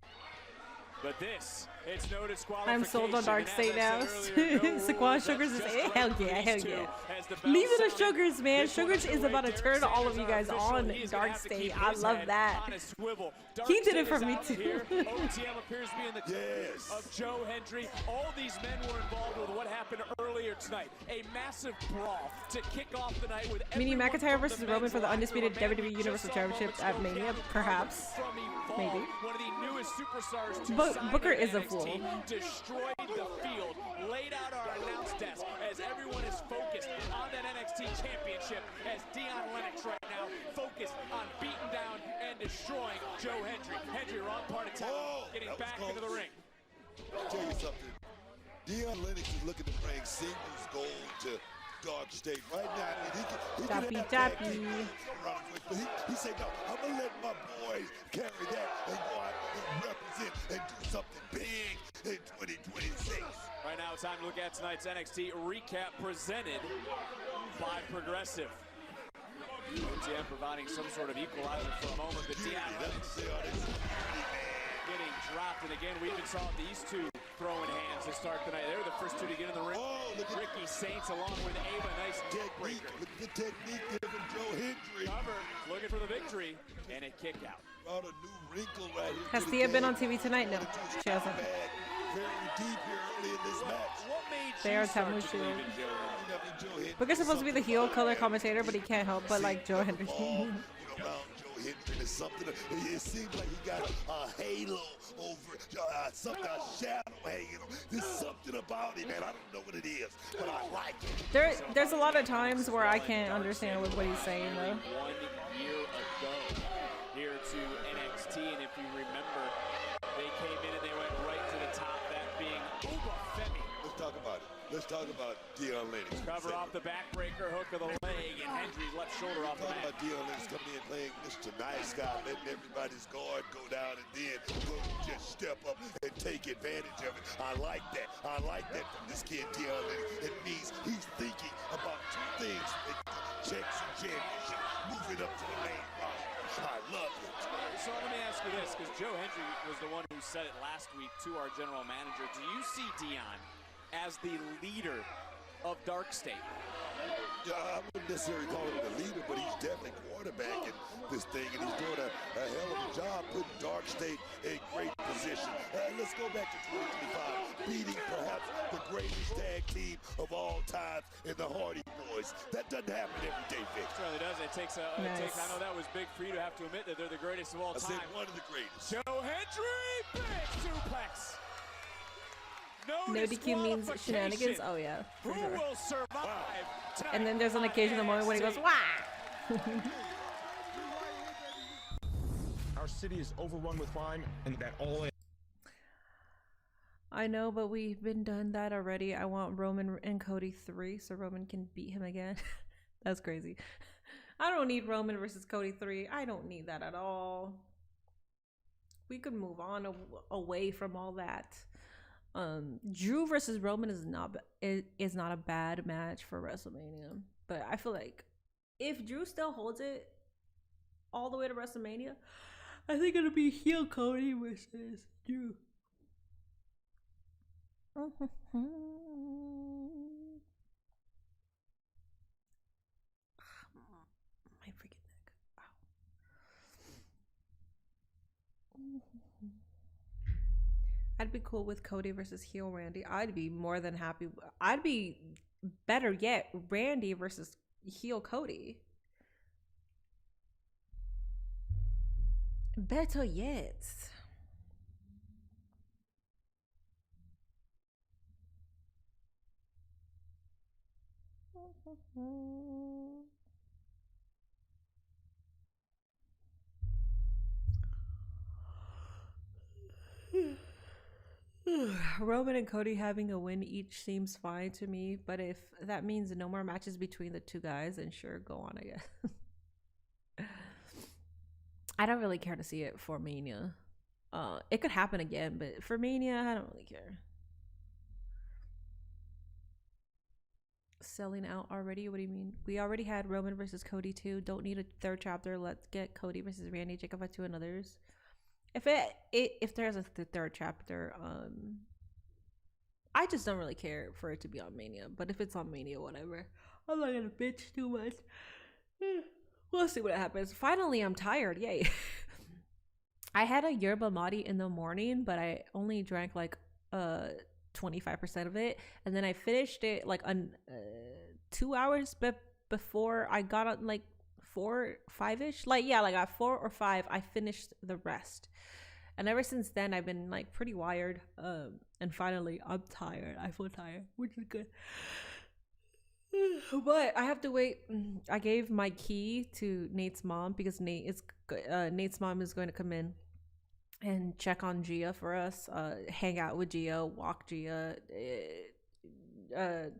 But this, it's no disqualification. I'm sold on Dark and as State I now. said earlier, no Sequan rules. Sugars is That's just hell right yeah, for hell these yeah. two. As the bell Leave it to sounded, Sugars, man. this one Sugars is underway. about to turn Derek all of you Sanders, guys our official. on He's gonna Dark have to State. keep I his love head that. on a swivel. Dark He did State it for is me out too. here. OTM appears to be in the yes. of Joe Hendry. All these men were involved with what happened earlier tonight. A massive brawl to kick off the night with Mini everyone McIntyre from versus the Roman men's for the locker undisputed room. WWE Universal Championship at Mania, perhaps. From Evolve, Maybe. one of the newest superstars to But Booker is a fool. Destroyed the field, laid out our announce desk as everyone is focused on that NXT championship as Dion Lennox right now focused on beating down and destroying Joe Hendry. Hendry, wrong part of town, getting back into the ring. I'll tell you something. Dion Lennox is looking to bring singles gold to Dark State right now. I mean, he can have tag team around with, but he said, no, I'm going to let my boys carry that and go out and represent and do something big in 2026. Right now, it's time to look at tonight's NXT recap presented by Progressive. OTM providing some sort of equalizer for a moment, but Dion Lennox getting dropped. And again, we even saw these two throwing hands to start the night. They were the first two to get in the ring. Ricky Saints along with Ava, nice technique. Look at the technique giving Joe Hendry. Cover, looking for the victory, and a kick out. Brought a new wrinkle right here. Has Thea been on TV tonight? No, she hasn't. Very deep here early in this match. What made They are Tamushi. Booker's supposed to be the heel color commentator, but he can't help but like Joe Hendry. Around Joe Hendry, there's something. It seems like he got a halo over it, something, a shadow hanging on. There's something about it, man. I don't know what it is, but I like it. There's a lot of times where I can't understand what he's saying though. 1 year ago here to NXT, and if you remember, they came in and they went right to the top, that being Oba Femi. Let's talk about it. Let's talk about Dion Lennox. Cover off the backbreaker, hook of the leg, and Hendry's left shoulder off the mat. Talk about Dion Lennox coming in playing Mr. Nice Guy, letting everybody's guard go down, and then just step up and take advantage of it. I like that. I like that from this kid, Dion Lennox. It means he's thinking about two things: checks and championship, moving up to the main roster. I love it. So let me ask you this, because Joe Hendry was the one who said it last week to our general manager. Do you see Dion as the leader of Dark State? I wouldn't necessarily call him the leader, but he's definitely quarterbacking this thing, and he's doing a hell of a job putting Dark State in great position. Let's go back to 2025, beating perhaps the greatest tag team of all time in the Hardy Boys. That doesn't happen every day, Vic. It certainly doesn't. It takes, I know that was big for you to have to admit that they're the greatest of all time. I said one of the greatest. Joe Hendry, big suplex. No DQ means shenanigans. Oh yeah, for Who sure. will survive? And then there's an occasional moment when he goes, "Wah!" Our city is overrun with crime, and that all. I know, but we've been done that already. I want Roman and Cody 3 so Roman can beat him again. That's crazy. I don't need Roman versus Cody 3. I don't need that at all. We could move on away from all that. Drew versus Roman is not a bad match for WrestleMania, but I feel like if Drew still holds it all the way to WrestleMania, I think it'll be heel Cody versus Drew. My freaking neck. Ow. I'd be cool with Cody versus heel Randy. I'd be more than happy. I'd be better yet, Randy versus heel Cody. Better yet. Roman and Cody having a win each seems fine to me, but if that means no more matches between the two guys, then sure, go on, I guess. I don't really care to see it for Mania. It could happen again, but for Mania, I don't really care. Selling out already? What do you mean? We already had Roman versus Cody 2. Don't need a third chapter. Let's get Cody versus Randy, Jacob Fatu, and others. If there's a third chapter, I just don't really care for it to be on Mania. But if it's on Mania, whatever. I'm not gonna bitch too much. We'll see what happens. Finally, I'm tired. Yay. I had a yerba mate in the morning, but I only drank like 25% of it, and then I finished it like 2 hours before I got on, like 4, 5-ish. Like, yeah, like at 4 or 5, I finished the rest. And ever since then, I've been like pretty wired. And finally, I'm tired. I feel tired, which is good. But I have to wait. I gave my key to Nate's mom because Nate's mom is going to come in and check on Gia for us, hang out with Gia, walk Gia,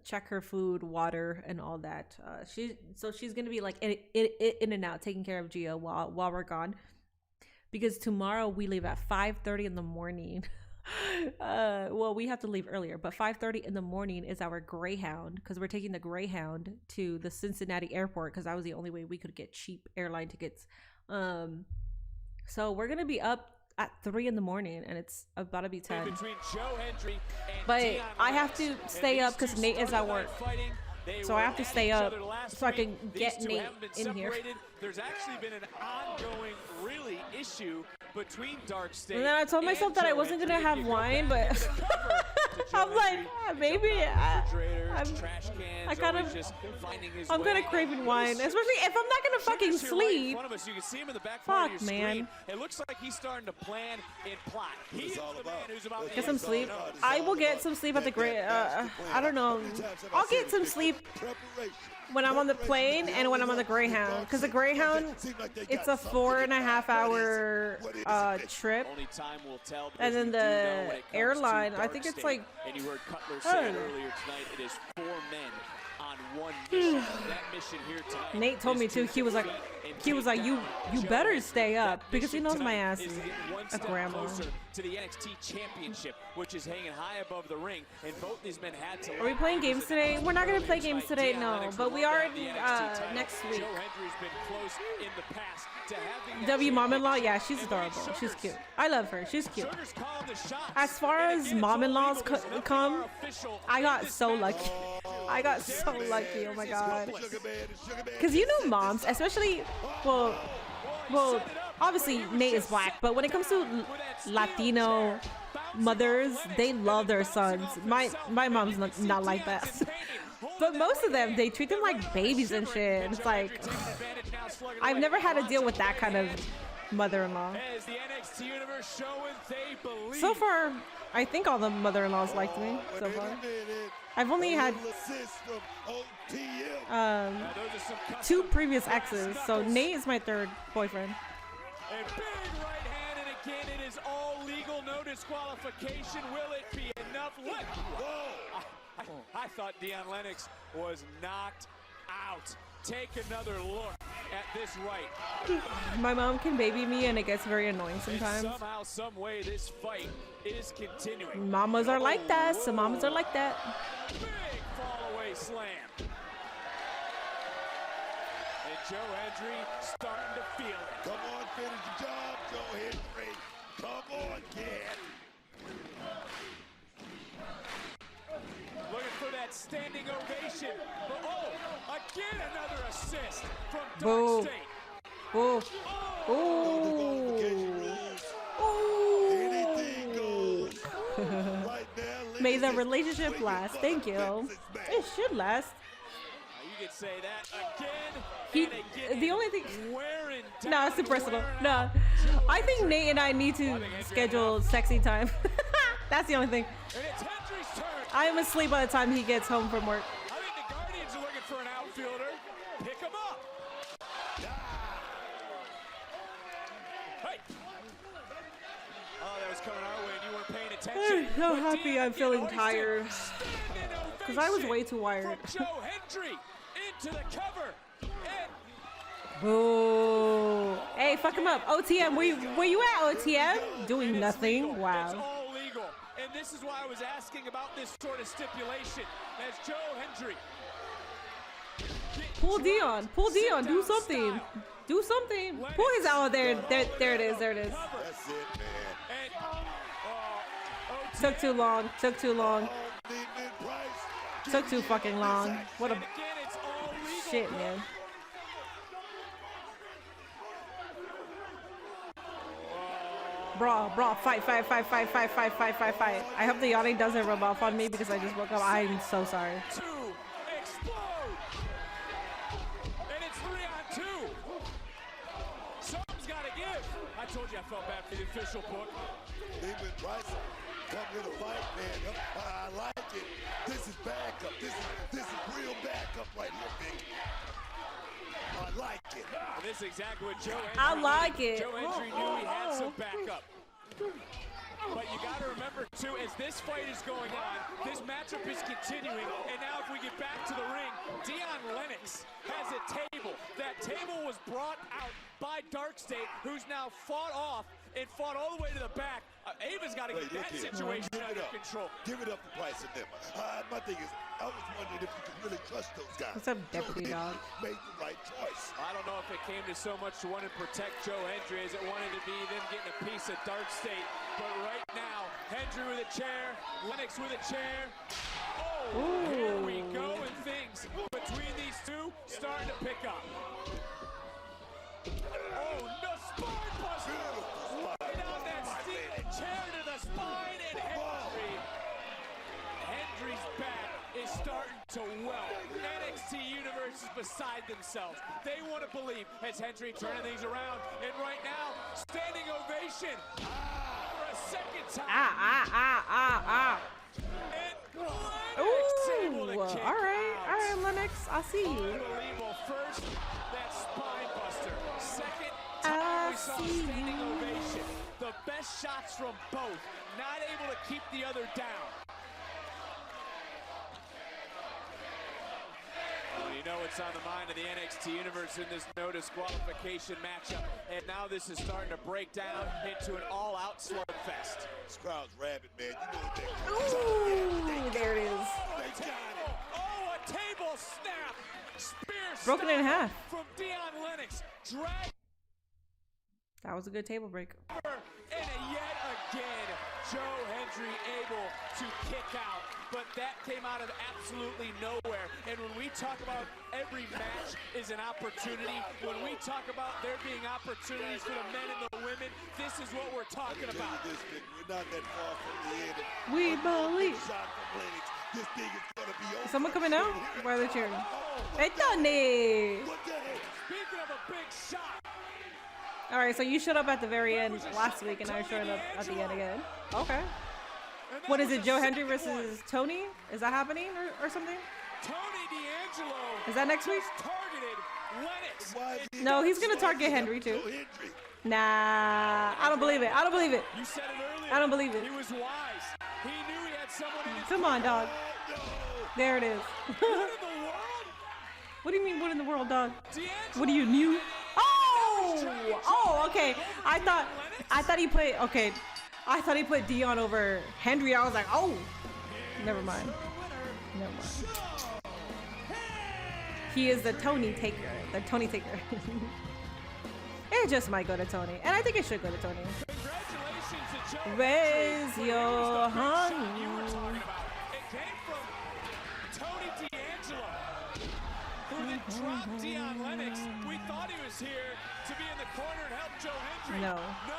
check her food, water, and all that. She's gonna be like in and out, taking care of Gia while we're gone. Because tomorrow we leave at 5:30 in the morning. Well, we have to leave earlier, but 5:30 in the morning is our Greyhound, because we're taking the Greyhound to the Cincinnati airport because that was the only way we could get cheap airline tickets. So we're gonna be up at 3 in the morning, and it's about to be 10. But I have to stay up because Nate is at work. So I have to stay up so I can get Nate in here. There's actually been an ongoing really issue between Dark State. And then I told myself that I wasn't gonna have wine, but I'm like, maybe I'm kind of craving wine, especially if I'm not gonna fucking sleep. Fuck, man. It looks like he's starting to plan and plot. Get some sleep. I will get some sleep at the I don't know. I'll get some sleep when I'm on the plane and when I'm on the Greyhound, because the Greyhound, it's a 4.5 hour trip, and then the airline, I think it's like, and you heard Cutler say earlier tonight, it is 4 men on one mission. That mission here tonight. Nate told me too. He was like, you better stay up, because he knows my ass is a grandma. To the NXT Championship, which is hanging high above the ring, and both these men had to. Are we playing games today? We're not gonna play games today, no. But we are next week. W Mom-in-Law, yeah, she's adorable. She's cute. I love her. She's cute. As far as mom-in-laws come, I got so lucky. I got so lucky. Oh my god. Because you know, moms, especially, well, obviously Nate is black, but when it comes to Latino mothers, they love their sons. My mom's not like that. But most of them, they treat them like babies and shit. It's like, I've never had to deal with that kind of mother-in-law. So far, I think all the mother-in-laws liked me so far. I've only had 2 previous exes, so Nate is my 3rd boyfriend. And big right hand, and again, it is all legal, no disqualification. Will it be enough? I thought Dion Lennox was knocked out. Take another look at this right. My mom can baby me, and it gets very annoying sometimes. And somehow, some way, this fight is continuing. Mamas are like that. Some mamas are like that. Big fall away slam. And Joe Hendry starting to feel it. Come on, finish the job, Joe Hendry. Come on, kid. Looking for that standing ovation. But, again, another assist from Dark Boo. State. Boo. May the relationship last. Thank you. It should last. You could say that again. The only thing, no, it's too personal. No, I think Nate and I need to schedule sexy time. That's the only thing. I am asleep by the time he gets home from work. I think the Guardians are looking for an outfielder. Pick him up. Hey. Oh, that was coming our way and you weren't paying attention. I'm so happy I'm feeling tired. Because I was way too wired. Joe Hendry into the cover. Boo. Hey, fuck him up. OTM, where you at, OTM? Doing nothing. Wow. It's all legal. And this is why I was asking about this sort of stipulation. As Joe Hendry. Pull Dion. Pull Dion. Do something. Do something. Pull his out there. There it is. There it is. That's it, man. Took too long. Took too long. Took too fucking long. What a shit, man. Bro, fight. I hope the yawning doesn't rub off on me because I just woke up. I'm so sorry. To explode. And it's 3-on-2. Something's got to give. I told you I felt bad for the official book. David Bryson come here to fight, man. I like it. This is backup. This is real backup right here, Vic. I like it. And this is exactly what Joe Hendry I like it. Joe Hendry knew he had some backup. But you got to remember, too, as this fight is going on, this matchup is continuing. And now if we get back to the ring, Dion Lennox has a table. That table was brought out by Dark State, who's now fought off and fought all the way to the back. Ava's got to get that situation under control. Give it up to Bryson them. My thing is, I was wondering if you could really trust those guys. What's up, Deputy Dog? Made the right choice. I don't know if it came to so much to want to protect Joe Hendry as it wanted to be them getting a piece of Dark State. But right now, Hendry with a chair, Lennox with a chair. Oh, here we go, and things between these two starting to pick up. Oh, no, spine buster! Right on that steel chair to the spine, and Hendry's back is starting to well. NXT Universe is beside themselves. They want to believe as Hendry turning things around, and right now, standing ovation for a second time. Ooh, all right, Lennox, I see you. Unbelievable. First, that spine buster. Second time we saw standing ovation. The best shots from both. Not able to keep the other down. Well, you know what's on the mind of the NXT Universe in this no disqualification matchup. And now this is starting to break down into an all-out slugfest. This crowd's rabid, man. You know what Ooh, there it is. They got it. Oh, a table snap. Spear Broken in half. From Dion Lennox. Drag. That was a good table break. And yet again, Joe Hendry able to kick out. But that came out of absolutely nowhere. And when we talk about every match is an opportunity, when we talk about there being opportunities for the men and the women, this is what we're talking about. We're not that far from the end. We believe. This thing is gonna be over. Is someone coming out? Why are they cheering? Hey, Tony! Speaking of a big shot. All right, so you showed up at the very end last week, and I showed up at the end again. Okay. What is it, Joe Hendry versus Tony? Is that happening or something? Tony D'Angelo. Is that next week? Targeted Lennox. No, he's gonna target Hendry too. Nah, I don't believe it. I don't believe it. You said it earlier. I don't believe it. He was wise. He knew he had someone in his Come on, dog. There it is. What in the world? What do you mean, what in the world, dog? What do you new? Oh, okay. I thought he put, okay. I thought he put Dion over Hendry. I was like, oh, never mind. Never mind. He is the Tony taker. The Tony taker. It just might go to Tony. And I think it should go to Tony. Congratulations to Joe. Raise your hand. You were talking about. It came from Tony D'Angelo, who then dropped Dion Lennox. We thought he was here to be in the corner and help Joe Hendry. No. No.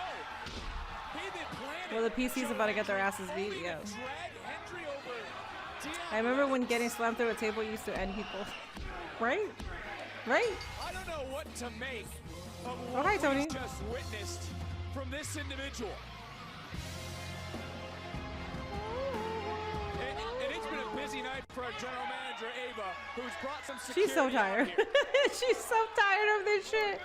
He then planted. Well, the PC's about to get their asses beat. Yeah. Drag Hendry over Dion I remember when getting slammed through a table used to end people. Right? Right? I don't know what to make of Oh, what hi, Tony. we just witnessed from this individual. And it's been a busy night for our general manager, Ava, who's brought some security. She's so out tired. here. She's so tired of this shit.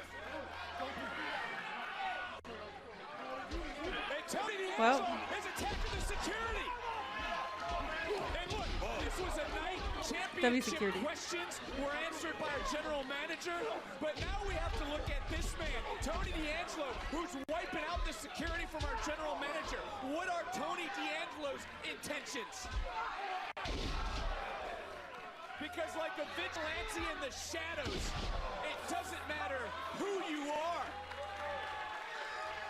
And Tony Well. D'Angelo is attacking the security. And look, this was a night championship security. questions were answered by our general manager, but now we have to look at this man, Tony D'Angelo, who's wiping out the security from our general manager. What are Tony D'Angelo's intentions? Because like a vigilante in the shadows, it doesn't matter who you are.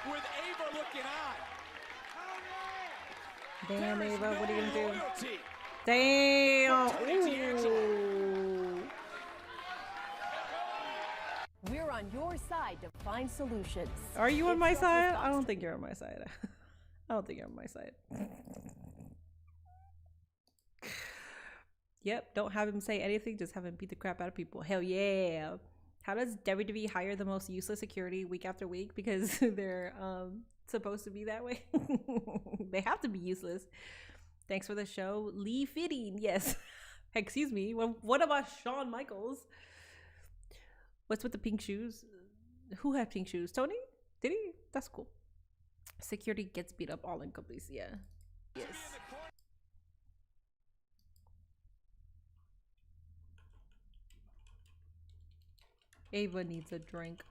With Ava looking on. Damn, there is Ava, what are you no gonna do? loyalty. Damn. Tony D'Angelo. Ooh. We're on your side to find solutions. Are you on my side? I don't think you're on my side. I don't think you're on my side. Yep, don't have him say anything, just have him beat the crap out of people. Hell yeah. How does WWE hire the most useless security week after week? Because they're supposed to be that way. They have to be useless. Thanks for the show. Lee Fitting, yes. Excuse me. What about Shawn Michaels? What's with the pink shoes? Who had pink shoes? Tony? Did he? That's cool. Security gets beat up all in companies. Yeah. Yes. Ava needs a drink.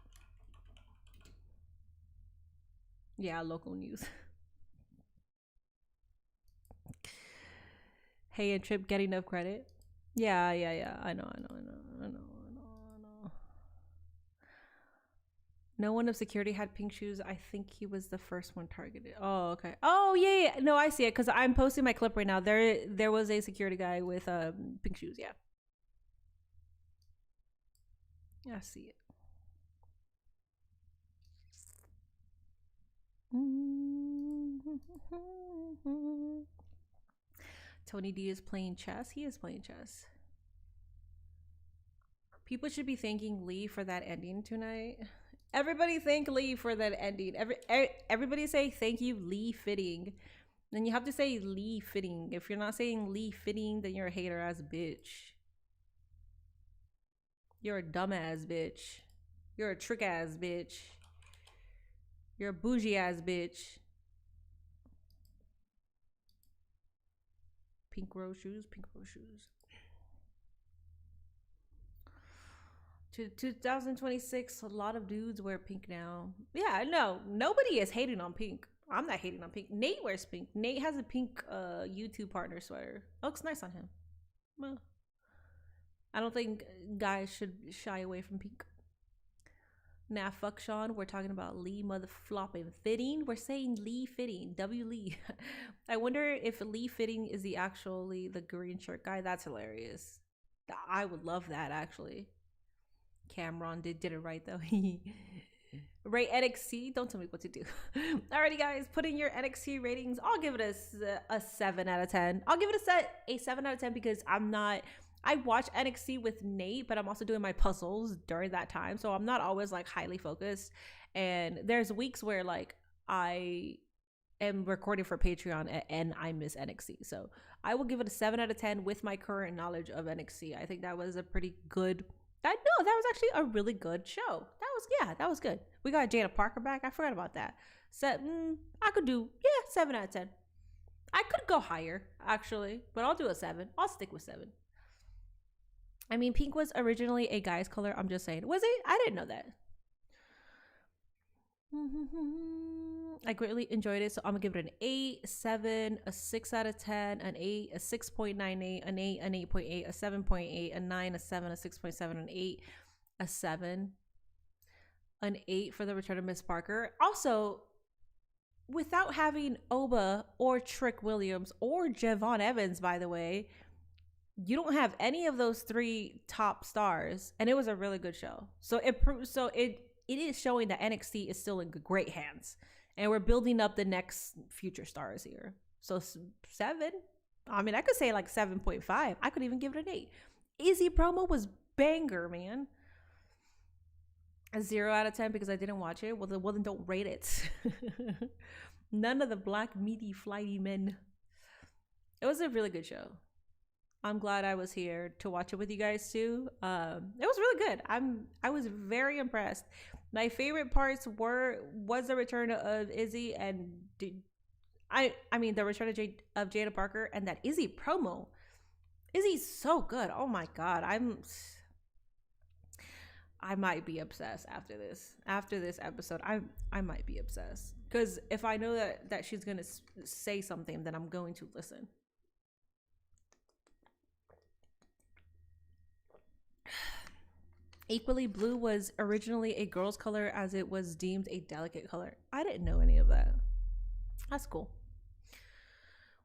Yeah, local news. Hey, and Trip get enough credit? Yeah. I know. No one of security had pink shoes. I think he was the first one targeted. Oh, okay. Oh, yeah. No, I see it because I'm posting my clip right now. There was a security guy with pink shoes. Yeah. I see it. Tony D is playing chess. He is playing chess. People should be thanking Lee for that ending tonight. Everybody thank Lee for that ending. Everybody say thank you, Lee Fitting. Then you have to say Lee Fitting. If you're not saying Lee Fitting, then you're a hater ass bitch. You're a dumbass bitch. You're a trick ass bitch. You're a bougie ass bitch. Pink rose shoes, pink rose shoes. To 2026, a lot of dudes wear pink now. Yeah, no, nobody is hating on pink. I'm not hating on pink. Nate wears pink. Nate has a pink YouTube partner sweater. Looks nice on him. Well, I don't think guys should shy away from pink. Nah, fuck Sean. We're talking about Lee motherflopping Fitting. We're saying Lee Fitting. W Lee. I wonder if Lee Fitting is the green shirt guy. That's hilarious. I would love that actually. Cameron did it right though. Rate NXT. Don't tell me what to do. Alrighty, guys, put in your NXT ratings. I'll give it a 7 out of 10. I'll give it a 7 out of 10 because I watch NXT with Nate, but I'm also doing my puzzles during that time, so I'm not always like highly focused. And there's weeks where like I am recording for Patreon and I miss NXT, so I will give it a 7 out of 10 with my current knowledge of NXT. I think that was a pretty good. That was actually a really good show. That was good. We got Jada Parker back. I forgot about that. So I could do 7 out of 10. I could go higher actually, but I'll do a 7. I'll stick with 7. I mean, pink was originally a guy's color. I'm just saying. Was it? I didn't know that. I greatly enjoyed it, so I'm gonna give it an 8, 7, a 6 out of 10, an 8, a 6.98, an 8, an 8.8, a 7.8, a 9, a 7, a 6.7, an 8, a 7, an 8 for the return of Miss Parker. Also, without having Oba or Trick Williams or Javon Evans, by the way, you don't have any of those 3 top stars, and it was a really good show. So it is showing that NXT is still in great hands, and we're building up the next future stars here. So 7. I mean, I could say like 7.5. I could even give it an 8. Izzy promo was banger, man. A 0 out of 10 because I didn't watch it. Well, then don't rate it. None of the black meaty flighty men. It was a really good show. I'm glad I was here to watch it with you guys too. It was really good. I was very impressed. My favorite parts was the return of Izzy and the return of Jada Parker and that Izzy promo. Izzy's so good. Oh my god. I might be obsessed after this. After this episode, I might be obsessed because if I know that she's gonna say something, then I'm going to listen. Equally blue was originally a girl's color as it was deemed a delicate color. I didn't know any of that. That's cool.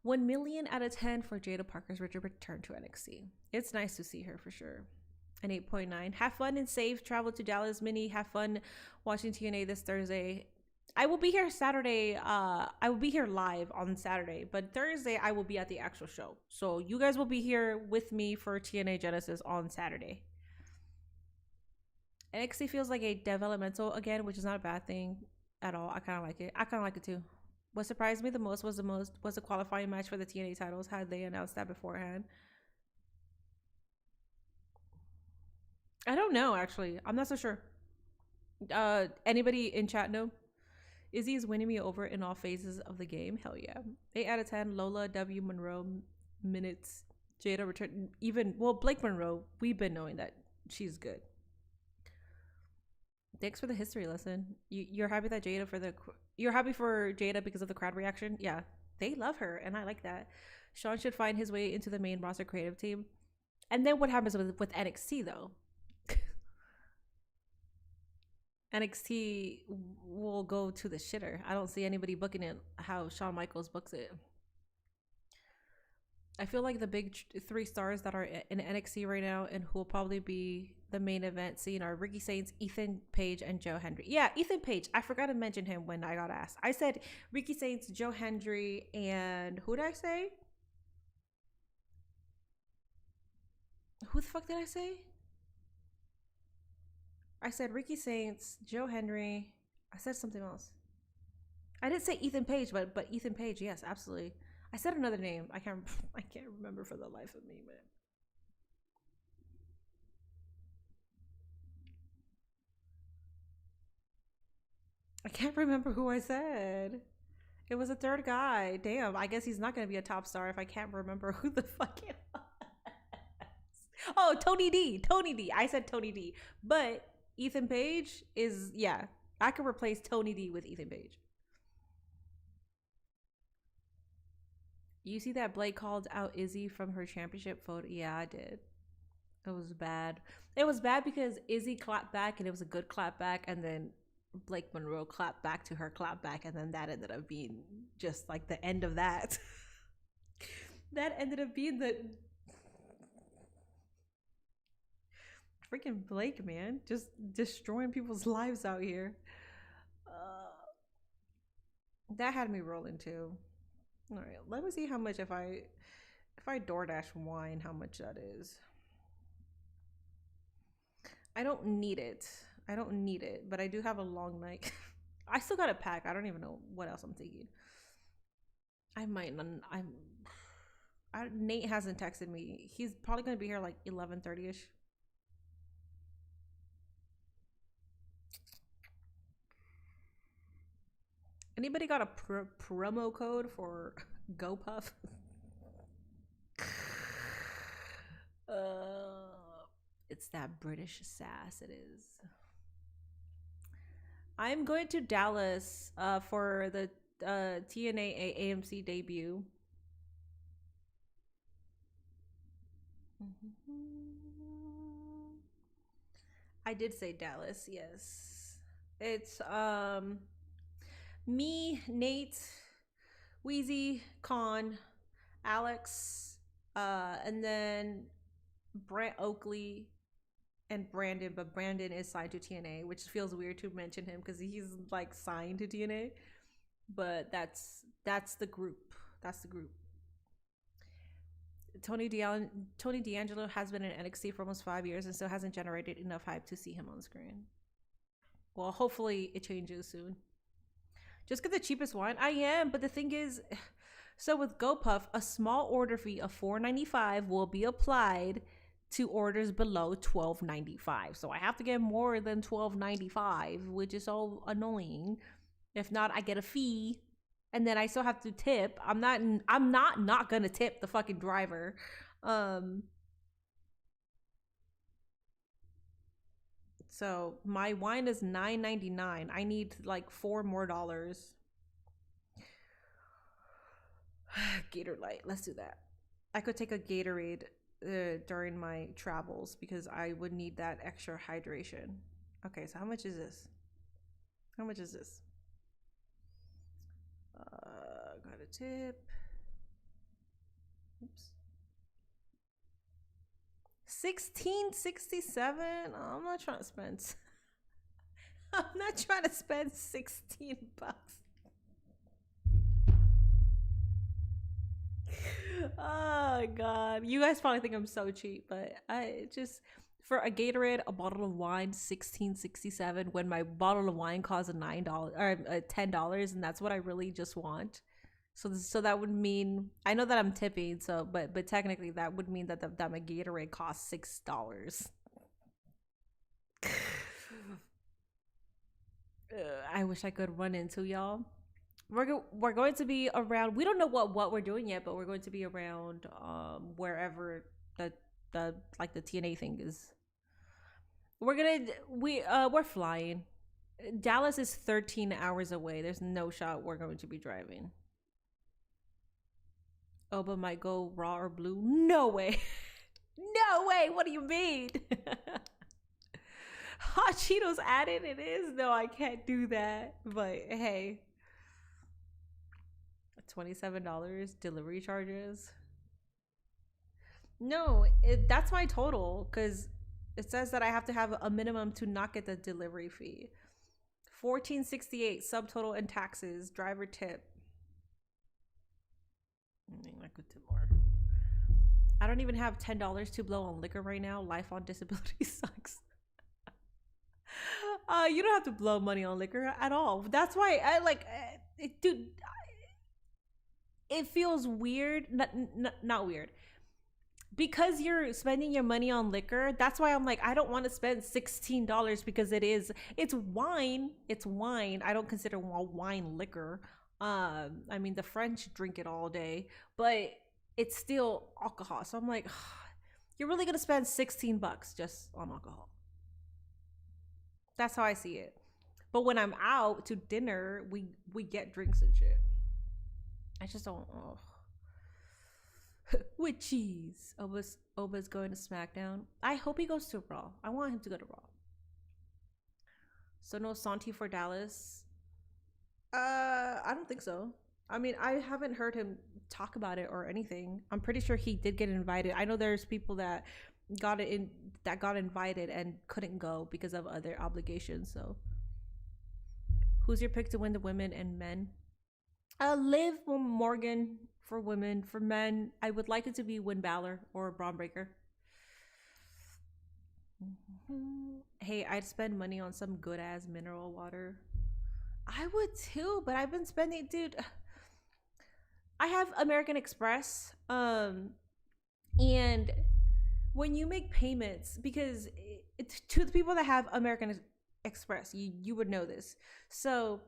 1 million out of 10 for Jada Parker's return to NXT. It's nice to see her for sure. An 8.9. Have fun and safe travel to Dallas. Minnie, have fun watching TNA this Thursday. I will be here Saturday. I will be here live on Saturday, but Thursday I will be at the actual show. So you guys will be here with me for TNA Genesis on Saturday. NXT feels like a developmental again, which is not a bad thing at all. I kind of like it. I kind of like it too. What surprised me the most was the qualifying match for the TNA titles. Had they announced that beforehand? I don't know, actually. I'm not so sure. Anybody in chat know? Izzy is winning me over in all phases of the game. Hell yeah. 8 out of 10. Lola, W. Monroe, minutes. Jada return. Even, well, Blake Monroe, we've been knowing that she's good. Thanks for the history lesson. You're happy that you're happy for Jada because of the crowd reaction? Yeah, they love her, and I like that. Sean should find his way into the main roster creative team. And then what happens with NXT though? NXT will go to the shitter. I don't see anybody booking it how Shawn Michaels books it. I feel like the big 3 stars that are in NXT right now and who will probably be the main event scene are Ricky Saints, Ethan Page, and Joe Hendry. Yeah, Ethan Page. I forgot to mention him when I got asked. I said Ricky Saints, Joe Hendry, and who did I say? Who the fuck did I say? I said Ricky Saints, Joe Hendry. I said something else. I didn't say Ethan Page, but Ethan Page, yes, absolutely. I said another name. I can't remember for the life of me, but I can't remember who I said. It was a third guy. Damn, I guess he's not gonna be a top star if I can't remember who the fuck it was. Oh, Tony D. Tony D. I said Tony D. But Ethan Page is, yeah, I could replace Tony D with Ethan Page. You see that Blake called out Izzy from her championship photo? Yeah, I did. It was bad. It was bad because Izzy clapped back and it was a good clap back, and then Blake Monroe clapped back to her clap back, and then that ended up being just like the end of that. That ended up being the freaking Blake, man, just destroying people's lives out here. That had me rolling too. All right, let me see how much if I DoorDash wine, how much that is. I don't need it. I don't need it, but I do have a long night. I still got a pack. I don't even know what else I'm taking. I might. Nate hasn't texted me. He's probably gonna be here like 11:30ish. Anybody got a promo code for GoPuff? It's that British sass. It is. I'm going to Dallas for the TNA AMC debut. I did say Dallas, yes. It's me, Nate, Wheezy, Con, Alex, and then Brent Oakley and Brandon, but Brandon is signed to TNA, which feels weird to mention him because he's like signed to TNA. But that's the group. That's the group. Tony D'Angelo has been in NXT for almost 5 years and still hasn't generated enough hype to see him on screen. Well, hopefully it changes soon. Just get the cheapest wine. I am, but the thing is, so with GoPuff, a small order fee of $4.95 will be applied to orders below $12.95. So I have to get more than $12.95, which is so annoying. If not, I get a fee, and then I still have to tip. I'm not gonna tip the fucking driver. So my wine is $9.99. I need like $4 more. Gator Light. Let's do that. I could take a Gatorade during my travels because I would need that extra hydration. Okay, so how much is this? How much is this? Got a tip. Oops. $16.67. I'm not trying to spend. I'm not trying to spend $16. Oh god, you guys probably think I'm so cheap, but For a Gatorade, a bottle of wine, $16.67, when my bottle of wine costs $9 or $10, and that's what I really just want. So that would mean, I know that I'm tipping, so but technically that would mean that that my Gatorade costs $6. I wish I could run into y'all. We're going to be around. We don't know what we're doing yet, but we're going to be around wherever the like the TNA thing is. We're flying. Dallas is 13 hours away. There's no shot we're going to be driving. Oba might go Raw or Blue. No way. No way. What do you mean? Hot Cheetos added? It is? No, I can't do that. But hey. $27 delivery charges. No, that's my total, because it says that I have to have a minimum to not get the delivery fee. $14.68 subtotal and taxes, driver tip. I could tip more. I don't even have $10 to blow on liquor right now. Life on disability sucks. You don't have to blow money on liquor at all. That's why I like it, dude. It feels weird, not weird, because you're spending your money on liquor. That's why I'm like, I don't want to spend $16 because it's wine. It's wine. I don't consider wine liquor. I mean, the French drink it all day, but it's still alcohol. So I'm like, you're really gonna spend $16 just on alcohol. That's how I see it. But when I'm out to dinner, we get drinks and shit. I just don't. Oh. With cheese. Oba's going to SmackDown. I hope he goes to Raw. I want him to go to Raw. So no Santi for Dallas. I don't think so. I mean, I haven't heard him talk about it or anything. I'm pretty sure he did get invited. I know there's people that got invited and couldn't go because of other obligations. So who's your pick to win the women and men? Liv Morgan for women. For men, I would like it to be Win Balor or Braun Breaker. Hey, I'd spend money on some good ass mineral water. I would too, but I've been spending, dude. I have American Express, and when you make payments, because it's to the people that have American Express, you would know this. So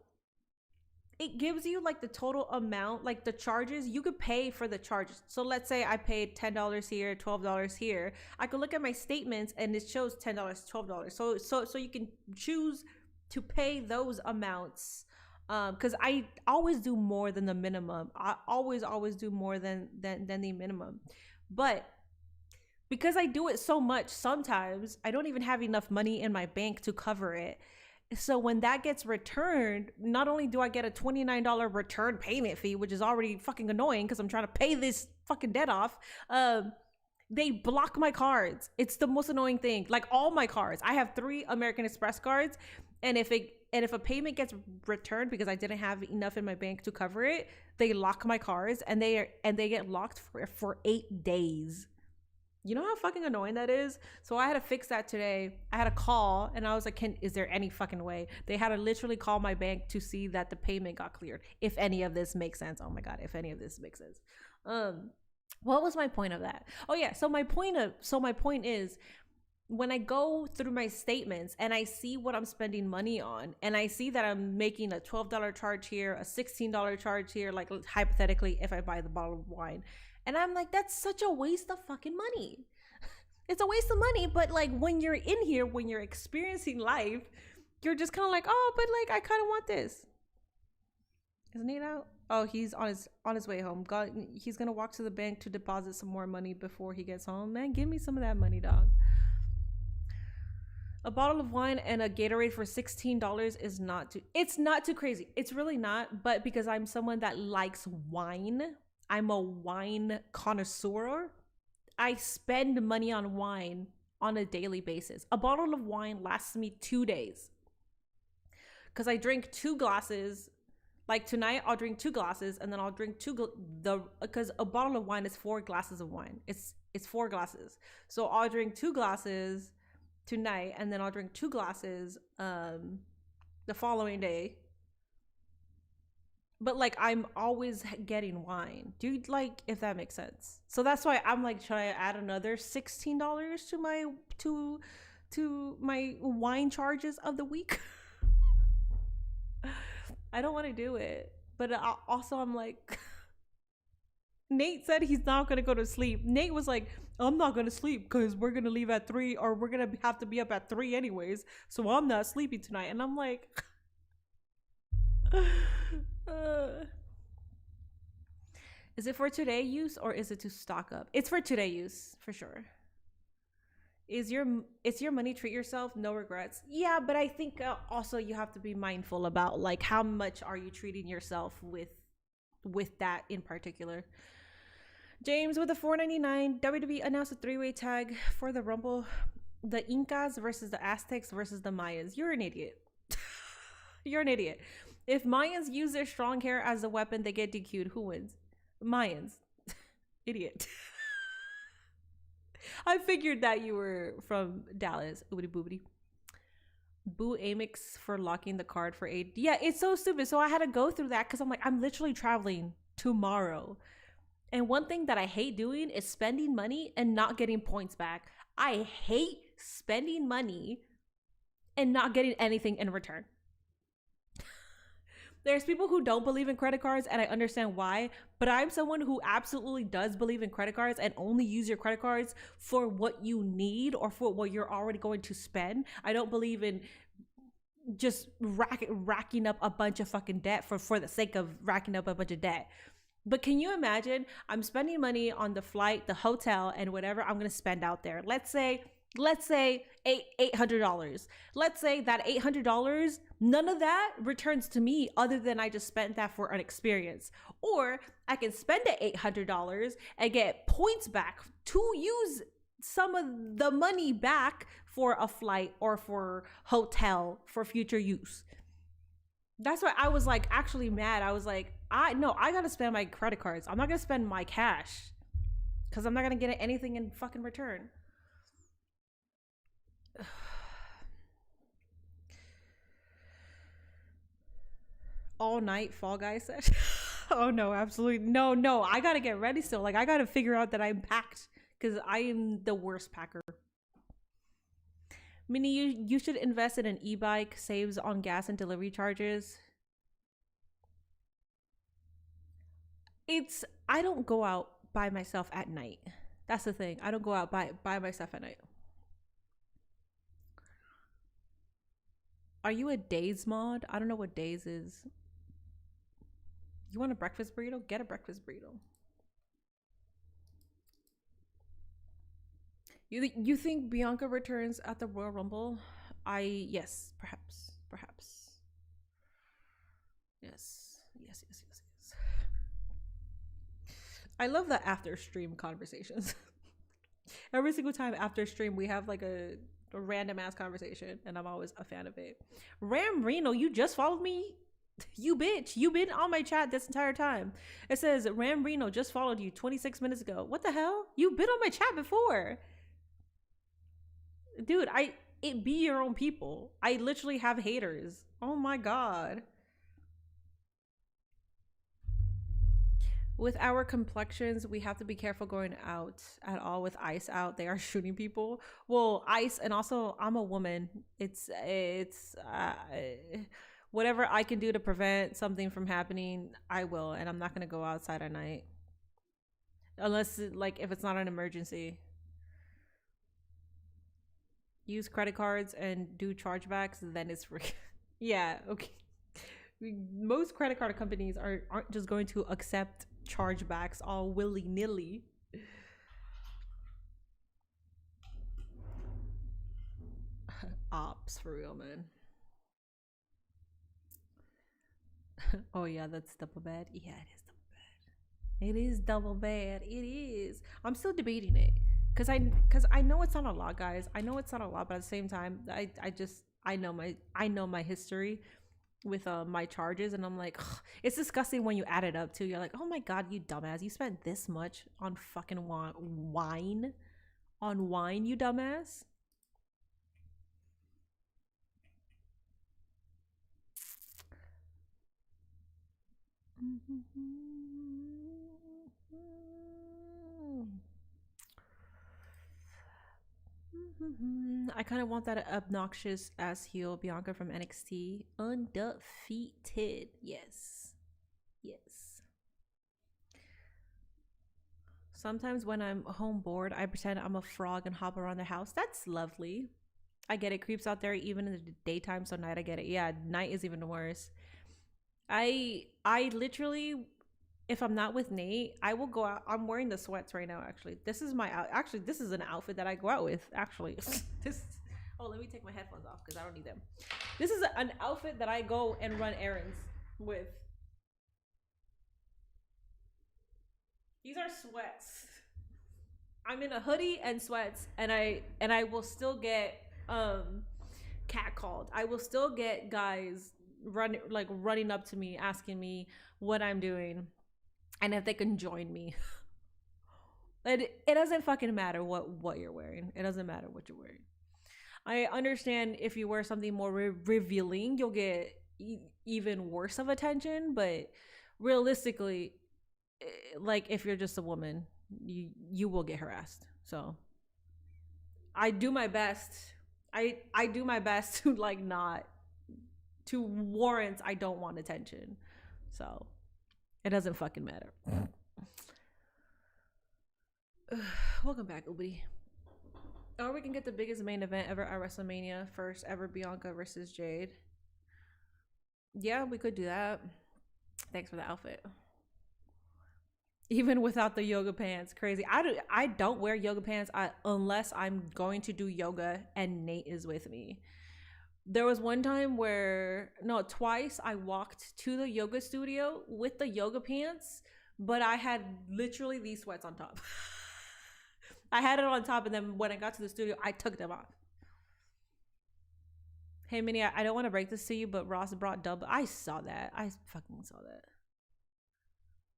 it gives you like the total amount, like the charges. You could pay for the charges. So let's say I paid $10 here, $12 here. I could look at my statements and it shows $10, $12. So you can choose to pay those amounts. Because I always do more than the minimum. I always do more than the minimum. But because I do it so much, sometimes I don't even have enough money in my bank to cover it. So when that gets returned, not only do I get a $29 return payment fee, which is already fucking annoying because I'm trying to pay this fucking debt off, they block my cards. It's the most annoying thing. Like all my cards. I have 3 American Express cards, and if a payment gets returned because I didn't have enough in my bank to cover it, they lock my cards and they get locked for 8 days. You know how fucking annoying that is? So I had to fix that today. I had a call and I was like, is there any fucking way? They had to literally call my bank to see that the payment got cleared. If any of this makes sense. Oh my God, if any of this makes sense. What was my point of that? Oh yeah, so my point is, when I go through my statements and I see what I'm spending money on, and I see that I'm making a $12 charge here, a $16 charge here, like hypothetically if I buy the bottle of wine, and I'm like, that's such a waste of fucking money. It's a waste of money, but like when you're in here, when you're experiencing life, you're just kind of like, oh, but like I kind of want this. Isn't he out? Oh, he's on his way home. God, he's gonna walk to the bank to deposit some more money before he gets home. Man, give me some of that money, dog. A bottle of wine and a Gatorade for $16 is not too crazy. It's really not, but because I'm someone that likes wine, I'm a wine connoisseur. I spend money on wine on a daily basis. A bottle of wine lasts me 2 days. Because I drink 2 glasses. Like tonight, I'll drink 2 glasses, and then I'll drink because a bottle of wine is 4 glasses of wine. It's 4 glasses. So I'll drink 2 glasses. tonight, and then I'll drink 2 glasses the following day. But like I'm always getting wine, dude. Like if that makes sense. So that's why I'm like, should I add another $16 to my wine charges of the week? I don't want to do it, but also I'm like, Nate said he's not gonna go to sleep. Nate was like, I'm not gonna sleep because we're gonna leave at 3, or we're gonna have to be up at 3 anyways. So I'm not sleeping tonight, and I'm like. Is it for today use or is it to stock up? It's for today use for sure. It's your money, treat yourself, no regrets. Yeah, but I think also you have to be mindful about like how much are you treating yourself with that in particular. James with a $4.99. WWE announced a 3-way tag for the Rumble. The Incas versus the Aztecs versus the Mayans. You're an idiot. You're an idiot. If Mayans use their strong hair as a weapon, they get DQ'd. Who wins? Mayans. Idiot. I figured that you were from Dallas. Oobity boobity. Boo Amex for locking the card for 8. Yeah, it's so stupid. So I had to go through that because I'm like, I'm literally traveling tomorrow. And one thing that I hate doing is spending money and not getting points back. I hate spending money and not getting anything in return. There's people who don't believe in credit cards, and I understand why, but I'm someone who absolutely does believe in credit cards and only use your credit cards for what you need or for what you're already going to spend. I don't believe in just racking up a bunch of fucking debt for the sake of racking up a bunch of debt. But can you imagine I'm spending money on the flight, the hotel, and whatever I'm going to spend out there. Let's say $800. Let's say that $800, none of that returns to me other than I just spent that for an experience. Or I can spend the $800 and get points back to use some of the money back for a flight or for hotel for future use. That's why I was like actually mad. I was like, I gotta spend my credit cards. I'm not gonna spend my cash because I'm not gonna get anything in fucking return. All night Fall Guys session. Oh no, absolutely no. I gotta get ready still. Like I gotta figure out that I'm packed because I am the worst packer. Minnie, you should invest in an e-bike. Saves on gas and delivery charges. I don't go out by myself at night. That's the thing. I don't go out by myself at night. Are you a Days mod? I don't know what Days is. You want a breakfast burrito? Get a breakfast burrito. You think Bianca returns at the Royal Rumble? Yes, perhaps. Yes. I love the after stream conversations. Every single time after stream, we have like a random ass conversation, and I'm always a fan of it. Ram Reno, you just followed me? You bitch. You've been on my chat this entire time. It says Ram Reno just followed you 26 minutes ago. What the hell? You've been on my chat before. Dude, it be your own people. I literally have haters. Oh my god. With our complexions, we have to be careful going out at all. With ICE out, they are shooting people. Well, ICE, and also I'm a woman. It's whatever I can do to prevent something from happening, I will. And I'm not going to go outside at night. Unless, like, if it's not an emergency. Use credit cards and do chargebacks, then it's free. Yeah, okay. Most credit card companies aren't just going to accept chargebacks all willy-nilly. Ops for real, man. Oh yeah, that's double bad. Yeah, it is double bad. It is double bad. It is. I'm still debating it because I know it's not a lot, guys. I know it's not a lot, but at the same time, I know my history with my charges, and I'm like, ugh, it's disgusting when you add it up too. You're like, oh my god, you dumbass, you spent this much on fucking wine, you dumbass. I kind of want that obnoxious ass heel Bianca from NXT. Undefeated. Yes. Yes. Sometimes when I'm home bored, I pretend I'm a frog and hop around the house. That's lovely. I get it. Creeps out there even in the daytime, so night I get it. Yeah, night is even worse. I literally, if I'm not with Nate, I will go out. I'm wearing the sweats right now, actually. This is my actually, this is an outfit that I go out with, actually. Oh, let me take my headphones off because I don't need them. This is an outfit that I go and run errands with. These are sweats. I'm in a hoodie and sweats, and I will still get catcalled. I will still get guys running up to me asking me what I'm doing and if they can join me. It doesn't fucking matter what you're wearing. It doesn't matter what you're wearing. I understand if you wear something more revealing, you'll get even worse of attention, but realistically, like if you're just a woman, you will get harassed. So I do my best. I do my best to like not to warrant I don't want attention. So it doesn't fucking matter. Welcome back, Ubudi. Or we can get the biggest main event ever at WrestleMania, first ever Bianca versus Jade. Yeah, we could do that. Thanks for the outfit. Even without the yoga pants, crazy. I don't wear yoga pants unless I'm going to do yoga and Nate is with me. There was one time twice I walked to the yoga studio with the yoga pants, but I had literally these sweats on top. I had it on top, and then when I got to the studio, I took them off. Hey, Minnie, I don't want to break this to you, but Ross brought dub. I saw that. I fucking saw that.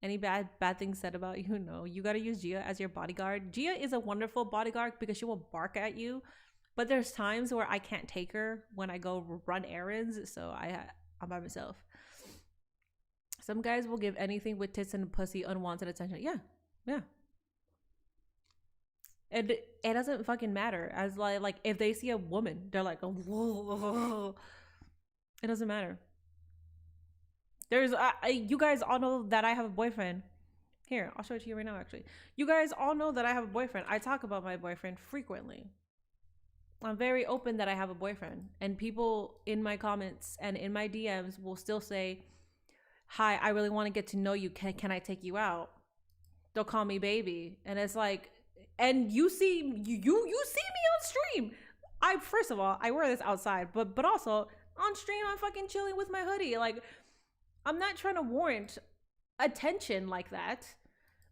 Any bad things said about you? No. You gotta use Gia as your bodyguard. Gia is a wonderful bodyguard because she will bark at you. But there's times where I can't take her when I go run errands, so I'm by myself. Some guys will give anything with tits and pussy unwanted attention. Yeah. And it doesn't fucking matter. As like if they see a woman, they're like, whoa. It doesn't matter. There's you guys all know that I have a boyfriend. Here, I'll show it to you right now, actually. You guys all know that I have a boyfriend. I talk about my boyfriend frequently. I'm very open that I have a boyfriend. And people in my comments and in my DMs will still say, hi, I really want to get to know you. Can I take you out? They'll call me baby. And it's like, and you see me on stream. First of all, I wear this outside, but also on stream, I'm fucking chilling with my hoodie. Like, I'm not trying to warrant attention like that.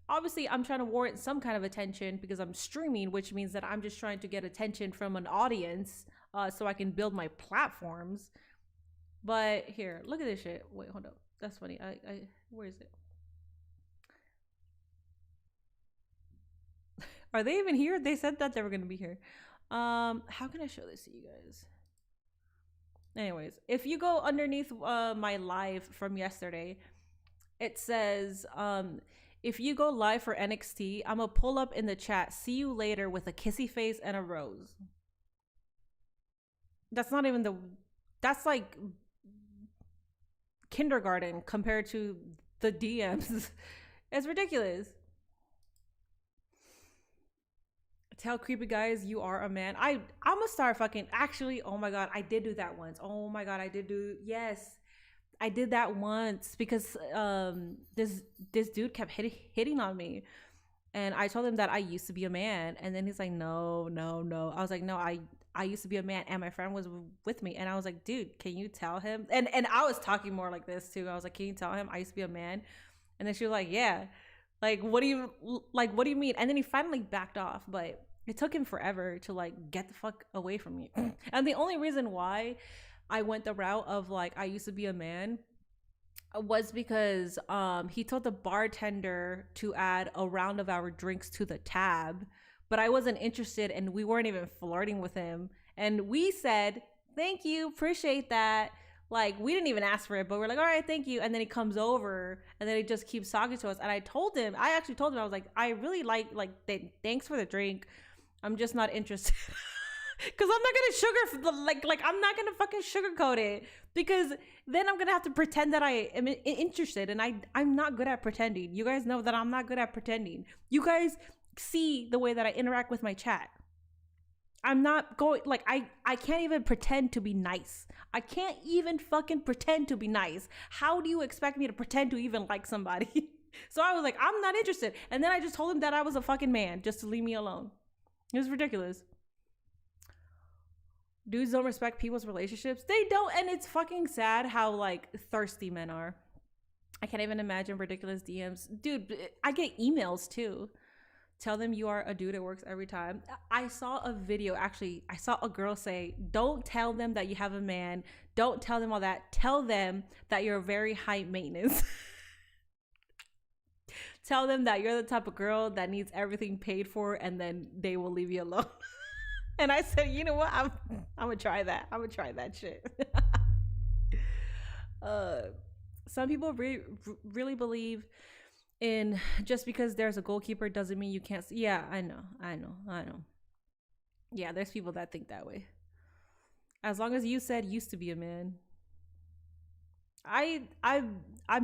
Obviously, I'm trying to warrant some kind of attention because I'm streaming, which means that I'm just trying to get attention from an audience so I can build my platforms. But here, look at this shit. Wait, hold up. That's funny. Where is it? Are they even here? They said that they were going to be here. How can I show this to you guys? Anyways, if you go underneath my live from yesterday, it says, if you go live for NXT, I'm gonna pull up in the chat, see you later with a kissy face and a rose. That's not even that's like kindergarten compared to the DMs. It's ridiculous. Tell creepy guys you are a man. I'm gonna start fucking, actually, oh my god, I did do that once. Oh my god, yes, I did that once because this dude kept hitting on me, and I told him that I used to be a man, and then he's like, no. I was like, no, I used to be a man, and my friend was with me, and I was like, dude, can you tell him? And I was talking more like this too. I was like, can you tell him I used to be a man? And then she was like, yeah. Like, what do you mean? And then he finally backed off, but it took him forever to like get the fuck away from me. And the only reason why I went the route of like I used to be a man was because he told the bartender to add a round of our drinks to the tab, but I wasn't interested and we weren't even flirting with him. And we said, thank you, appreciate that. Like, we didn't even ask for it, but we're like, all right, thank you. And then he comes over and then he just keeps talking to us. And I actually told him, I was like, I really like, thanks for the drink. I'm just not interested. Cause I'm not gonna I'm not gonna fucking sugarcoat it, because then I'm gonna have to pretend that I am interested, and I'm not good at pretending. You guys know that I'm not good at pretending. You guys see the way that I interact with my chat. I'm not going, like, I can't even pretend to be nice. I can't even fucking pretend to be nice. How do you expect me to pretend to even like somebody? So I was like, I'm not interested. And then I just told him that I was a fucking man, just to leave me alone. It was ridiculous. Dudes don't respect people's relationships. They don't, and it's fucking sad how, like, thirsty men are. I can't even imagine ridiculous DMs. Dude, I get emails too. Tell them you are a dude, it works every time. I saw a video, actually, I saw a girl say, don't tell them that you have a man. Don't tell them all that. Tell them that you're very high maintenance. Tell them that you're the type of girl that needs everything paid for, and then they will leave you alone. And I said, you know what? I'm gonna try that. I'm gonna try that shit. Some people really believe in just because there's a goalkeeper doesn't mean you can't see. Yeah, I know. Yeah, there's people that think that way. As long as you said used to be a man. I'm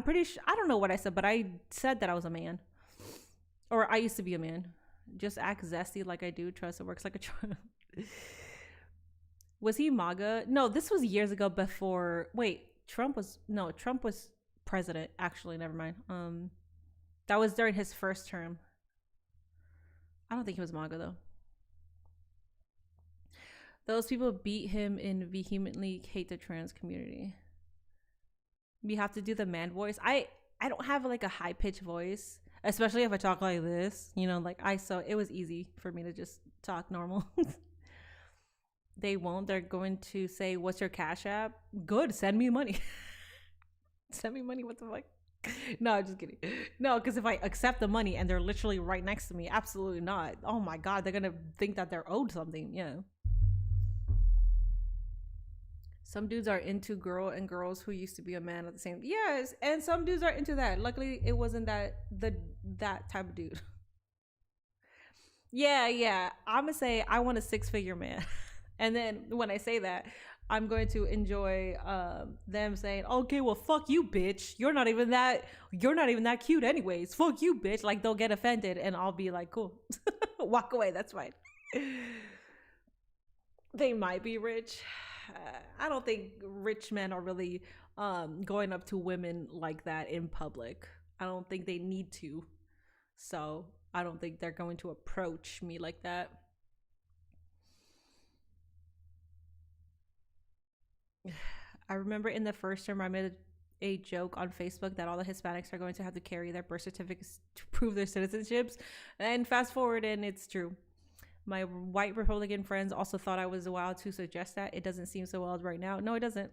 pretty sure, I don't know what I said, but I said that I was a man. Or I used to be a man. Just act zesty like I do. Trust it works like a charm. Was he MAGA? No, this was years ago before. Wait, Trump was president. Actually, never mind. That was during his first term. I don't think he was MAGA though. Those people beat him and vehemently hate the trans community. You have to do the man voice. I don't have like a high pitched voice, especially if I talk like this, you know, like so it was easy for me to just talk normal. They won't. They're going to say, what's your Cash App? Good. Send me money. Send me money. What the fuck? No, I'm just kidding. No, because if I accept the money and they're literally right next to me, absolutely not. Oh my God. They're going to think that they're owed something. Yeah. Some dudes are into girls who used to be a man at the same. Yes. And some dudes are into that. Luckily, it wasn't that type of dude. Yeah. I'm going to say I want a 6-figure man. And then when I say that, I'm going to enjoy them saying, okay, well, fuck you, bitch. You're not even that cute anyways. Fuck you, bitch. Like, they'll get offended and I'll be like, cool. Walk away. That's fine. They might be rich. I don't think rich men are really going up to women like that in public. I don't think they need to. So I don't think they're going to approach me like that. I remember in the first term, I made a joke on Facebook that all the Hispanics are going to have to carry their birth certificates to prove their citizenships. And fast forward, and it's true. My white Republican friends also thought I was wild to suggest that. It doesn't seem so wild right now. No, it doesn't.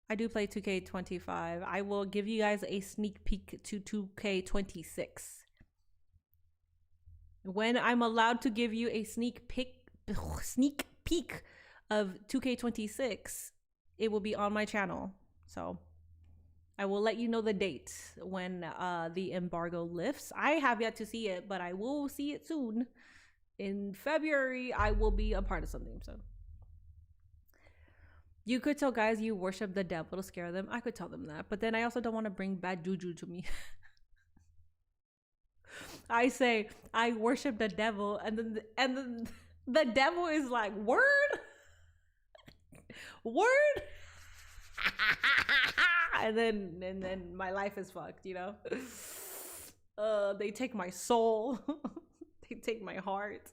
I do play 2K25. I will give you guys a sneak peek to 2K26. When I'm allowed to give you a sneak peek of 2K26, it will be on my channel. So I will let you know the date when the embargo lifts. I have yet to see it, but I will see it soon. In February, I will be a part of something. So you could tell guys you worship the devil to scare them. I could tell them that, but then I also don't want to bring bad juju to me. I say I worship the devil, and then the devil is like, word. And then my life is fucked, you know. They take my soul. They take my heart.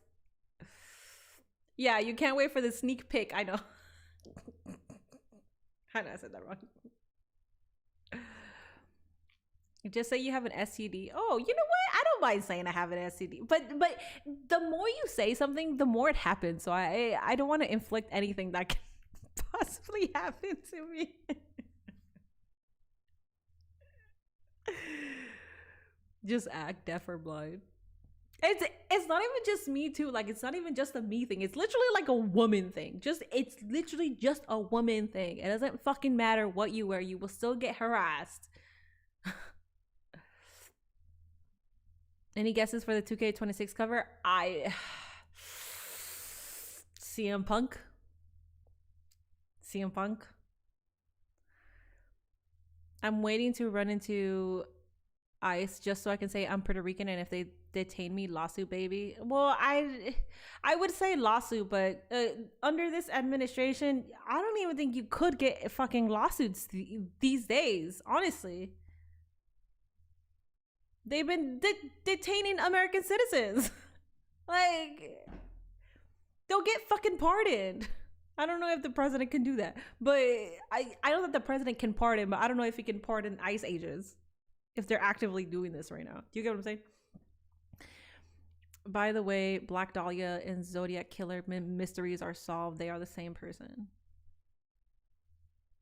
Yeah, you can't wait for the sneak peek. I know. I know I said that wrong. Just say you have an STD. Oh, you know what? I don't mind saying I have an STD. But the more you say something, the more it happens. So I don't want to inflict anything that can possibly happen to me. Just act deaf or blind. It's not even just me too. Like, it's not even just a me thing. It's literally like a woman thing. It's literally just a woman thing. It doesn't fucking matter what you wear. You will still get harassed. Any guesses for the 2K26 cover? CM Punk. CM Punk. I'm waiting to run into ICE just so I can say I'm Puerto Rican, and if they detain me, lawsuit, baby. Well, I would say lawsuit, but under this administration, I don't even think you could get fucking lawsuits these days, honestly. They've been detaining American citizens. Like, they'll get fucking pardoned. I don't know if the president can do that, but I know that the president can pardon, but I don't know if he can pardon ICE agents if they're actively doing this right now. Do you get what I'm saying? By the way, Black Dahlia and Zodiac Killer mysteries are solved. They are the same person.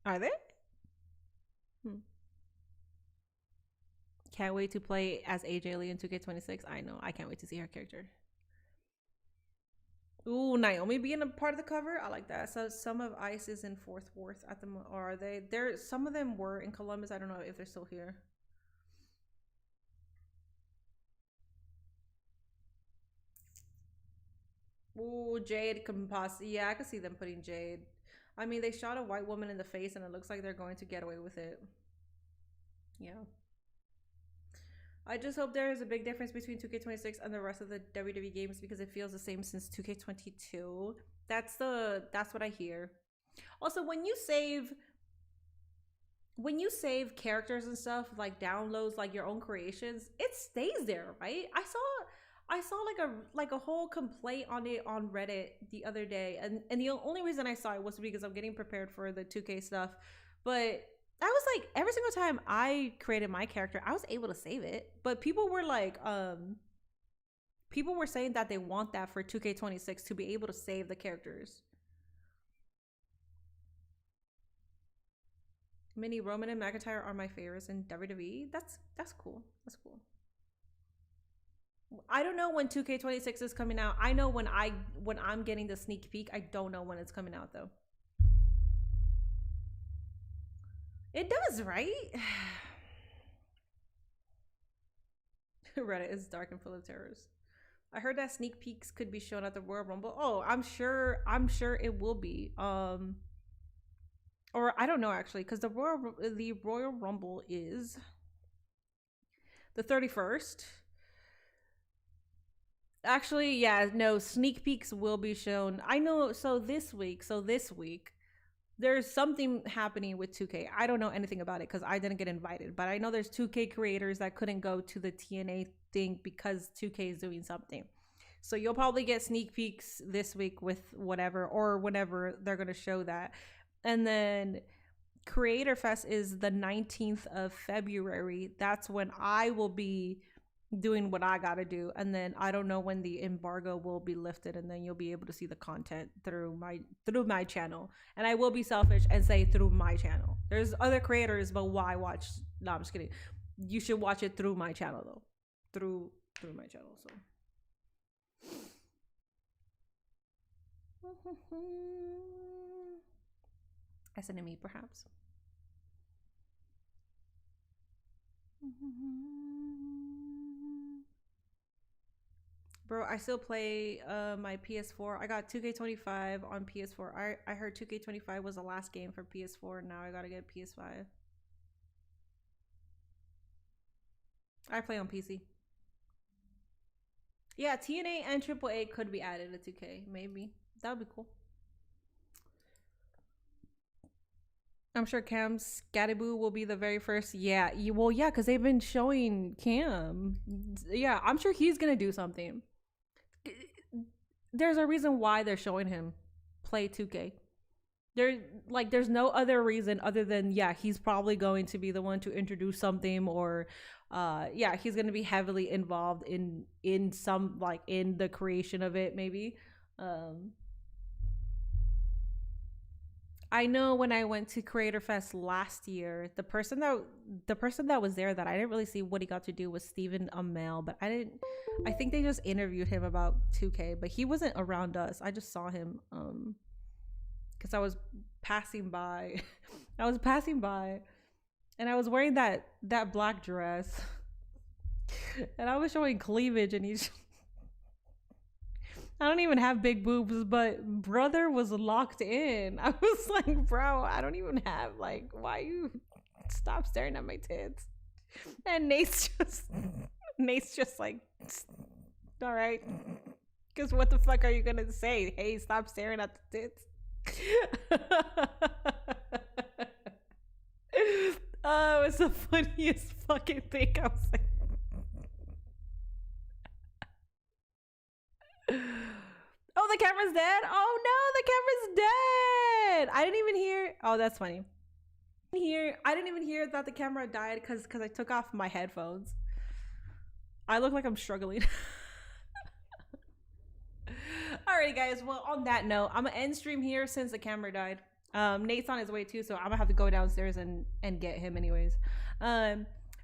Are they? Can't wait to play as AJ Lee in 2K26. I know. I can't wait to see her character. Ooh, Naomi being a part of the cover. I like that. So some of ICE is in Fort Worth at the moment. Or are they? Some of them were in Columbus. I don't know if they're still here. Ooh, Jade can possibly. Yeah, I could see them putting Jade. I mean, they shot a white woman in the face and it looks like they're going to get away with it. Yeah. I just hope there is a big difference between 2K26 and the rest of the WWE games because it feels the same since 2K22. That's what I hear. Also, when you save characters and stuff, like downloads, like your own creations, it stays there, right? I saw like a whole complaint on it on Reddit the other day, and the only reason I saw it was because I'm getting prepared for the 2K stuff. But I was like, every single time I created my character, I was able to save it. But people were like, people were saying that they want that for 2K26 to be able to save the characters. Mini Roman and McIntyre are my favorites in WWE. That's cool. That's cool. I don't know when 2K26 is coming out. I know when I'm getting the sneak peek. I don't know when it's coming out though. It does, right? Reddit is dark and full of terrors. I heard that sneak peeks could be shown at the Royal Rumble. Oh, I'm sure it will be. Or I don't know actually, because the Royal Rumble is the 31st. Actually, yeah, no, sneak peeks will be shown. I know. So this week, there's something happening with 2K. I don't know anything about it because I didn't get invited, but I know there's 2K creators that couldn't go to the TNA thing because 2K is doing something. So you'll probably get sneak peeks this week with whatever or whenever they're going to show that. And then Creator Fest is the 19th of February. That's when I will be doing what I gotta do, and then I don't know when the embargo will be lifted, and then you'll be able to see the content through my channel. And I will be selfish and say through my channel. There's other creators, but why watch? No, I'm just kidding. You should watch it through my channel though, through my channel. So as an enemy, perhaps. Bro, I still play my PS4. I got 2K25 on PS4. I heard 2K25 was the last game for PS4. Now I gotta get PS5. I play on PC. Yeah, TNA and AAA could be added to 2K. Maybe. That would be cool. I'm sure Cam Scattaboo will be the very first. Yeah, well, yeah, because they've been showing Cam. Yeah, I'm sure he's gonna do something. There's a reason why they're showing him play 2K. There's no other reason other than, yeah, he's probably going to be the one to introduce something, or yeah, he's gonna be heavily involved in some, like, in the creation of it, maybe. I know when I went to Creator Fest last year, the person that was there that I didn't really see what he got to do was Stephen Amell, but I think they just interviewed him about 2K, but he wasn't around us. I just saw him because I was passing by. I was passing by and I was wearing that black dress and I was showing cleavage, and he's I don't even have big boobs, but brother was locked in. I was like, bro, I don't even have, like, why you stop staring at my tits? And Nate's just like, all right. Because what the fuck are you gonna say? Hey, stop staring at the tits. Oh, it's the funniest fucking thing. I was like, oh, the camera's dead. Oh no, the camera's dead. I didn't even hear. Oh, that's funny. I didn't even hear that the camera died because I took off my headphones. I look like I'm struggling. Alrighty, guys. Well, on that note, I'm gonna end stream here since the camera died. Nate's on his way too, so I'm gonna have to go downstairs and get him anyways.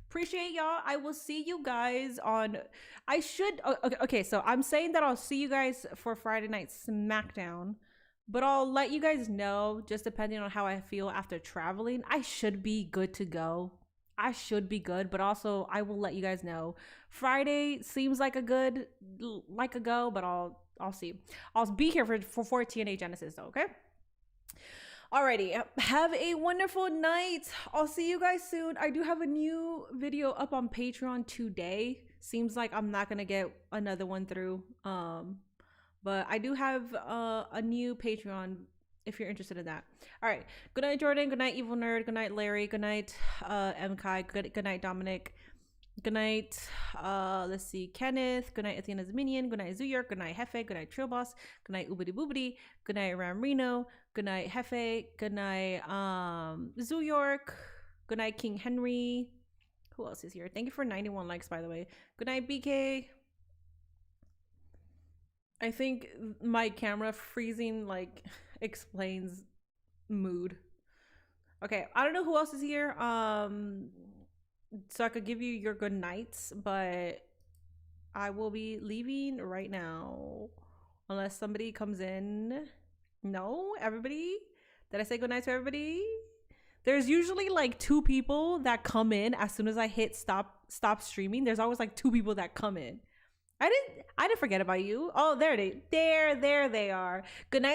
Appreciate y'all. I will see you guys on okay, so I'm saying that I'll see you guys for Friday night SmackDown, but I'll let you guys know, just depending on how I feel after traveling. I should be good to go. I should be good, but also I will let you guys know. Friday seems like a go, but I'll see. I'll be here for TNA Genesis though, okay? Alrighty, have a wonderful night. I'll see you guys soon. I do have a new video up on Patreon today. Seems like I'm not gonna get another one through. But I do have a new Patreon if you're interested in that. All right. Good night, Jordan. Good night, Evil Nerd. Good night, Larry. Good night, MKai. Good night, Dominic. Good night, let's see, Kenneth. Good night, Athena's Minion. Good night, Zuyurk. Good night, Hefe. Good night, Trill Boss. Good night, Ubidi Boobidi. Good night, Ram Reno. Good night, Hefe. Good night, Zuyurk. Good night, King Henry. Who else is here? Thank you for 91 likes, by the way. Good night, BK. I think my camera freezing like explains mood. Okay, I don't know who else is here. So I could give you your good nights, but I will be leaving right now unless somebody comes in. No, everybody? Did I say good night to everybody? There's usually like 2 people that come in as soon as I hit stop streaming. There's always like 2 people that come in. I didn't forget about you. Oh, there they are. Good night.